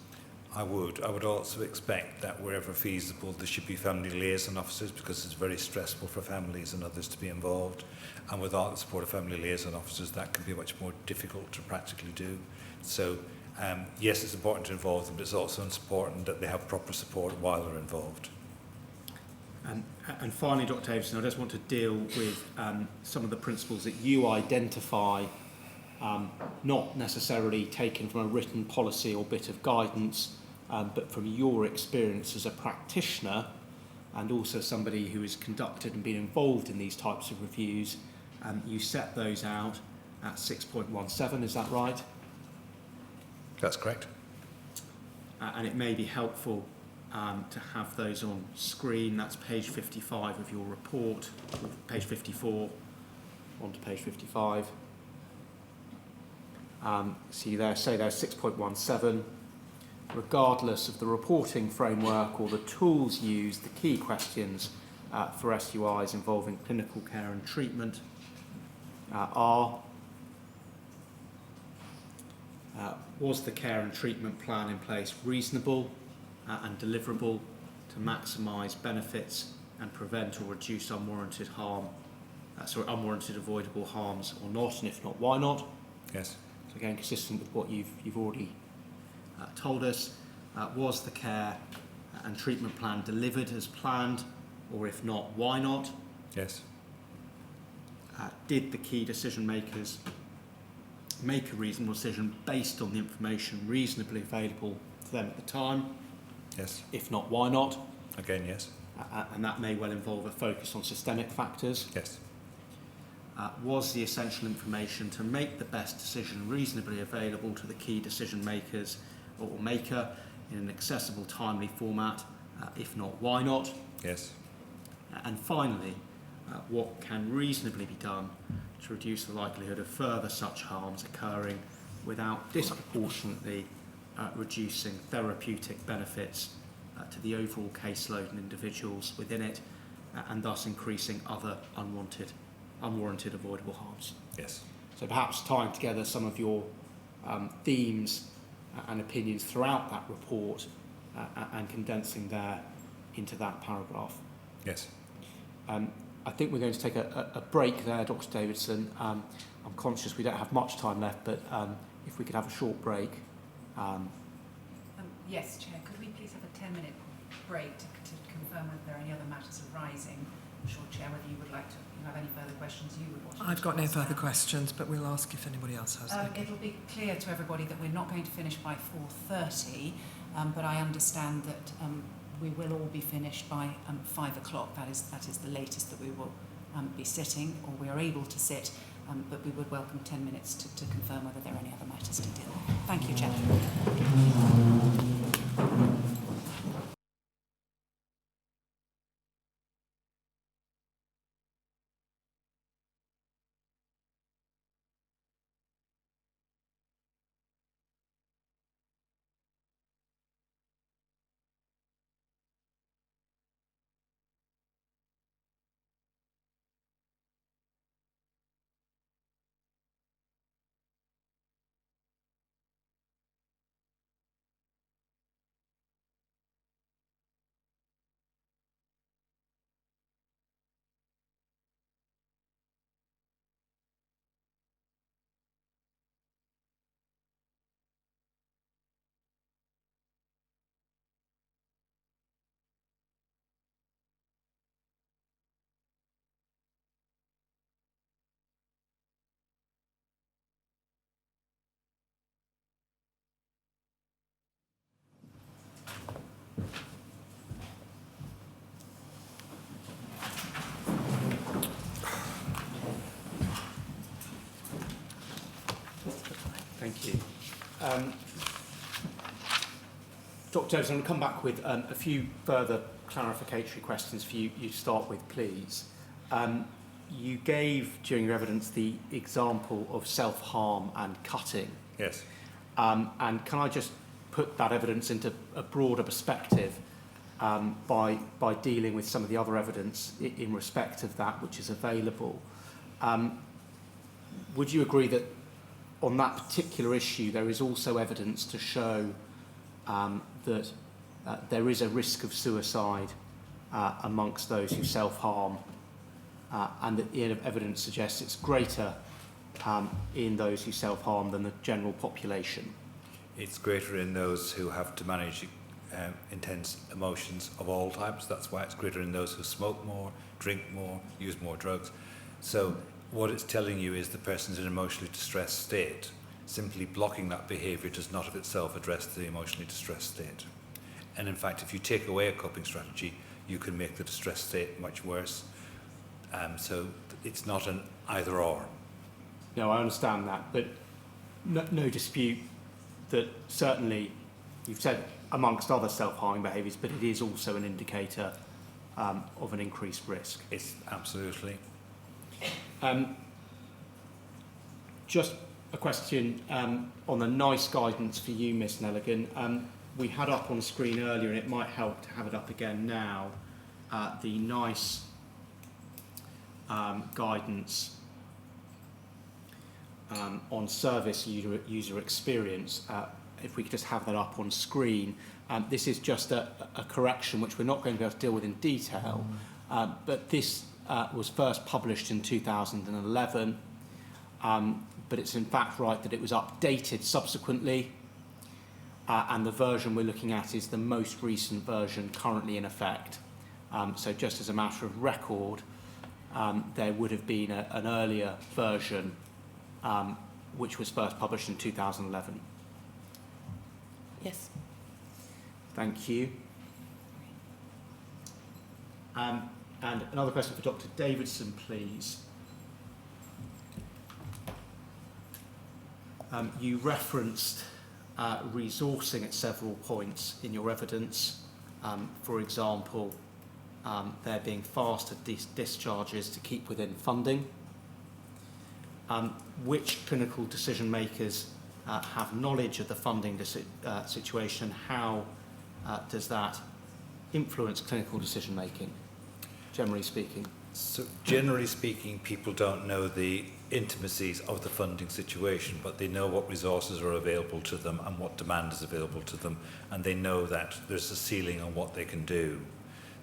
I would. I would also expect that wherever feasible, there should be family liaison officers, because it's very stressful for families and others to be involved. And without the support of family liaison officers, that can be much more difficult to practically do. So, yes, it's important to involve them, but it's also important that they have proper support while they're involved. And finally, Dr. Davison, I just want to deal with some of the principles that you identify, not necessarily taken from a written policy or bit of guidance, but from your experience as a practitioner and also somebody who has conducted and been involved in these types of reviews. You set those out at 6.17, is that right? That's correct. And it may be helpful to have those on screen. That's page 55 of your report, page 54, on to page 55. See there, say there 6.17. Regardless of the reporting framework or the tools used, the key questions for SUIs involving clinical care and treatment are: was the care and treatment plan in place reasonable and deliverable to maximise benefits and prevent or reduce unwarranted harm, unwarranted avoidable harms or not, and if not, why not? Yes. So again, consistent with what you've already told us. Was the care and treatment plan delivered as planned, or if not, why not? Yes. Did the key decision makers make a reasonable decision based on the information reasonably available to them at the time? Yes. If not, why not? Again, yes. And that may well involve a focus on systemic factors. Yes. Was the essential information to make the best decision reasonably available to the key decision makers or maker in an accessible, timely format? If not, why not? Yes. And finally, what can reasonably be done to reduce the likelihood of further such harms occurring without disproportionately reducing therapeutic benefits to the overall caseload and individuals within it, and thus increasing other unwarranted avoidable harms. Yes. So perhaps tying together some of your themes and opinions throughout that report and condensing there into that paragraph. Yes. I think we're going to take a break there, Dr. Davidson. I'm conscious we don't have much time left, but if we could have a short break. Yes, Chair, could we please have a 10-minute break to confirm whether there are any other matters arising sure, Chair, whether you would like to have any further questions you would want to I've got no ask further now. questions, but we'll ask if anybody else has. It'll be clear to everybody that we're not going to finish by 4:30, but I understand that we will all be finished by 5 o'clock. That is the latest that we will be sitting, or we are able to sit, but we would welcome 10 minutes to confirm whether there are any other matters to deal with. Thank you, Chair. Thank you. Dr. Davis, I'm going to come back with a few further clarificatory questions for you to start with, please. You gave, during your evidence, the example of self-harm and cutting. Yes. And can I just put that evidence into a broader perspective by dealing with some of the other evidence in respect of that which is available? Would you agree that on that particular issue there is also evidence to show that there is a risk of suicide amongst those who self-harm, and that the evidence suggests it's greater in those who self-harm than the general population? It's greater in those who have to manage intense emotions of all types. That's why it's greater in those who smoke more, drink more, use more drugs. So what it's telling you is the person's in an emotionally distressed state. Simply blocking that behaviour does not of itself address the emotionally distressed state. And in fact, if you take away a coping strategy, you can make the distressed state much worse. So it's not an either or. No, I understand that, but no dispute that certainly you've said amongst other self-harming behaviours, but it is also an indicator of an increased risk. It's absolutely. Just a question on the NICE guidance for you, Miss Nelligan. We had up on screen earlier, and it might help to have it up again now, the NICE guidance on service user experience. If we could just have that up on screen. This is just a correction which we're not going to be able to deal with in detail, but this was first published in 2011, but it's in fact right that it was updated subsequently, and the version we're looking at is the most recent version currently in effect. So just as a matter of record, there would have been an earlier version which was first published in 2011. Yes. Thank you. And another question for Dr. Davidson, please. You referenced resourcing at several points in your evidence. For example, there being faster discharges to keep within funding. Which clinical decision makers have knowledge of the funding situation? How does that influence clinical decision making, generally speaking? So generally speaking, people don't know the intimacies of the funding situation, but they know what resources are available to them and what demand is available to them, and they know that there's a ceiling on what they can do.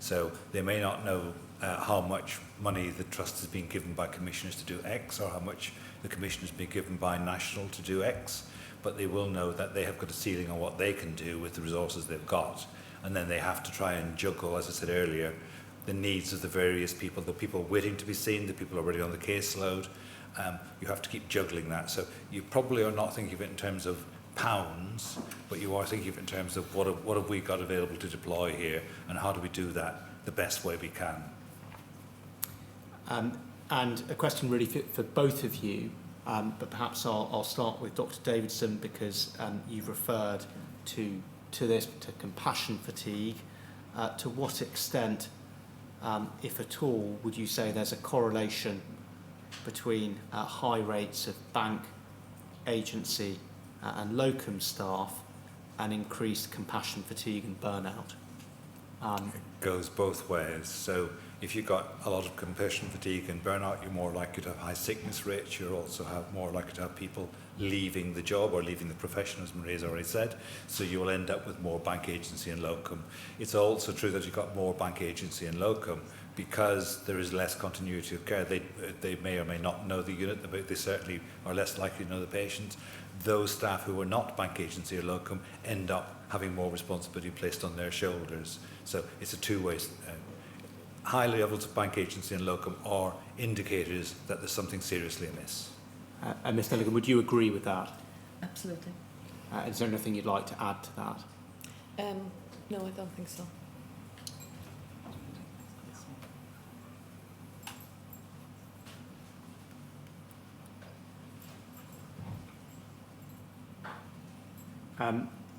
So they may not know how much money the trust has been given by commissioners to do X, or how much the commission has been given by national to do X, but they will know that they have got a ceiling on what they can do with the resources they've got, and then they have to try and juggle, as I said earlier, the needs of the various people, the people waiting to be seen, the people already on the caseload. You have to keep juggling that. So you probably are not thinking of it in terms of pounds, but you are thinking of it in terms of what have we got available to deploy here, and how do we do that the best way we can. And a question really for both of you, but perhaps I'll start with Dr. Davidson, because you've referred to this, to compassion fatigue. To what extent, if at all, would you say there's a correlation between high rates of bank, agency and locum staff and increased compassion fatigue and burnout? It goes both ways. So if you've got a lot of compassion fatigue and burnout, you're more likely to have high sickness rates. You're also more likely to have people leaving the job or leaving the profession, as Maria's already said. So you will end up with more bank agency and locum. It's also true that you've got more bank agency and locum because there is less continuity of care. They may or may not know the unit, but they certainly are less likely to know the patients. Those staff who are not bank agency or locum end up having more responsibility placed on their shoulders. So it's a two-way. High levels of bank agency and locum are indicators that there's something seriously amiss. And Ms. Nelligan, would you agree with that? Absolutely. Is there anything you'd like to add to that? No, I don't think so.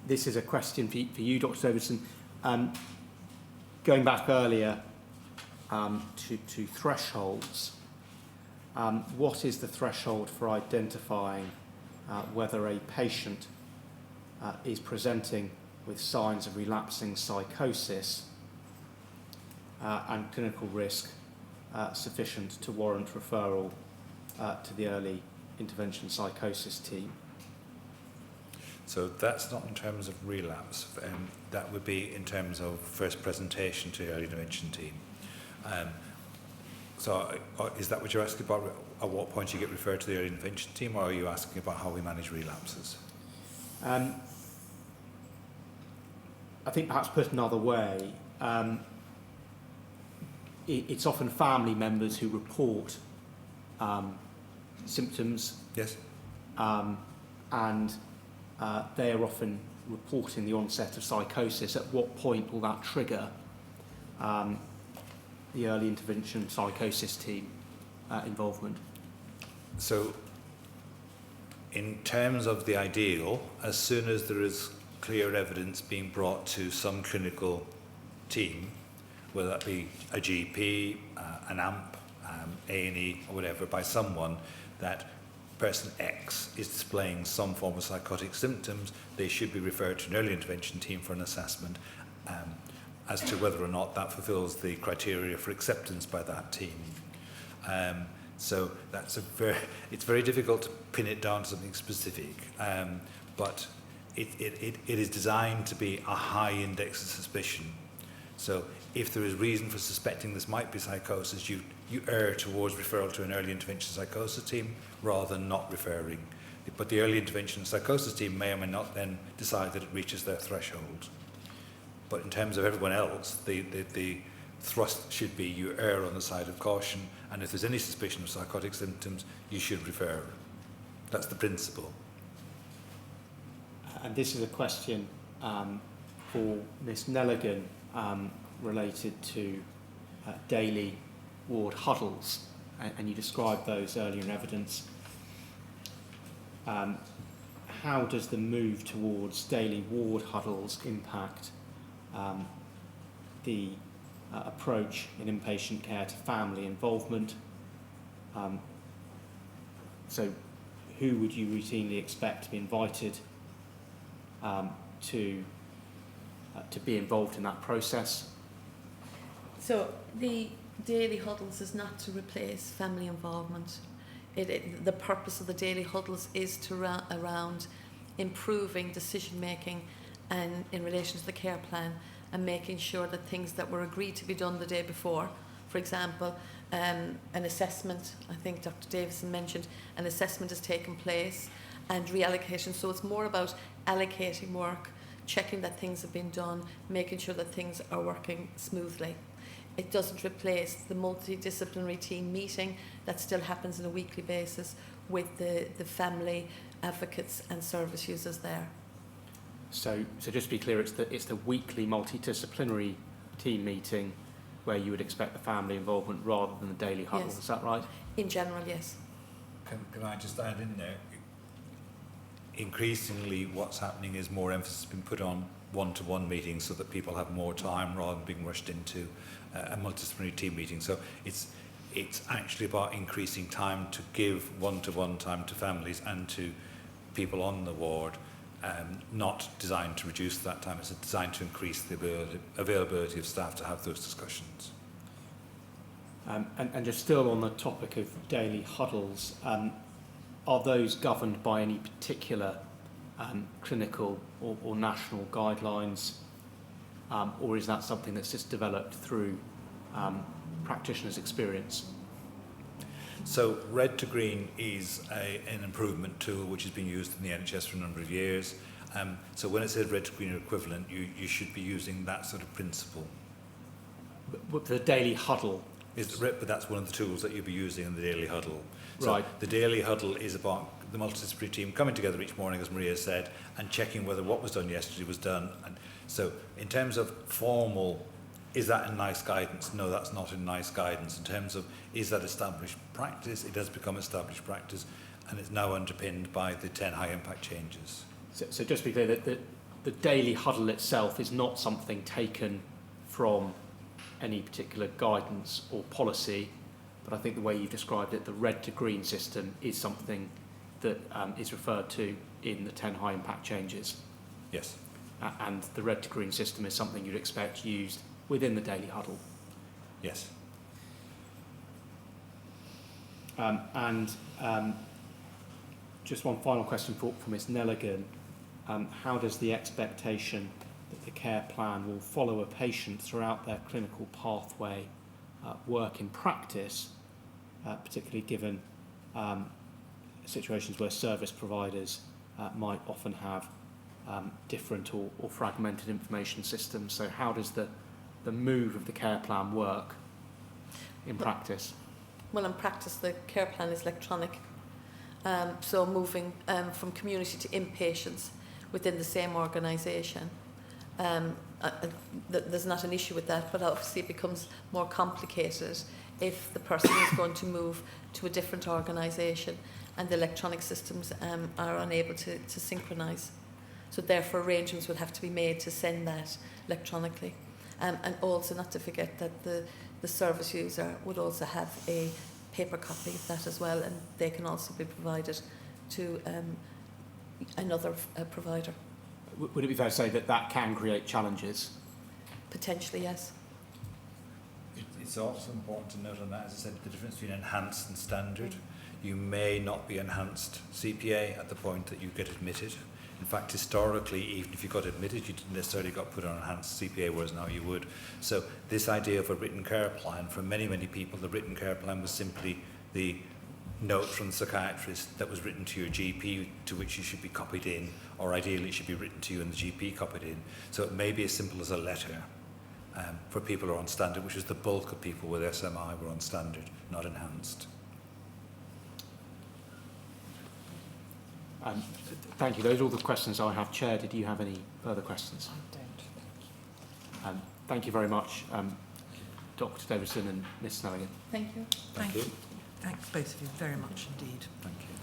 This is a question for you, Dr. Davidson. Going back earlier to thresholds, what is the threshold for identifying whether a patient is presenting with signs of relapsing psychosis and clinical risk sufficient to warrant referral to the early intervention psychosis team? So that's not in terms of relapse. That would be in terms of first presentation to the early intervention team. So is that what you're asking about? At what point you get referred to the early intervention team, or are you asking about how we manage relapses? I think perhaps put another way, it's often family members who report symptoms. Yes. And they are often reporting the onset of psychosis. At what point will that trigger the early intervention psychosis team involvement? So in terms of the ideal, as soon as there is clear evidence being brought to some clinical team, whether that be a GP, an AMP, A&E or whatever, by someone that person X is displaying some form of psychotic symptoms, they should be referred to an early intervention team for an assessment as to whether or not that fulfills the criteria for acceptance by that team. So that's it's very difficult to pin it down to something specific, but it is designed to be a high index of suspicion. So if there is reason for suspecting this might be psychosis, you err towards referral to an early intervention psychosis team rather than not referring. But the early intervention psychosis team may or may not then decide that it reaches their threshold. But in terms of everyone else, the thrust should be you err on the side of caution, and if there's any suspicion of psychotic symptoms, you should refer. That's the principle. And this is a question for Ms. Nelligan related to daily ward huddles, and you described those earlier in evidence. How does the move towards daily ward huddles impact the approach in inpatient care to family involvement? So who would you routinely expect to be invited to be involved in that process? So the daily huddles is not to replace family involvement. The purpose of the daily huddles is to around improving decision making and in relation to the care plan, and making sure that things that were agreed to be done the day before, for example, an assessment, I think Dr. Davison mentioned, an assessment has taken place and reallocation. So it's more about allocating work, checking that things have been done, making sure that things are working smoothly. it doesn't replace the multidisciplinary team meeting that still happens on a weekly basis with the family advocates and service users there. So just to be clear, it's the weekly multidisciplinary team meeting where you would expect the family involvement rather than the daily huddle. Yes. Is that right? In general, yes. Can I just add in there? Increasingly, what's happening is more emphasis has been put on one-to-one meetings so that people have more time rather than being rushed into a multidisciplinary team meeting. So it's actually about increasing time to give one-to-one time to families and to people on the ward, not designed to reduce that time. It's designed to increase the availability of staff to have those discussions. And just still on the topic of daily huddles, are those governed by any particular clinical or national guidelines, or is that something that's just developed through practitioners' experience? So red to green is an improvement tool which has been used in the NHS for a number of years. So when it says red to green or equivalent, you should be using that sort of principle. But the daily huddle? But that's one of the tools that you'll be using in the daily huddle. So Right. the daily huddle is about the multidisciplinary team coming together each morning, as Maria said, and checking whether what was done yesterday was done. And so in terms of formal, is that in nice guidance? No, that's not in nice guidance. In terms of, is that established practice? It has become established practice, and it's now underpinned by the 10 high impact changes. So just to be clear, that the daily huddle itself is not something taken from any particular guidance or policy, but I think the way you described it, the red to green system, is something that is referred to in the 10 high impact changes. Yes. And the red to green system is something you'd expect used within the daily huddle. Yes. Just one final question for Ms Nelligan. How does the expectation that the care plan will follow a patient throughout their clinical pathway work in practice, particularly given situations where service providers might often have different or fragmented information systems? So how does the move of the care plan work in practice? Well, in practice, the care plan is electronic. So moving from community to inpatients within the same organisation. There's not an issue with that, but obviously it becomes more complicated if the person is going to move to a different organisation and the electronic systems are unable to synchronise. So therefore arrangements would have to be made to send that electronically. And also not to forget that the service user would also have a paper copy of that as well, and they can also be provided to another provider. Would it be fair to say that can create challenges? Potentially, yes. It's also important to note on that, as I said, the difference between enhanced and standard. You may not be enhanced CPA at the point that you get admitted. In fact, historically, even if you got admitted, you didn't necessarily got put on enhanced CPA, whereas now you would. So this idea of a written care plan, for many, many people, the written care plan was simply the note from the psychiatrist that was written to your GP, to which you should be copied in, or ideally it should be written to you and the GP copied in. So it may be as simple as a letter for people who are on standard, which is the bulk of people with SMI were on standard, not enhanced. Thank you. Those are all the questions I have. Chair, did you have any further questions? I don't. Thank you very much, Dr Davidson and Ms Snelligan. Thank you. Thank you. Thanks both of you very much indeed. Thank you.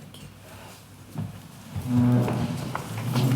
Thank you.